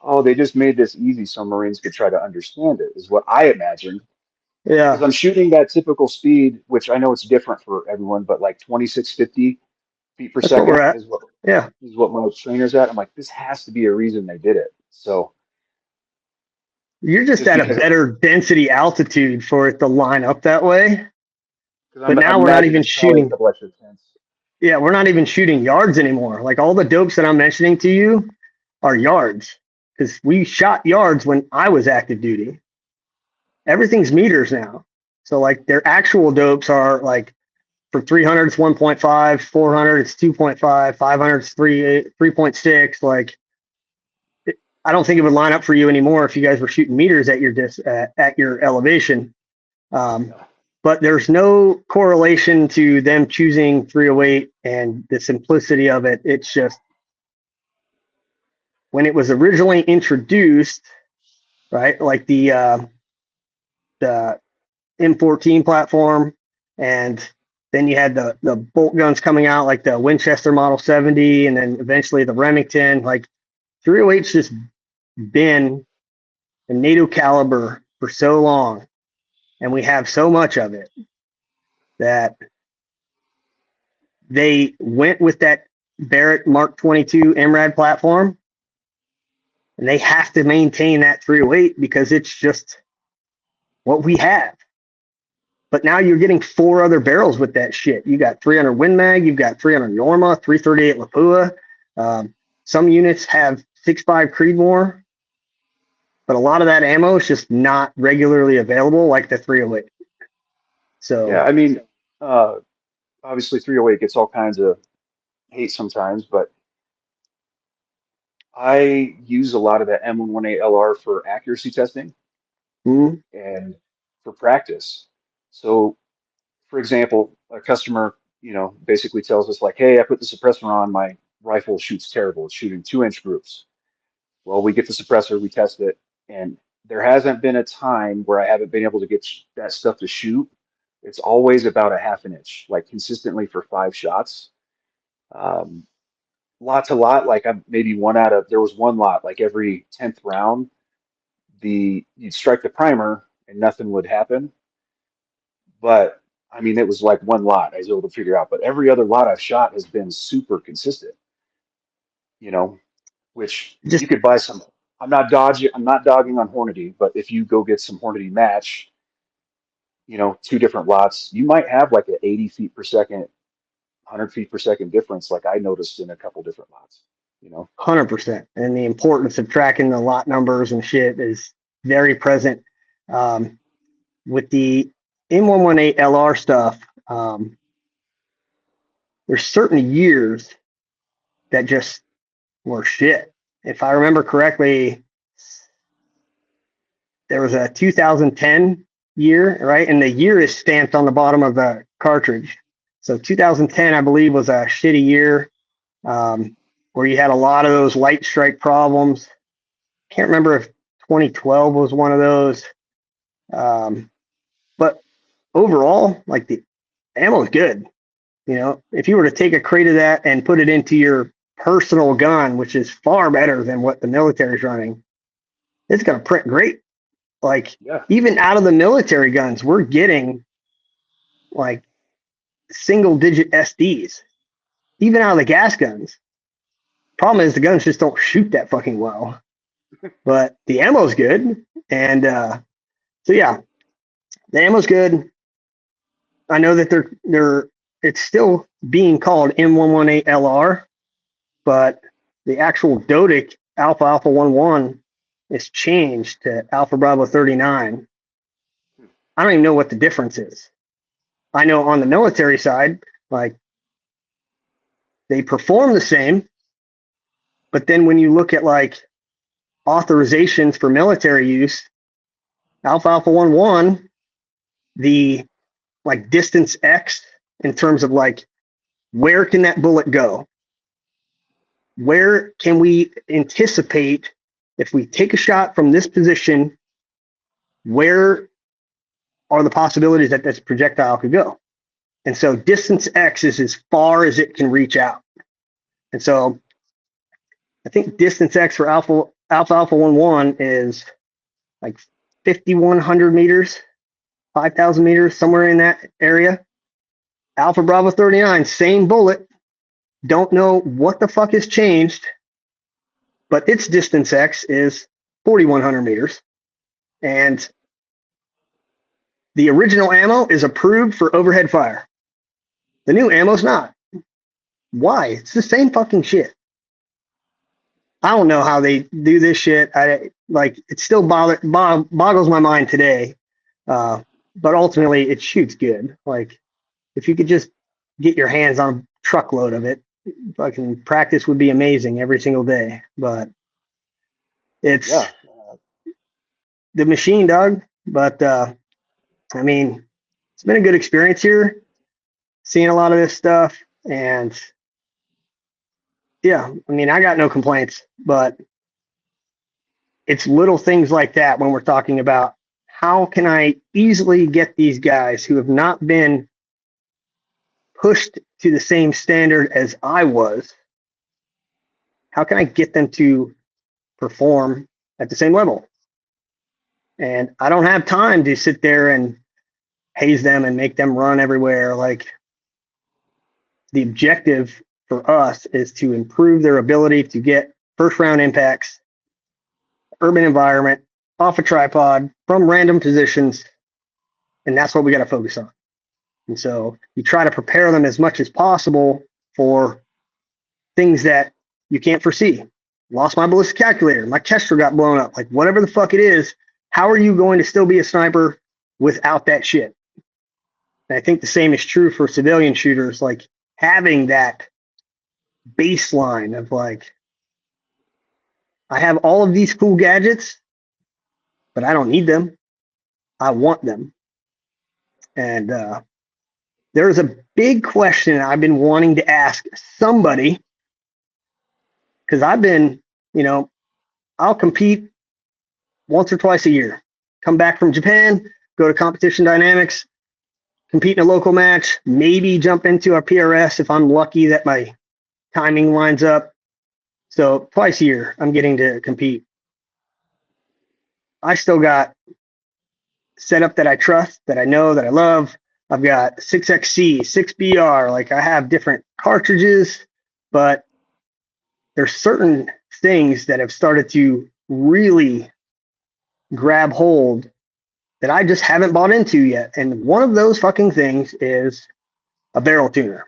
oh, they just made this easy so Marines could try to understand it, is what I imagined. Because Yeah, I'm shooting that typical speed, which I know it's different for everyone, but like 2650 feet per that's what we're second at. is what Yeah, most trainers at. I'm like, this has to be a reason they did it. So you're just just at a because better density altitude for it to line up that way. But I now we're not imagine even it's probably a shooting. couple extra tenths. Yeah, we're not even shooting yards anymore. Like all the dopes that I'm mentioning to you are yards because we shot yards when I was active duty. Everything's meters now. So like their actual dopes are like for 300 it's 1.5, 400 it's 2.5, 500 it's 3.6. Like I don't think it would line up for you anymore if you guys were shooting meters at your at your elevation. Um, Yeah. but there's no correlation to them choosing 308 and the simplicity of it. It's just when it was originally introduced, right? Like the M14 platform, and then you had the bolt guns coming out, like the Winchester Model 70, and then eventually the Remington. Like 308's just been a NATO caliber for so long, and we have so much of it that they went with that Barrett Mark 22 MRAD platform, and they have to maintain that 308 because it's just what we have. But now you're getting 4 other barrels with that shit. You got 300 Win Mag, you've got 300 Yorma, 338 Lapua. Some units have 6.5 Creedmoor, but a lot of that ammo is just not regularly available like the 308. Yeah, So, I mean, uh, obviously 308 gets all kinds of hate sometimes, but I use a lot of that M118LR for accuracy testing mm, and for practice. So, for example, a customer, basically tells us like, hey, I put the suppressor on, my rifle shoots terrible. It's shooting 2-inch groups. Well, we get the suppressor, we test it, and there hasn't been a time where I haven't been able to get that stuff to shoot. It's always about a half an inch, like consistently for 5 shots. Um, Lot to lot, like I'm maybe there was one lot, like every 10th round, you'd strike the primer and nothing would happen. But I mean, it was like one lot I was able to figure out, but every other lot I've shot has been super consistent, you know, which just you could buy some. I'm not dogging on Hornady, but if you go get some Hornady match, 2 different lots, you might have like an 80 feet per second, 100 feet per second difference, like I noticed in a couple different lots. 100%. And the importance of tracking the lot numbers and shit is very present. Um, with the M118LR stuff, um, there's certain years that just were shit. If I remember correctly, there was a 2010 year, right? And the year is stamped on the bottom of the cartridge. So 2010, I believe, was a shitty year um, where you had a lot of those light strike problems. Can't remember if 2012 was one of those. But overall, like the ammo is good. If you were to take a crate of that and put it into your personal gun, which is far better than what the military's running, it's going to print great. Like Yeah. even out of the military guns, we're getting like single digit SDs, even out of the gas guns. Problem is the guns just don't shoot that fucking well, but the ammo's good. And so yeah, the ammo's good. I know that it's still being called M118LR, but the actual Dodic Alpha Alpha 11 is changed to Alpha Bravo 39. I don't even know what the difference is. I know on the military side, like they perform the same, but then when you look at like authorizations for military use, Alpha Alpha 11, the like distance X in terms of like, where can that bullet go? Where can we anticipate if we take a shot from this position, where are the possibilities that this projectile could go? And so distance X is as far as it can reach out. And so I think distance X for alpha 11 is like 5,100 meters, 5,000 meters, somewhere in that area. Alpha Bravo 39, same bullet. Don't know what the fuck has changed, but its distance X is 4,100 meters. And the original ammo is approved for overhead fire. The new ammo's not. Why? It's the same fucking shit. I don't know how they do this shit. It still boggles my mind today. But ultimately, it shoots good. Like, if you could just get your hands on a truckload of it, fucking practice would be amazing every single day. But it's the machine, dog. But I mean, it's been a good experience here, seeing a lot of this stuff, and yeah, I mean, I got no complaints. But it's little things like that when we're talking about how can I easily get these guys who have not been pushed to the same standard as I was, how can I get them to perform at the same level? And I don't have time to sit there and haze them and make them run everywhere. Like, the objective for us is to improve their ability to get first round impacts, urban environment, off a tripod, from random positions. And that's what we got to focus on. And so you try to prepare them as much as possible for things that you can't foresee. Lost my ballistic calculator. My Kestrel got blown up. Like, whatever the fuck it is, how are you going to still be a sniper without that shit? And I think the same is true for civilian shooters. Like, having that baseline of like, I have all of these cool gadgets, but I don't need them. I want them. And there's a big question I've been wanting to ask somebody, because I've been, I'll compete once or twice a year, come back from Japan, go to Competition Dynamics, compete in a local match, maybe jump into a PRS if I'm lucky that my timing lines up. So twice a year, I'm getting to compete. I still got setup that I trust, that I know, that I love. I've got 6XC, 6BR, like, I have different cartridges, but there's certain things that have started to really grab hold that I just haven't bought into yet. And one of those fucking things is a barrel tuner.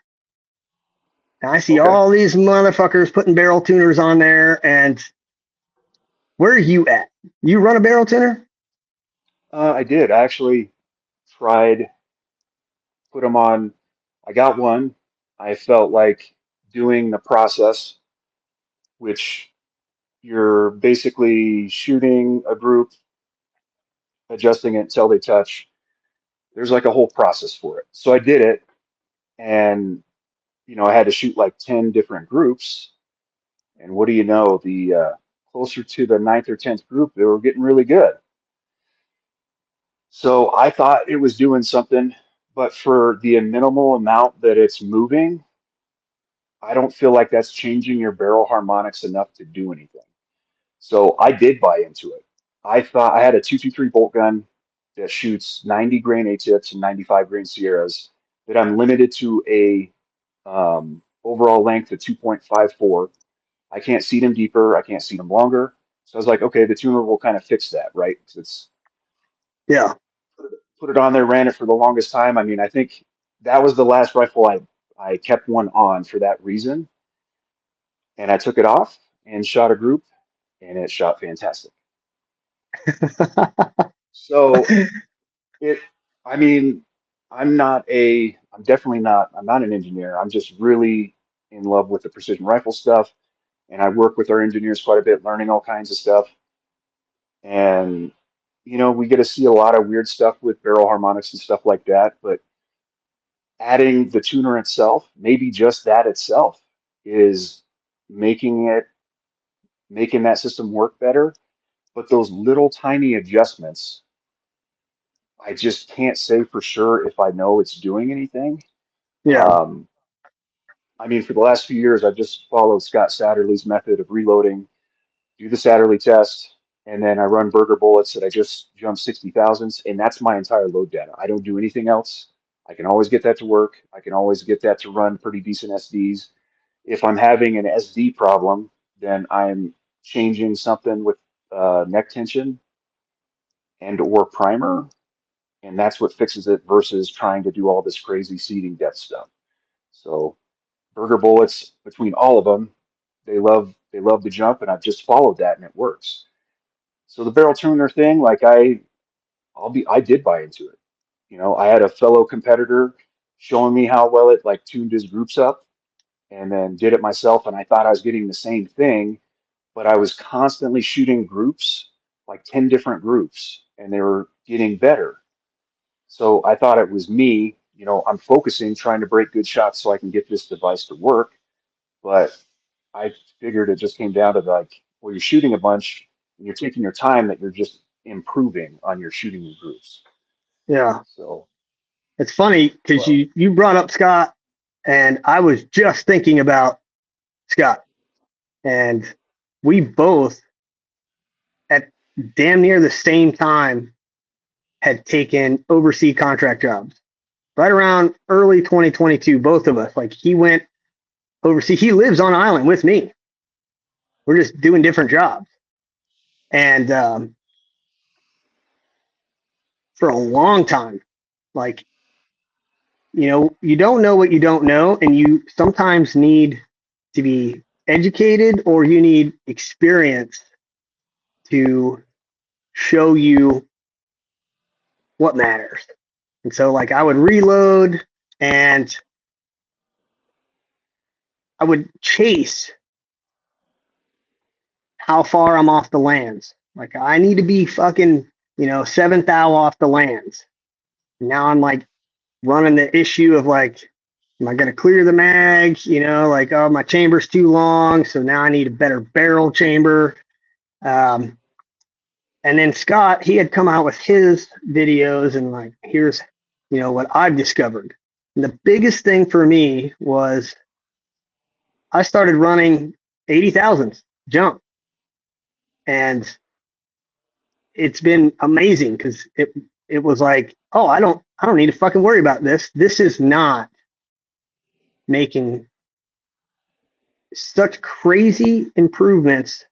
And I see all these motherfuckers putting barrel tuners on there. And where are you at? You run a barrel tuner? I did. I actually tried, put them on. I got one. I felt like doing the process, which you're basically shooting a group, adjusting it until they touch. There's like a whole process for it. So I did it, and I had to shoot like 10 different groups. And what do you know? The closer to the ninth or 10th group, they were getting really good. So I thought it was doing something, but for the minimal amount that it's moving, I don't feel like that's changing your barrel harmonics enough to do anything. So I did buy into it. I thought I had a 223 bolt gun that shoots 90 grain A-tips and 95 grain Sierras, that I'm limited to a overall length of 2.54. I can't seat them deeper. I can't seat them longer. So I was like, okay, the tuner will kind of fix that, right? It's Yeah. put it on there, ran it for the longest time. I mean, I think that was the last rifle I kept one on for that reason. And I took it off and shot a group, and it shot fantastic. So I mean, I'm definitely not, I'm not an engineer. I'm just really in love with the precision rifle stuff. And I work with our engineers quite a bit, learning all kinds of stuff. And, we get to see a lot of weird stuff with barrel harmonics and stuff like that. But adding the tuner itself, maybe just that itself is making that system work better. But those little tiny adjustments, I just can't say for sure if I know it's doing anything. Yeah. Um, I mean, for the last few years, I've just followed Scott Satterley's method of reloading, do the Satterley test, and then I run burger bullets that I just jump 60,000s, and that's my entire load data. I don't do anything else. I can always get that to work. I can always get that to run pretty decent SDs. If I'm having an SD problem, then I'm changing something with neck tension and or primer, and that's what fixes it versus trying to do all this crazy seating depth stuff. So burger bullets between all of them, they love the jump, and I've just followed that and it works. So the barrel tuner thing, like I did buy into it. You know, I had a fellow competitor showing me how well it like tuned his groups up, and then did it myself, and I thought I was getting the same thing, but I was constantly shooting groups, like 10 different groups, and they were getting better. So I thought it was me, you know, I'm focusing, trying to break good shots so I can get this device to work. But I figured it just came down to like, well, you're shooting a bunch and you're taking your time, that you're just improving on your shooting groups. Yeah. So, It's funny because well, you brought up Scott, and I was just thinking about Scott, and we both at damn near the same time had taken overseas contract jobs. Right around early 2022, both of us. Like he went overseas. He lives on island with me. We're just doing different jobs. And for a long time, like, you don't know what you don't know, and you sometimes need to be educated or you need experience to show you what matters. And so, like, I would reload and I would chase how far I'm off the lands. Like, I need to be fucking, 7th thou off the lands. Now I'm like running the issue of like, am I going to clear the mag? Like, oh, my chamber's too long. So now I need a better barrel chamber. Um, and then Scott, he had come out with his videos and like, here's, what I've discovered. And the biggest thing for me was I started running 80,000 jump. And it's been amazing because it was like, oh, I don't need to fucking worry about this. This is not making such crazy improvements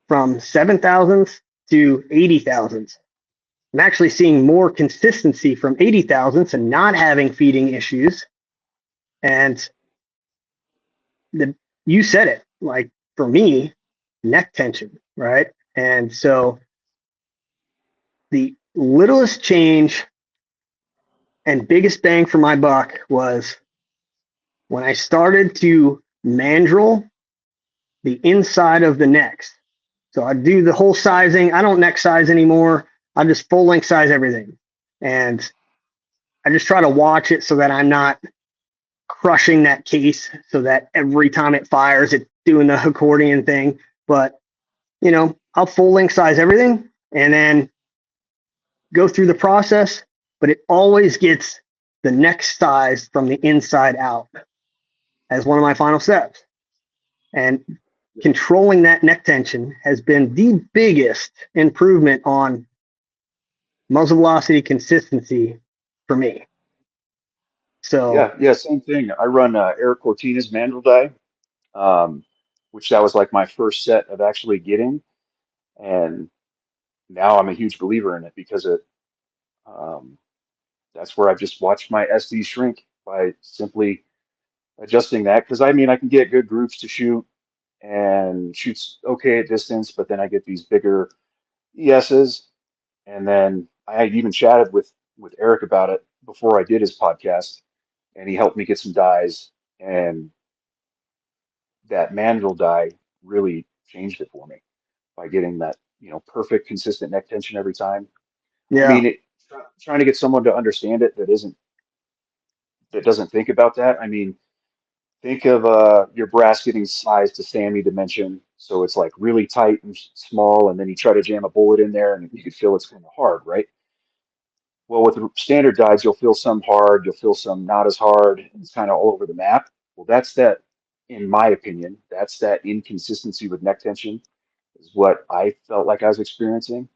from 7,000s to 80,000s. I'm actually seeing more consistency from 80,000s and not having feeding issues. And you said it, like for me, neck tension, right? And so the littlest change and biggest bang for my buck was when I started to mandrel the inside of the necks. So I do the whole sizing. I don't neck size anymore. I just full length size everything. And I just try to watch it so that I'm not crushing that case so that every time it fires, it's doing the accordion thing. But, I'll full length size everything and then go through the process, but it always gets the neck size from the inside out as one of my final steps. And controlling that neck tension has been the biggest improvement on muzzle velocity consistency for me. So yeah, same thing. I run Eric Cortina's mandrel die, um, which that was like my first set of actually getting, and now I'm a huge believer in it because um, that's where I've just watched my SD shrink by simply adjusting that. Because I mean, I can get good groups to shoot and shoots okay at distance, but then I get these bigger ESs, and then I even chatted with Eric about it before I did his podcast, and he helped me get some dies, and that mandrel die really changed it for me by getting that, perfect consistent neck tension every time. I yeah, mean, trying to get someone to understand it that isn't that doesn't think about that. I mean, think of your brass getting sized to SAMI dimension, so it's like really tight and small, and then you try to jam a bullet in there, and you can feel it's kind of hard, right? Well, with the standard dies, you'll feel some hard, you'll feel some not as hard, and it's kind of all over the map. Well, that's that, in my opinion, that's that inconsistency with neck tension, is what I felt like I was experiencing.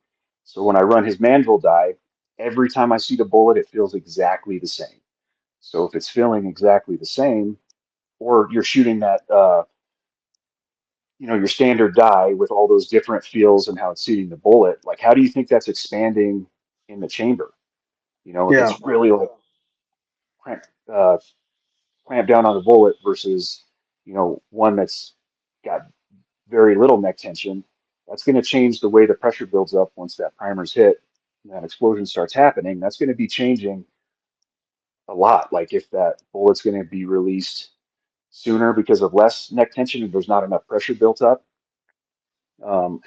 So when I run his Manville die, every time I see the bullet, it feels exactly the same. So if it's feeling exactly the same, or you're shooting that, your standard die with all those different feels and how it's seating the bullet, like how do you think that's expanding in the chamber? If Yeah. it's really like cramp, uh, clamp down on the bullet versus, one that's got very little neck tension, that's going to change the way the pressure builds up once that primer's hit and that explosion starts happening. That's going to be changing a lot. Like if that bullet's going to be released sooner because of less neck tension and there's not enough pressure built up. Um,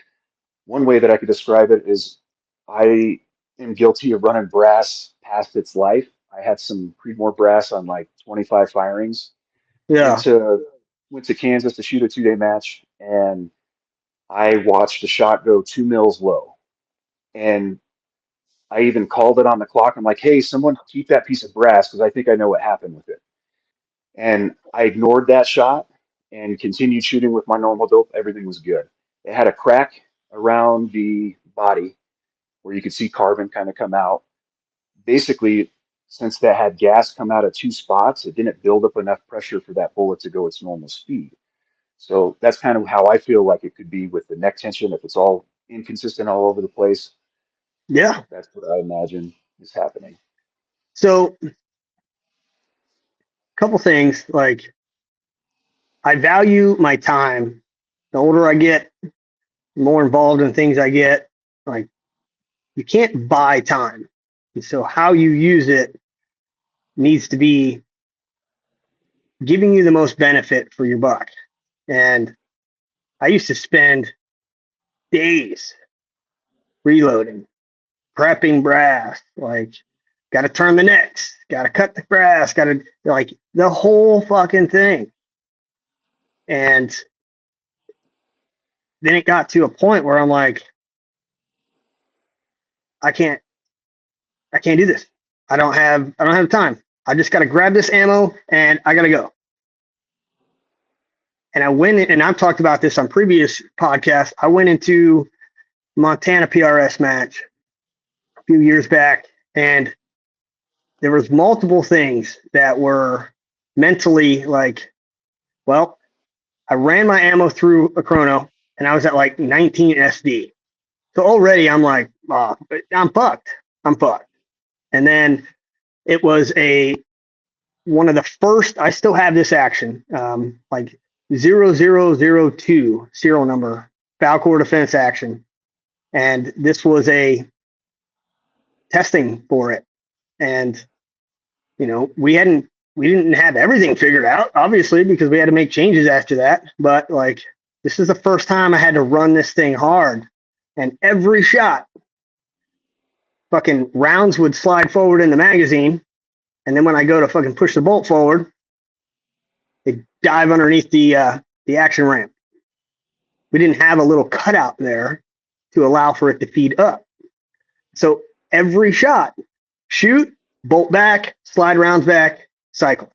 One way that I could describe it is I am guilty of running brass past its life. I had some Creedmoor brass on like 25 firings. Went Yeah. to went to Kansas to shoot a 2-day match, and I watched the shot go 2 mils low. And I even called it on the clock. I'm like, hey, someone keep that piece of brass because I think I know what happened with it. And I ignored that shot and continued shooting with my normal dope. Everything was good. It had a crack around the body where you could see carbon kind of come out. Basically, since that had gas come out of 2 spots, it didn't build up enough pressure for that bullet to go its normal speed. So that's kind of how I feel like it could be with the neck tension. If it's all inconsistent all over the place, Yeah. that's what I imagine is happening. So a couple things, like I value my time. The older I get, the more involved in things I get. Like you can't buy time. And so how you use it needs to be giving you the most benefit for your buck. And I used to spend days reloading, prepping brass, like got to turn the necks, got to cut the brass, got to like the whole fucking thing. And then it got to a point where I'm like, I can't do this. I don't have time. I just got to grab this ammo and I got to go. And I went in, and I've talked about this on previous podcasts. I went into Montana PRS match a few years back, and there was multiple things that were mentally like, well, I ran my ammo through a chrono and I was at like 19 SD. So already I'm like, oh, I'm fucked. I'm fucked. And then it was one of the first, I still have this action, like 0002 serial number, Falcor defense action. And this was a testing for it. And, we didn't have everything figured out, obviously, because we had to make changes after that. But like, this is the first time I had to run this thing hard. And every shot, fucking rounds would slide forward in the magazine. And then when I go to fucking push the bolt forward, they dive underneath the action ramp. We didn't have a little cutout there to allow for it to feed up. So every shot, shoot, bolt back, slide rounds back, cycle.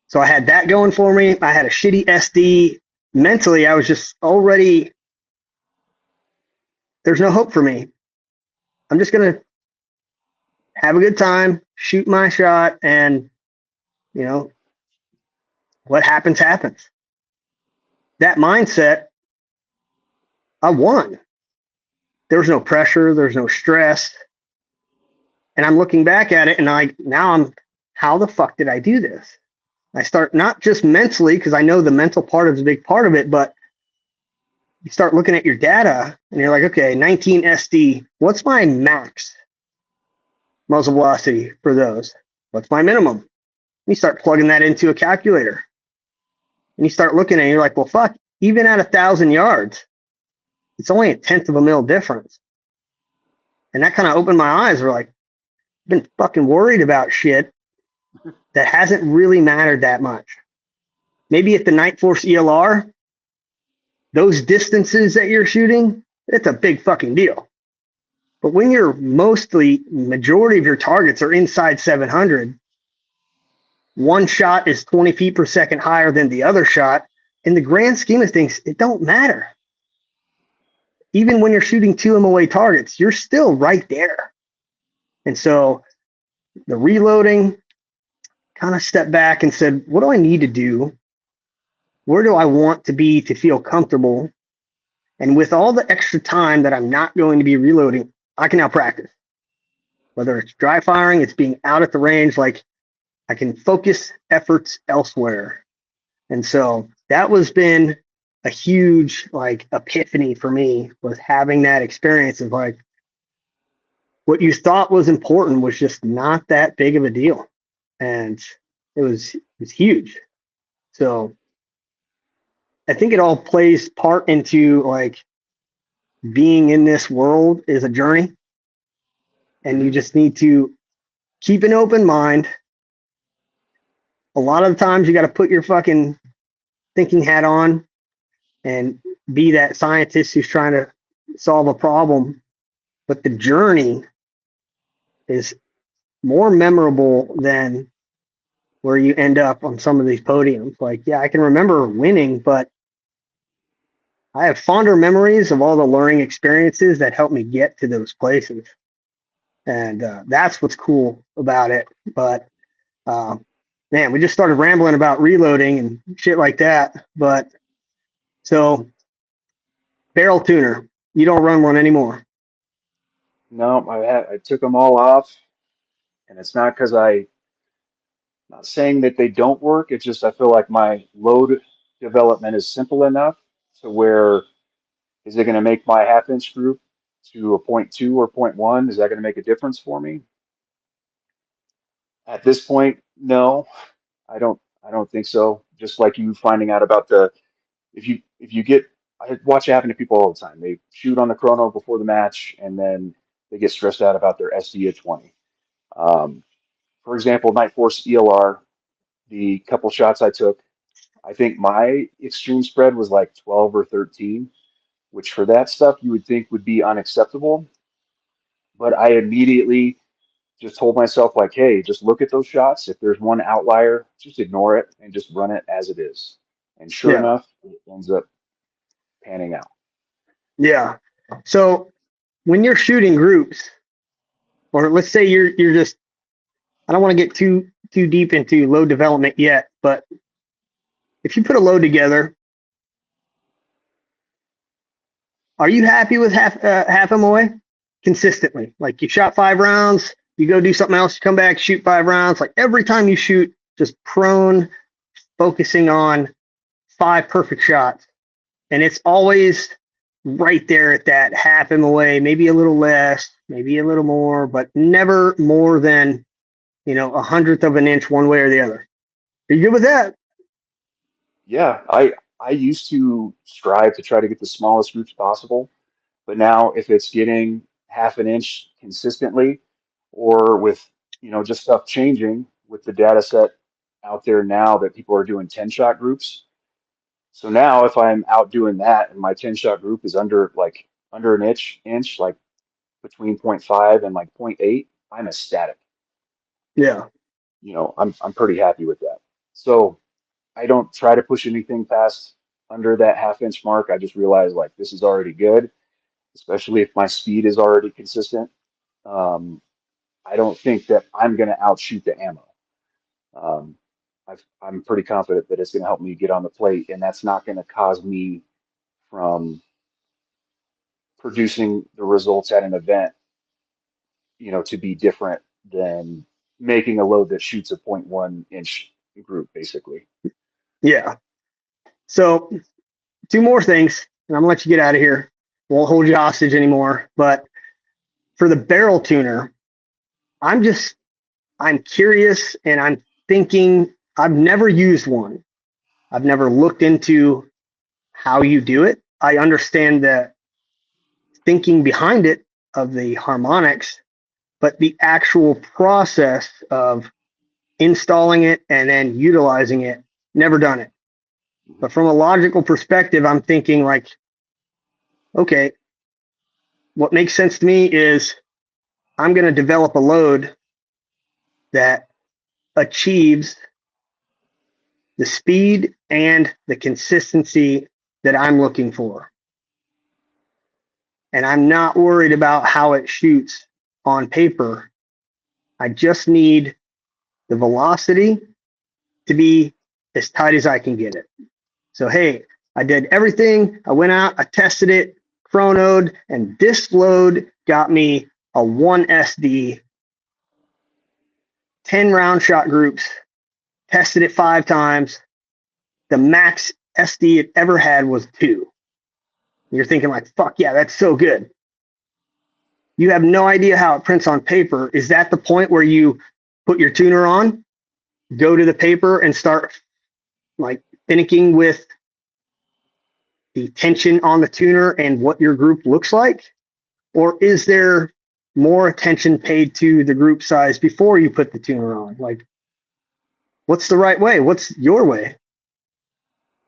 So I had that going for me. I had a shitty SD. Mentally, I was just already, there's no hope for me. I'm just going to have a good time, shoot my shot, and, what happens, happens. That mindset, I won. There was no pressure. There's no stress. And I'm looking back at it and how the fuck did I do this? I start not just mentally, because I know the mental part is a big part of it, but you start looking at your data and you're like, okay, 19 SD, what's my max muzzle velocity for those? What's my minimum? And you start plugging that into a calculator. And you start looking at it and you're like, well, fuck, even at 1,000 yards, it's only a 1/10 of a mil difference. And that kind of opened my eyes. We're like, I've been fucking worried about shit that hasn't really mattered that much. Maybe at the Night Force ELR, those distances that you're shooting, it's a big fucking deal. But when you're majority of your targets are inside 700, one shot is 20 feet per second higher than the other shot. In the grand scheme of things, it don't matter. Even when you're shooting 2 MOA targets, you're still right there. And so the reloading, kind of stepped back and said, what do I need to do? Where do I want to be to feel comfortable? And with all the extra time that I'm not going to be reloading, I can now practice. Whether it's dry firing, it's being out at the range, like I can focus efforts elsewhere. And so that was been a huge like epiphany for me, was having that experience of like what you thought was important was just not that big of a deal. And it was huge. So I think it all plays part into like being in this world is a journey, and you just need to keep an open mind. A lot of the times you got to put your fucking thinking hat on and be that scientist who's trying to solve a problem. But the journey is more memorable than where you end up on some of these podiums. Like, yeah, I can remember winning, but I have fonder memories of all the learning experiences that helped me get to those places. And that's what's cool about it. But man, we just started rambling about reloading and shit like that. But so barrel tuner, you don't run one anymore. No, I took them all off, and it's not because not saying that they don't work. It's just I feel like my load development is simple enough to where, is it going to make my half-inch group to a 0.2 or 0.1? Is that going to make a difference for me? At this point, no, I don't think so. Just like you finding out about if you get, I watch it happen to people all the time. They shoot on the chrono before the match, and then they get stressed out about their SD at 20. For example, Night Force ELR, the couple shots I took, I think my extreme spread was like 12 or 13, which for that stuff you would think would be unacceptable. But I immediately just told myself, like, hey, just look at those shots. If there's one outlier, just ignore it and just run it as it is. And sure Yeah. enough, it ends up panning out. Yeah. So when you're shooting groups, or let's say you're just, I don't want to get too deep into load development yet, but if you put a load together, are you happy with half MOA consistently? Like you shot 5 rounds, you go do something else, you come back, shoot 5 rounds. Like every time you shoot, just prone, focusing on 5 perfect shots. And it's always right there at that half MOA, maybe a little less, maybe a little more, but never more than, a 100th of an inch one way or the other. Are you good with that? Yeah, I used to strive to try to get the smallest groups possible, but now if it's getting half an inch consistently, or with just stuff changing with the data set out there now that people are doing 10-shot groups. So now if I'm out doing that and my 10-shot group is under an inch, like between 0.5 and like 0.8, I'm ecstatic. Yeah. I'm pretty happy with that. So I don't try to push anything past under that half-inch mark. I just realize like this is already good, especially if my speed is already consistent. I don't think that I'm going to outshoot the ammo. Um, I'm pretty confident that it's going to help me get on the plate, and that's not going to cause me from producing the results at an event, to be different than making a load that shoots a 0.1 inch group, basically. Yeah. So 2 more things, and I'm gonna let you get out of here. Won't hold you hostage anymore. But for the barrel tuner, I'm curious, and I'm thinking, I've never used one. I've never looked into how you do it. I understand the thinking behind it of the harmonics, but the actual process of installing it and then utilizing it. Never done it. But from a logical perspective, I'm thinking like, okay, what makes sense to me is I'm going to develop a load that achieves the speed and the consistency that I'm looking for. And I'm not worried about how it shoots on paper. I just need the velocity to be as tight as I can get it. So, hey, I did everything. I went out, I tested it, chronoed, and this load got me a 1SD, 10 round shot groups, tested it 5 times. The max SD it ever had was 2. You're thinking like, fuck yeah, that's so good. You have no idea how it prints on paper. Is that the point where you put your tuner on, go to the paper and start like finicking with the tension on the tuner and what your group looks like? Or is there more attention paid to the group size before you put the tuner on? Like, what's the right way? What's your way?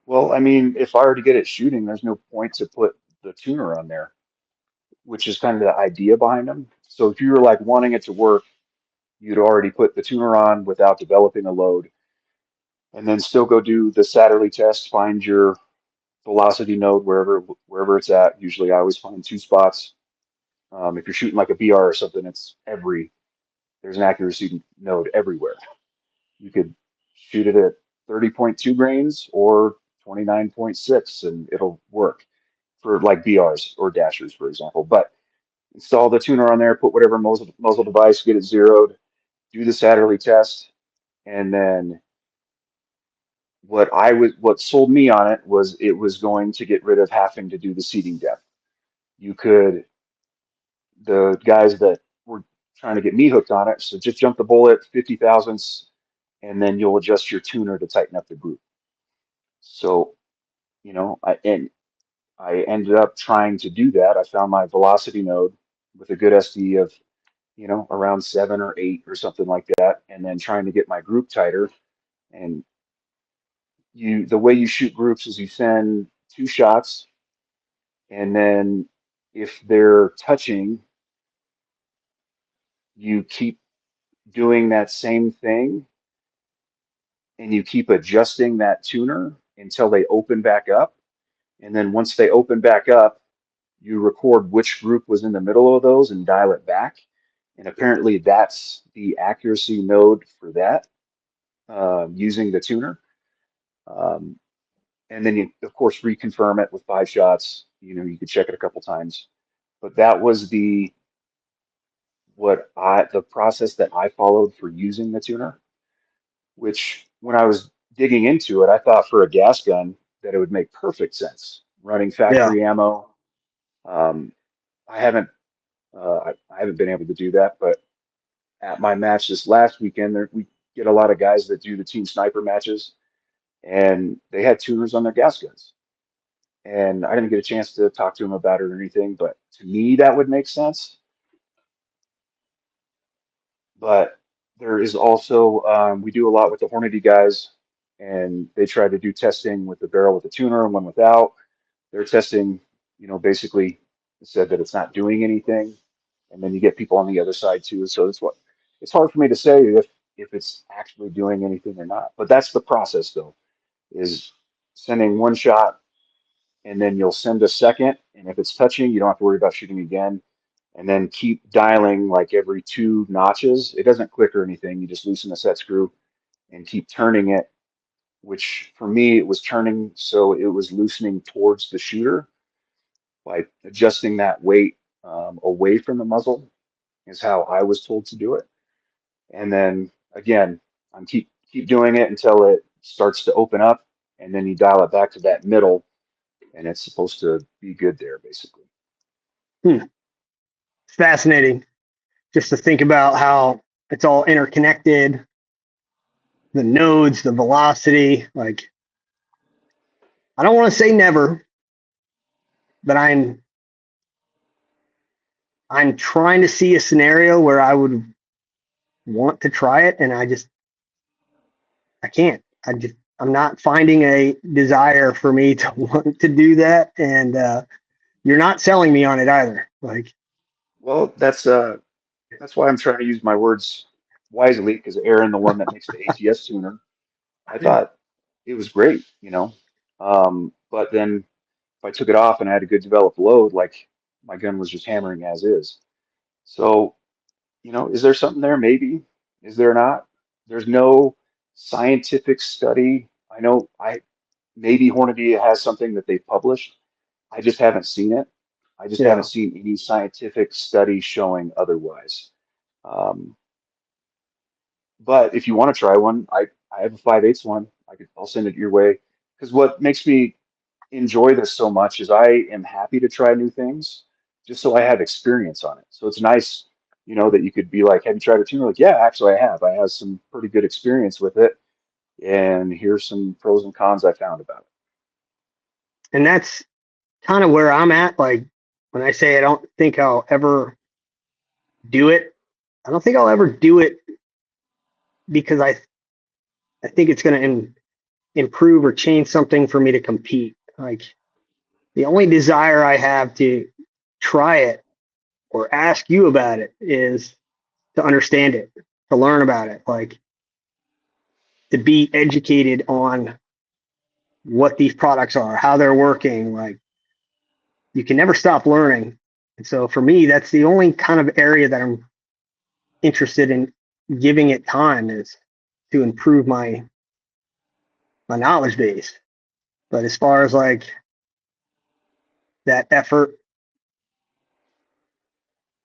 Well, I mean, if I were to get it shooting, there's no point to put the tuner on there, which is kind of the idea behind them. So if you were like wanting it to work, you'd already put the tuner on without developing a load, and then still go do the Satterley test, find your velocity node wherever it's at. Usually I always find 2 spots. If you're shooting like a BR or something, there's an accuracy node everywhere. You could shoot it at 30.2 grains or 29.6 and it'll work for like BRs or dashers, for example. But install the tuner on there, put whatever muzzle device, get it zeroed, do the Satterley test, and then what sold me on it was it was going to get rid of having to do the seating depth. You could, the guys that were trying to get me hooked on it, so just jump the bullet 50 thousandths, and then you'll adjust your tuner to tighten up the group. So, I ended up trying to do that. I found my velocity node with a good SD of, around 7 or 8 or something like that, and then trying to get my group tighter. And the way you shoot groups is you send 2 shots, and then if they're touching, you keep doing that same thing and you keep adjusting that tuner until they open back up. And then once they open back up, you record which group was in the middle of those and dial it back. And apparently that's the accuracy node for that, using the tuner. Um, and then you, of course, reconfirm it with 5 shots. You could check it a couple times. But that was the process that I followed for using the tuner, which when I was digging into it, I thought for a gas gun that it would make perfect sense running Yeah. factory ammo. Um, I haven't I haven't been able to do that, but at my match this last weekend, we get a lot of guys that do the team sniper matches, and they had tuners on their gas guns. And I didn't get a chance to talk to them about it or anything, but to me that would make sense. But there is also, we do a lot with the Hornady guys, and they try to do testing with the barrel with the tuner and one without. They're testing, basically said that it's not doing anything, and then you get people on the other side too. So it's hard for me to say if it's actually doing anything or not. But that's the process though, is sending 1 shot, and then you'll send a second, and if it's touching, you don't have to worry about shooting again. And then keep dialing like every 2 notches. It doesn't click or anything. You just loosen the set screw and keep turning it, which for me, it was turning so it was loosening towards the shooter. By adjusting that weight away from the muzzle is how I was told to do it. And then again, I'm keep doing it until it starts to open up, and then you dial it back to that middle, and it's supposed to be good there, basically. It's fascinating just to think about how it's all interconnected, the nodes, the velocity. Like, I don't want to say never, but I'm trying to see a scenario where I would want to try it, and I just can't. I'm not finding a desire for me to want to do that. And you're not selling me on it either. Like, Well, that's why I'm trying to use my words wisely, because Aaron, the one that makes the ATS tuner, I thought it was great, you know. But then if I took it off and I had a good developed load, like my gun was just hammering as is. So, you know, is there something there? Maybe. Is there not? There's no scientific study. I know I maybe Hornady has something that they've published. I just haven't seen it. I just haven't yeah. seen any scientific study showing otherwise. Um, but if you want to try one, I have a 5/8 one. I'll send it your way. Because what makes me enjoy this so much is I am happy to try new things just so I have experience on it. So it's nice, you know, that you could be like, have you tried a tuner? Like, yeah, actually I have. I have some pretty good experience with it. And here's some pros and cons I found about it. And that's kind of where I'm at. Like, when I say I don't think I'll ever do it, I don't think I'll ever do it because I think it's going to improve or change something for me to compete. Like, the only desire I have to try it or ask you about it is to understand it, to learn about it, like to be educated on what these products are, how they're working. Like, you can never stop learning. And so for me, that's the only kind of area that I'm interested in giving it time, is to improve my knowledge base. But as far as like that effort,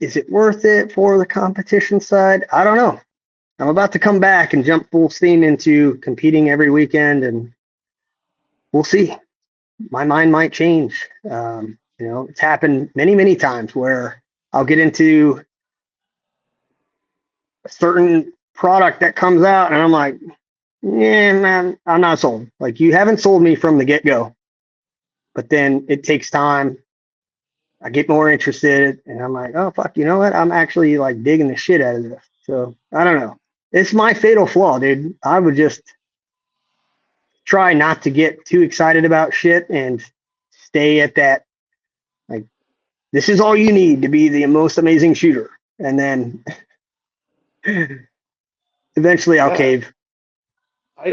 is it worth it for the competition side? I don't know. I'm about to come back and jump full steam into competing every weekend, and we'll see. My mind might change. You know, it's happened many, many times where I'll get into a certain product that comes out, and I'm like, yeah, man, I'm not sold. Like, you haven't sold me from the get go. But then it takes time. I get more interested, and I'm like, oh fuck, you know what? I'm actually like digging the shit out of this. So I don't know. It's my fatal flaw, dude. I would just try not to get too excited about shit and stay at that, like, this is all you need to be the most amazing shooter. And then eventually I'll Yeah, cave.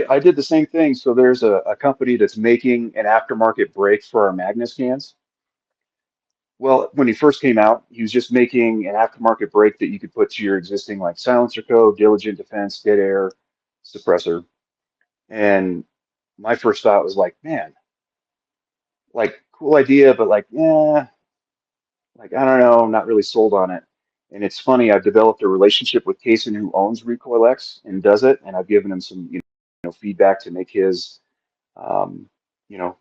I did the same thing. So there's a company that's making an aftermarket brake for our Magnus cans. Well, when he first came out, he was just making an aftermarket brake that you could put to your existing like silencer code, diligent defense, dead air, suppressor. And my first thought was like, man, like cool idea, but like, yeah, like I don't know, I'm not really sold on it. And it's funny, I've developed a relationship with Kaysen, who owns Recoil X and does it, and I've given him some, feedback to make his, um, you know,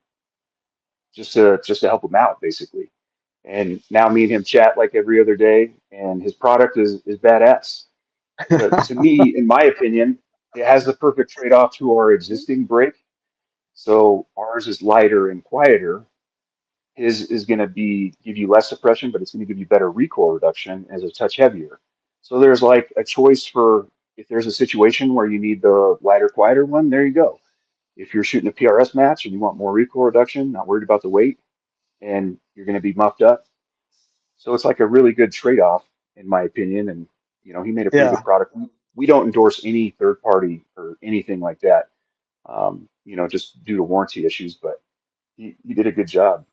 just to help him out basically. And now me and him chat like every other day, and his product is badass. To me, in my opinion, it has the perfect trade-off to our existing brake. So ours is lighter and quieter. His is going to be give you less suppression, but it's going to give you better recoil reduction as a touch heavier. So there's like a choice for if there's a situation where you need the lighter, quieter one, there you go. If you're shooting a PRS match and you want more recoil reduction, not worried about the weight, and you're going to be muffed up. So it's like a really good trade-off, in my opinion. And he made a pretty good Yeah. product. We don't endorse any third party or anything like that, just due to warranty issues. But he did a good job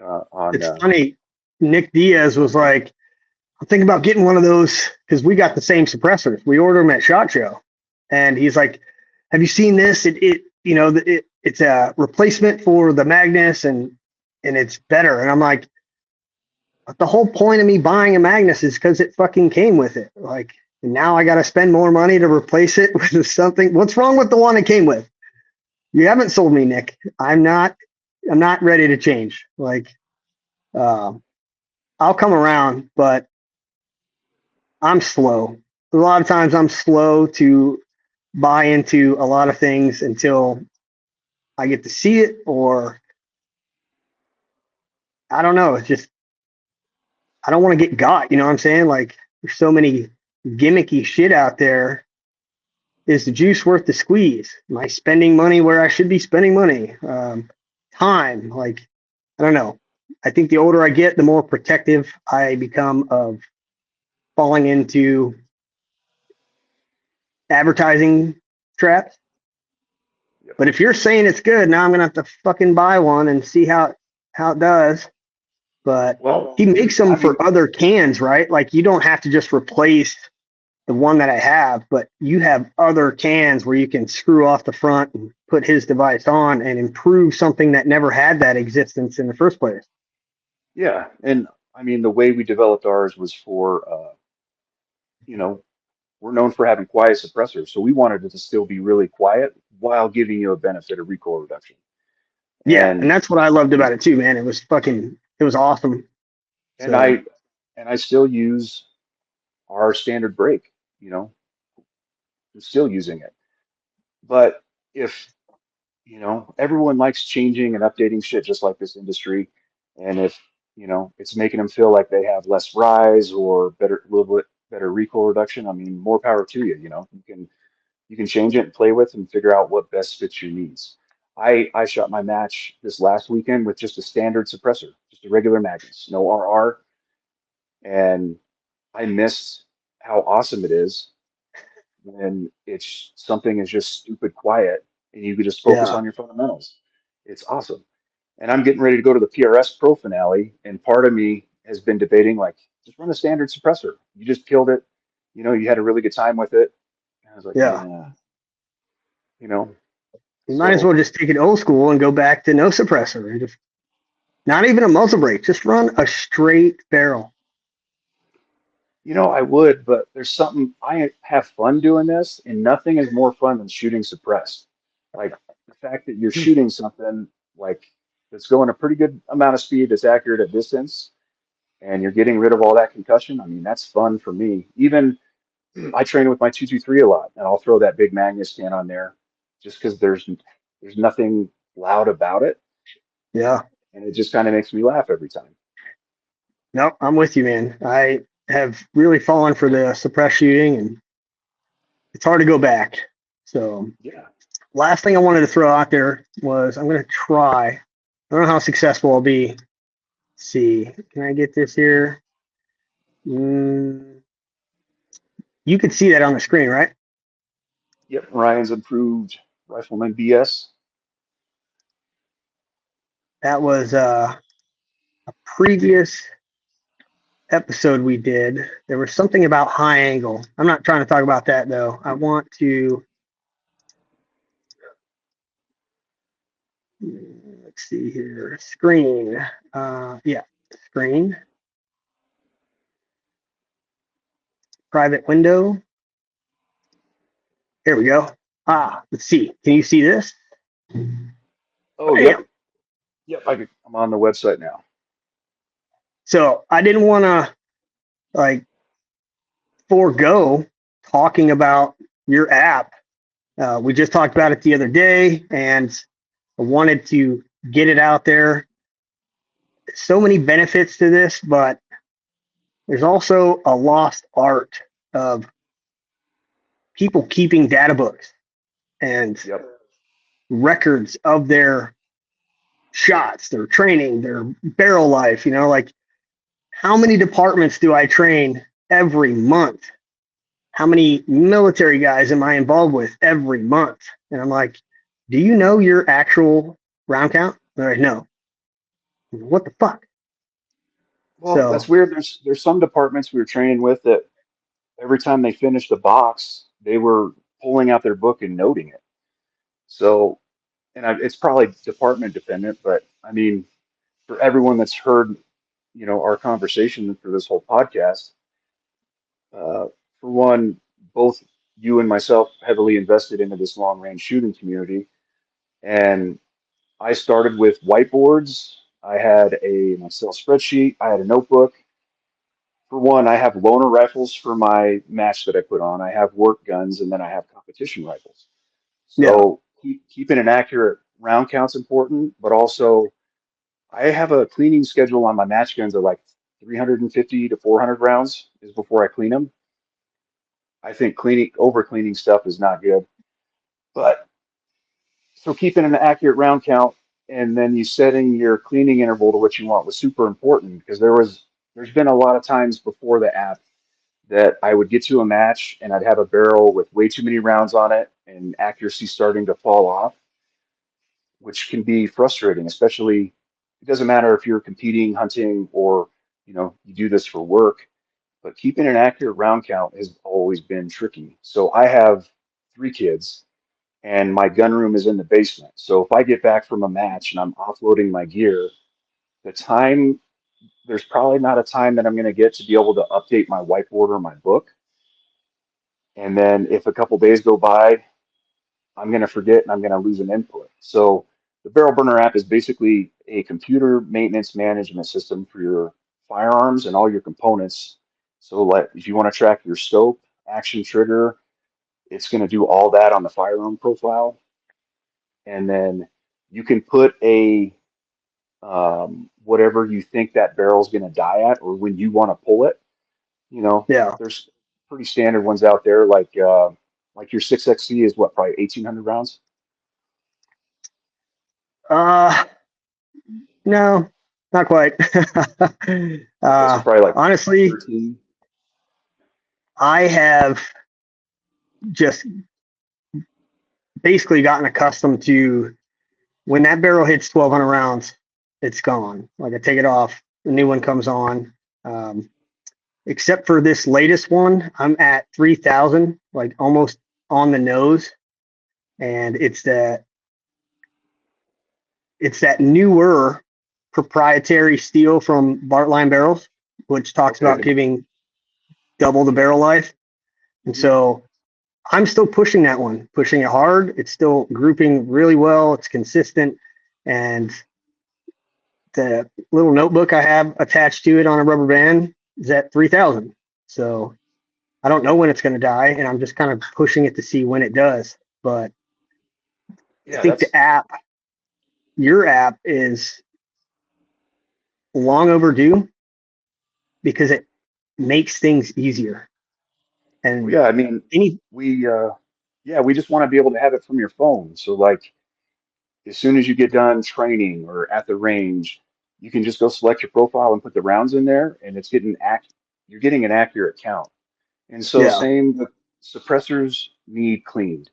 on. It's funny. Nick Diaz was like, I'm thinking about getting one of those because we got the same suppressors. We order them at SHOT Show. And he's like, have you seen this? It's a replacement for the Magnus, and it's better. And I'm like, but the whole point of me buying a Magnus is because it fucking came with it. Like, and now I got to spend more money to replace it with something. What's wrong with the one it came with? You haven't sold me, Nick. I'm not ready to change. Like, I'll come around, but I'm slow. A lot of times I'm slow to buy into a lot of things until I get to see it, or I don't know. It's just, I don't want to get got. You know what I'm saying? Like, there's so many gimmicky shit out there is the juice worth the squeeze? Am I spending money where I should be spending money? Time, like, I don't know. I think the older I get, the more protective I become of falling into advertising traps. Yep. But if you're saying it's good, now I'm gonna have to fucking buy one and see how it does. But Well, he makes I them mean, for other cans, right? Like you don't have to just replace the one that I have, but you have other cans where you can screw off the front and put his device on and improve something that never had that existence in the first place. yeah, and I mean the way we developed ours was for you know, we're known for having quiet suppressors, so we wanted it to still be really quiet while giving you a benefit of recoil reduction. Yeah, and And that's what I loved about it too, man. It was awesome. and So I still use our standard brake, you know, I'm still using it. But if, everyone likes changing and updating shit just like this industry, and if, it's making them feel like they have less rise or better, a little bit better recoil reduction, I mean, more power to you, you can change it and play with and figure out what best fits your needs. I shot my match this last weekend with just a standard suppressor, just a regular Magnus, no RR, and I missed how awesome it is when it's something is just stupid quiet and you can just focus yeah, on your fundamentals. It's awesome. And I'm getting ready to go to the PRS Pro finale, and part of me has been debating like just run a standard suppressor. You just killed it. You had a really good time with it. And I was like, yeah. yeah, you know. You might as So, well just take it old school and go back to no suppressor and just not even a muzzle brake. Just run a straight barrel. I would, but there's something I have fun doing this, and nothing is more fun than shooting suppressed. Like the fact that you're shooting something like that's going a pretty good amount of speed that's accurate at distance, and you're getting rid of all that concussion. I mean, that's fun for me. Even I train with my 223 a lot, and I'll throw that big Magnus can on there just because there's nothing loud about it, Yeah. and it just kind of makes me laugh every time. Nope, I'm with you, man. I have really fallen for the suppress shooting and it's hard to go back. So Yeah. last thing I wanted to throw out there was I'm gonna try. I don't know how successful I'll be. Let's see, can I get this here? You could see that on the screen, right? Yep. Ryan's improved rifleman BS. That was a previous episode we did. There was something about high angle. I'm not trying to talk about that though. I want to, let's see here, screen. Yeah, screen, private window. Here we go. Let's see. Can you see this? Oh, yep. Bam. Yep. I'm on the website now. So I didn't want to like forego talking about your app. We just talked about it the other day, and I wanted to get it out there. So many benefits to this, but there's also a lost art of people keeping data books and Yep. records of their shots, their training, their barrel life. Like how many departments do I train every month? How many military guys am I involved with every month? And I'm like, do you know your actual round count? They're like, no. What the fuck? Well, that's So weird. There's some departments we were training with that every time they finished a box, they were pulling out their book and noting it. So, it's probably department dependent, but I mean, for everyone that's heard, our conversation for this whole podcast, for one, both you and myself heavily invested into this long range shooting community, and I started with whiteboards. I had an Excel spreadsheet. I had a notebook. For one, I have loaner rifles for my match that I put on. I have work guns, and then I have competition rifles. yeah, So keeping an accurate round count's important, but also I have a cleaning schedule on my match guns of like 350 to 400 rounds is before I clean them. I think over cleaning stuff is not good. But so keeping an accurate round count and then you setting your cleaning interval to what you want was super important because there's been a lot of times before the app that I would get to a match and I'd have a barrel with way too many rounds on it and accuracy starting to fall off, which can be frustrating, especially it doesn't matter if you're competing, hunting, or you do this for work, but keeping an accurate round count has always been tricky. So I have 3 kids and my gun room is in the basement. So if I get back from a match and I'm offloading my gear, the time there's probably not a time that I'm going to get to be able to update my whiteboard or my book. And then if a couple days go by, I'm going to forget and I'm going to lose an input. So the Barrel Burner app is basically a computer maintenance management system for your firearms and all your components. So like if you want to track your scope, action trigger, it's going to do all that on the firearm profile. And then you can put a whatever you think that barrel's going to die at or when you want to pull it. Yeah. There's pretty standard ones out there like your 6XC is what, probably 1,800 rounds? No, not quite. Okay, so probably like Honestly, 13. I have just basically gotten accustomed to when that barrel hits 1,200 rounds, it's gone. Like I take it off, the new one comes on. Except for this latest one, I'm at 3,000, like almost on the nose, and it's that newer proprietary steel from Bartline Barrels, which talks about giving double the barrel life. And so I'm still pushing that one, pushing it hard. It's still grouping really well. It's consistent. And the little notebook I have attached to it on a rubber band is at 3,000. So I don't know when it's going to die, and I'm just kind of pushing it to see when it does. But Yeah, I think your app is long overdue because it makes things easier. And yeah, I mean, we just want to be able to have it from your phone. So like as soon as you get done training or at the range, you can just go select your profile and put the rounds in there, and you're getting an accurate count. And so yeah, same, the suppressors need cleaned.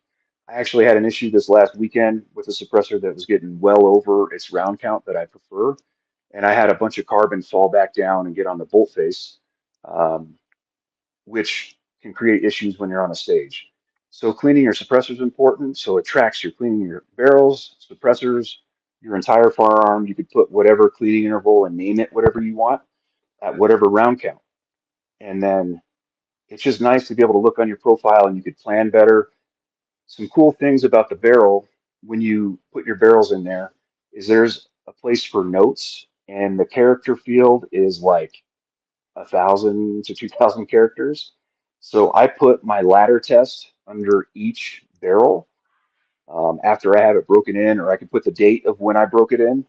I actually had an issue this last weekend with a suppressor that was getting well over its round count that I prefer. And I had a bunch of carbon fall back down and get on the bolt face, um, which can create issues when you're on a stage. So cleaning your suppressor is important. So it tracks you're cleaning your barrels, suppressors, your entire firearm. You could put whatever cleaning interval and name it whatever you want at whatever round count. And then it's just nice to be able to look on your profile and you could plan better. Some cool things about the barrel when you put your barrels in there is there's a place for notes, and the character field is like 1,000 to 2,000 characters. So I put my ladder test under each barrel after I have it broken in, or I can put the date of when I broke it in.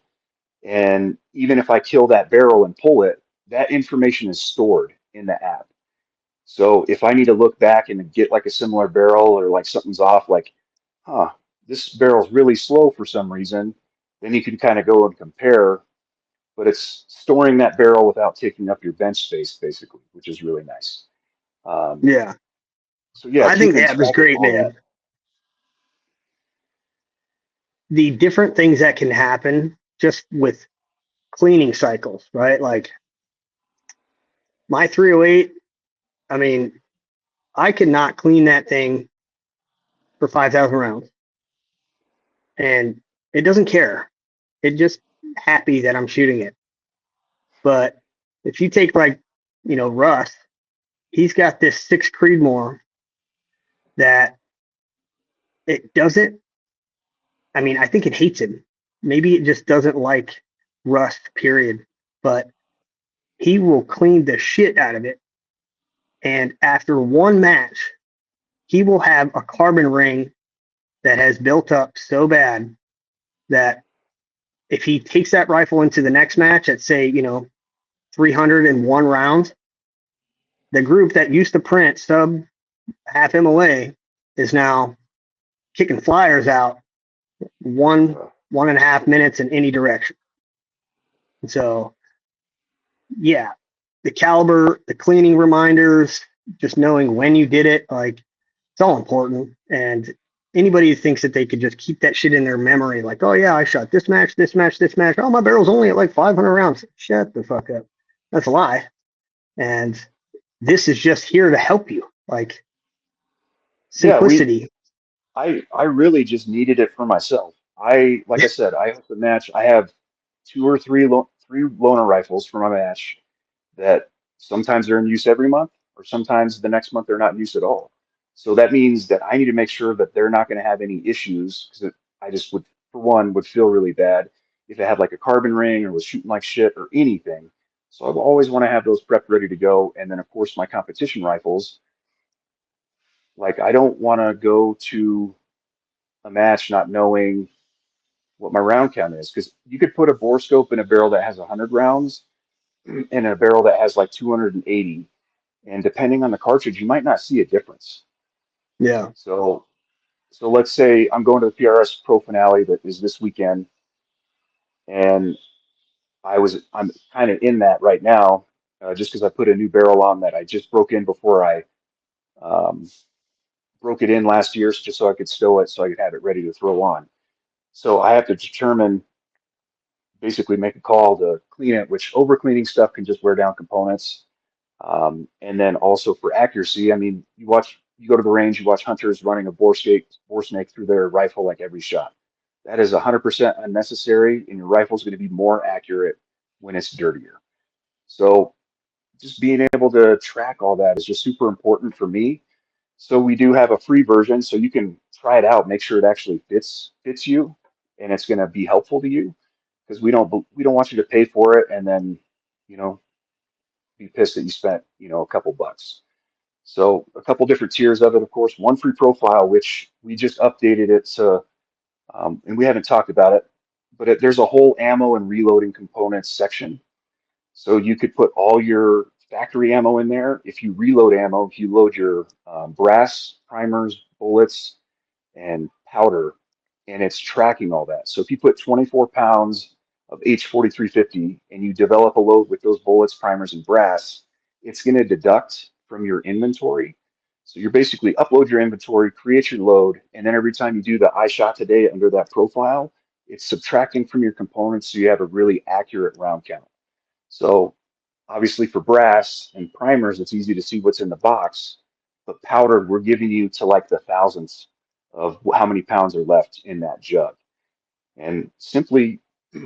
And even if I kill that barrel and pull it, that information is stored in the app. So if I need to look back and get like a similar barrel or like something's off, like, this barrel's really slow for some reason, then you can kind of go and compare, but it's storing that barrel without taking up your bench space, basically, which is really nice. yeah. So yeah, I think the keeping app is track of great, all that. man. The different things that can happen just with cleaning cycles, right? Like my 308, I mean, I could not clean that thing for 5,000 rounds, and it doesn't care. It just happy that I'm shooting it. But if you take like, Russ, he's got this 6 Creedmoor that it doesn't, I mean, I think it hates him. Maybe it just doesn't like rust, period. But he will clean the shit out of it. And after one match, he will have a carbon ring that has built up so bad that if he takes that rifle into the next match at, say, 301 rounds, the group that used to print sub half MOA is now kicking flyers out 1.5 minutes in any direction. And so, yeah, the caliber, the cleaning reminders, just knowing when you did it, like it's all important. And anybody who thinks that they could just keep that shit in their memory, like, oh yeah, I shot this match, this match, this match. Oh, my barrel's only at like 500 rounds. Shut the fuck up. That's a lie. And this is just here to help you. Like Yeah, simplicity. I really just needed it for myself. Like I said, I have the match. I have two or three loaner rifles for my match that sometimes they're in use every month, or sometimes the next month they're not in use at all. So that means that I need to make sure that they're not going to have any issues, because I just would, for one, would feel really bad if it had like a carbon ring or was shooting like shit or anything. So I always want to have those prepped ready to go. And then of course my competition rifles, like I don't want to go to a match not knowing what my round count is, because you could put a bore scope in a barrel that has 100 rounds and a barrel that has like 280, and depending on the cartridge, you might not see a difference. Yeah. So, so let's say I'm going to the PRS Pro Finale that is this weekend, and I'm kind of in that right now, just because I put a new barrel on that I just broke in before I um, broke it in last year, just so I could stow it, so I could have it ready to throw on. So I have to determine, basically make a call to clean it, which over cleaning stuff can just wear down components. And then also for accuracy, I mean, you go to the range, you watch hunters running a bore snake through their rifle like every shot. That is 100% unnecessary, and your rifle is going to be more accurate when it's dirtier. So just being able to track all that is just super important for me. So we do have a free version, so you can try it out, make sure it actually fits you, and it's going to be helpful to you, because we don't want you to pay for it and then, you know, be pissed that you spent, a couple bucks. So a couple different tiers of it, of course. One free profile, which we just updated it to, and we haven't talked about it, but there's a whole ammo and reloading components section. So you could put all your factory ammo in there. If you reload ammo, if you load your brass, primers, bullets, and powder, and it's tracking all that. So if you put 24 pounds of H4350 and you develop a load with those bullets, primers, and brass, it's going to deduct from your inventory. So you're basically upload your inventory, create your load, and then every time you do the I shot today under that profile, it's subtracting from your components, so you have a really accurate round count. So obviously for brass and primers, it's easy to see what's in the box, but powdered, we're giving you to like the thousandths of how many pounds are left in that jug. And simply,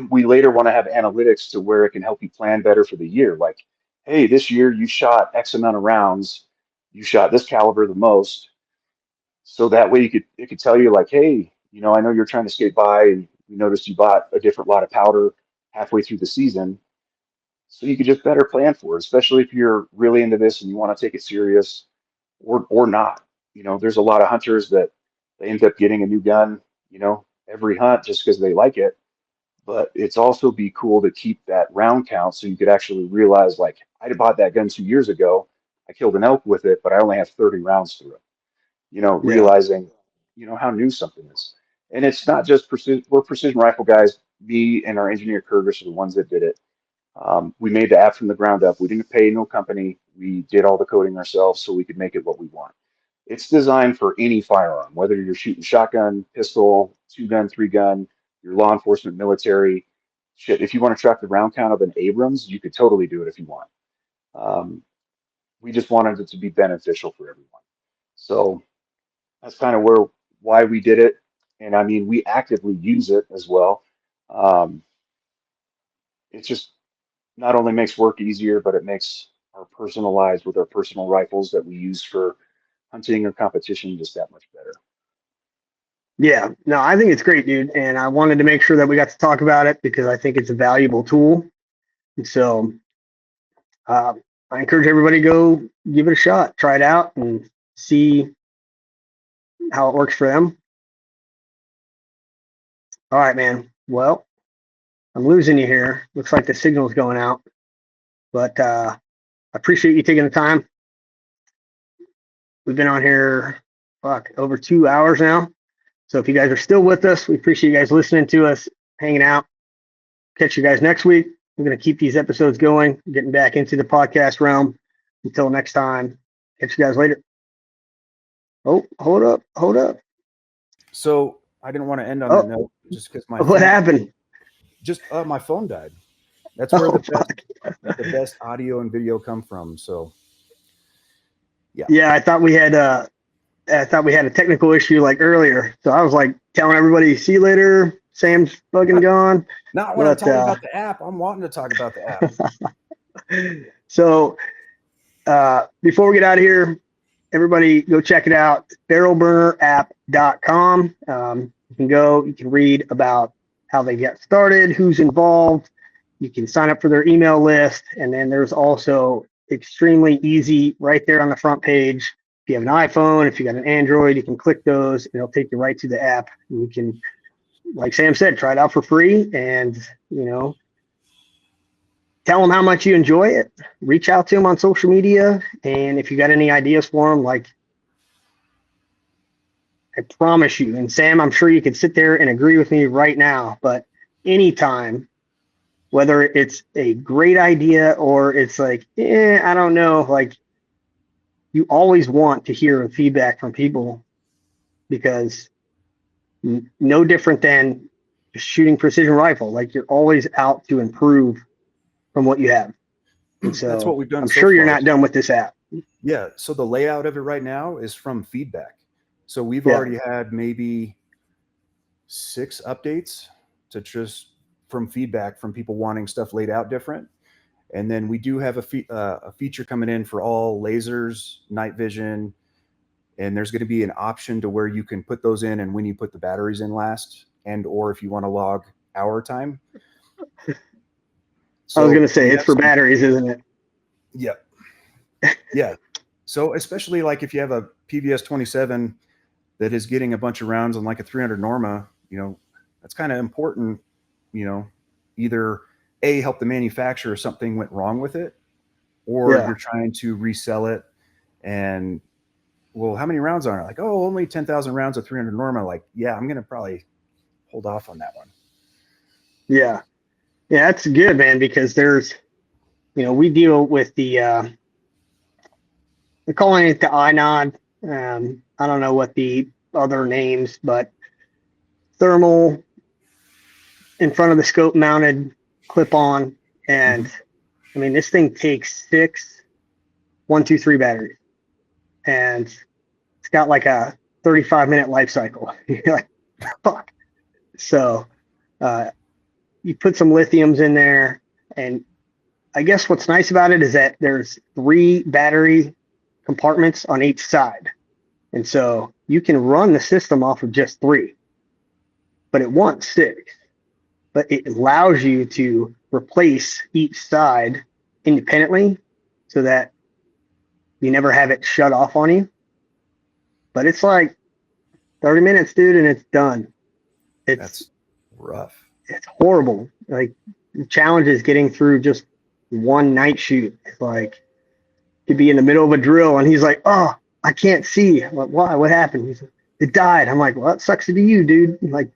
we later want to have analytics to where it can help you plan better for the year. Like, hey, this year you shot X amount of rounds, you shot this caliber the most. So that way it could tell you like, hey, I know you're trying to skate by and we noticed you bought a different lot of powder halfway through the season. So you could just better plan for it, especially if you're really into this and you want to take it serious, or not. There's a lot of hunters that they end up getting a new gun, every hunt just because they like it. But it's also be cool to keep that round count, so you could actually realize, like, I bought that gun 2 years ago. I killed an elk with it, but I only have 30 rounds through it. Yeah. Realizing, how new something is. And it's not just precision. We're precision rifle guys. Me and our engineer Curtis are the ones that did it. We made the app from the ground up. We didn't pay no company. We did all the coding ourselves so we could make it what we want. It's designed for any firearm, whether you're shooting shotgun, pistol, 2-gun, 3-gun, your law enforcement, military. Shit, if you want to track the round count of an Abrams, you could totally do it if you want. Um, we just wanted it to be beneficial for everyone. So that's kind of why we did it. And I mean, we actively use it as well. Um, it's just not only makes work easier, but it makes our personal lives with our personal rifles that we use for hunting or competition just that much better. Yeah. No, I think it's great, dude. And I wanted to make sure that we got to talk about it because I think it's a valuable tool. And so uh, I encourage everybody to go give it a shot, try it out, and see how it works for them. All right, man. Well, I'm losing you here. Looks like the signal's going out. But I appreciate you taking the time. We've been on here, over 2 hours now. So if you guys are still with us, we appreciate you guys listening to us, hanging out. Catch you guys next week. We're going to keep these episodes going, getting back into the podcast realm. Until next time, catch you guys later. Oh, hold up. So I didn't want to end on that note just because what happened? Just my phone died. That's where the best audio and video come from. So yeah, I thought we had a technical issue like earlier. So I was like telling everybody, see you later. Sam's fucking gone. Not when I'm talking about the app. I'm wanting to talk about the app. So before we get out of here, everybody go check it out. barrelburnerapp.com. You can go, you can read about how they get started, who's involved. You can sign up for their email list. And then there's also extremely easy right there on the front page. If you have an iPhone, if you got an Android, you can click those and it'll take you right to the app. And you can, like Sam said, try it out for free and, tell them how much you enjoy it. Reach out to them on social media. And if you got any ideas for them, like I promise you, and Sam, I'm sure you could sit there and agree with me right now, but anytime, whether it's a great idea or it's like, I don't know, like you always want to hear feedback from people because no different than just shooting precision rifle. Like you're always out to improve from what you have. And so that's what we've done. I'm sure you're not done with this app. Yeah. So the layout of it right now is from feedback. So we've already had maybe 6 updates to just from feedback from people wanting stuff laid out different. And then we do have a feature coming in for all lasers, night vision, and there's going to be an option to where you can put those in and when you put the batteries in last, and or if you want to log hour time. So I was going to say it's for batteries, isn't it? Yep. Yeah. So especially like if you have a PVS 27 that is getting a bunch of rounds on like a 300 Norma, that's kind of important, either A, help the manufacturer if something went wrong with it, or you're trying to resell it and, well, how many rounds are it? Like, oh, only 10,000 rounds of 300 Norma. Like, yeah, I'm going to probably hold off on that one. Yeah. Yeah, that's good, man, because there's, we deal with they're calling it the iNod. I don't know what the other names, but thermal in front of the scope mounted clip on. And I mean, this thing takes 6 1, 2, 3 batteries and it's got like a 35-minute life cycle. You're like, fuck. So, you put some lithiums in there, and I guess what's nice about it is that there's 3 battery compartments on each side. And so you can run the system off of just 3, but it wants 6. But it allows you to replace each side independently so that you never have it shut off on you. But it's like 30 minutes, dude, and it's done. That's rough. It's horrible. Like the challenge is getting through just one night shoot. It's like could be in the middle of a drill and he's like, oh, I can't see. I'm like, why? What happened? He's like, it died. I'm like, well, that sucks to be you, dude. I'm like,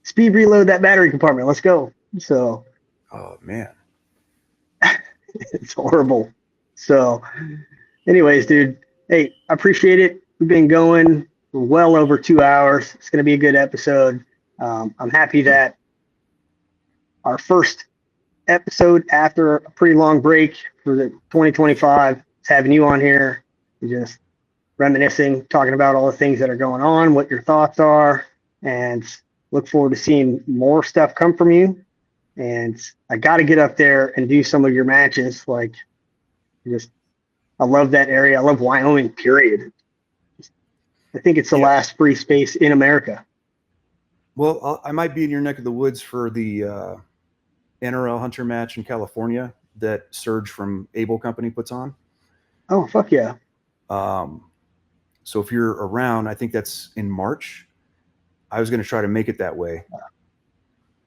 speed reload that battery compartment. Let's go. So, oh man, it's horrible. So, anyways, dude, hey, I appreciate it. We've been going for well over 2 hours. It's going to be a good episode. I'm happy that our first episode after a pretty long break for the 2025 is having you on here, just reminiscing, talking about all the things that are going on, what your thoughts are, and look forward to seeing more stuff come from you. And I got to get up there and do some of your matches. Like, I love that area. I love Wyoming, period. I think it's the last free space in America. Well, I might be in your neck of the woods for the NRL Hunter match in California that Surge from Able Company puts on. Oh, fuck yeah. So if you're around, I think that's in March. I was going to try to make it that way.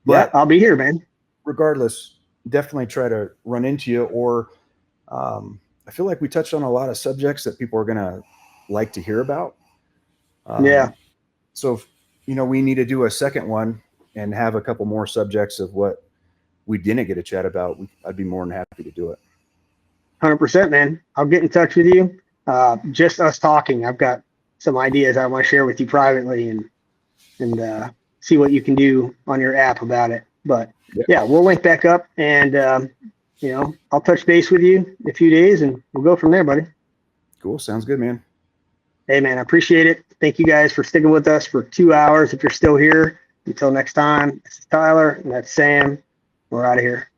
But yeah, I'll be here, man. Regardless, definitely try to run into you. Or I feel like we touched on a lot of subjects that people are going to like to hear about. Yeah. So if, we need to do a second one and have a couple more subjects of what we didn't get a chat about, I'd be more than happy to do it. 100%, man. I'll get in touch with you. Just us talking. I've got some ideas I want to share with you privately and see what you can do on your app about it. But yeah, we'll link back up and, I'll touch base with you in a few days and we'll go from there, buddy. Cool. Sounds good, man. Hey, man, I appreciate it. Thank you guys for sticking with us for 2 hours. If you're still here, until next time, this is Tyler and that's Sam. We're out of here.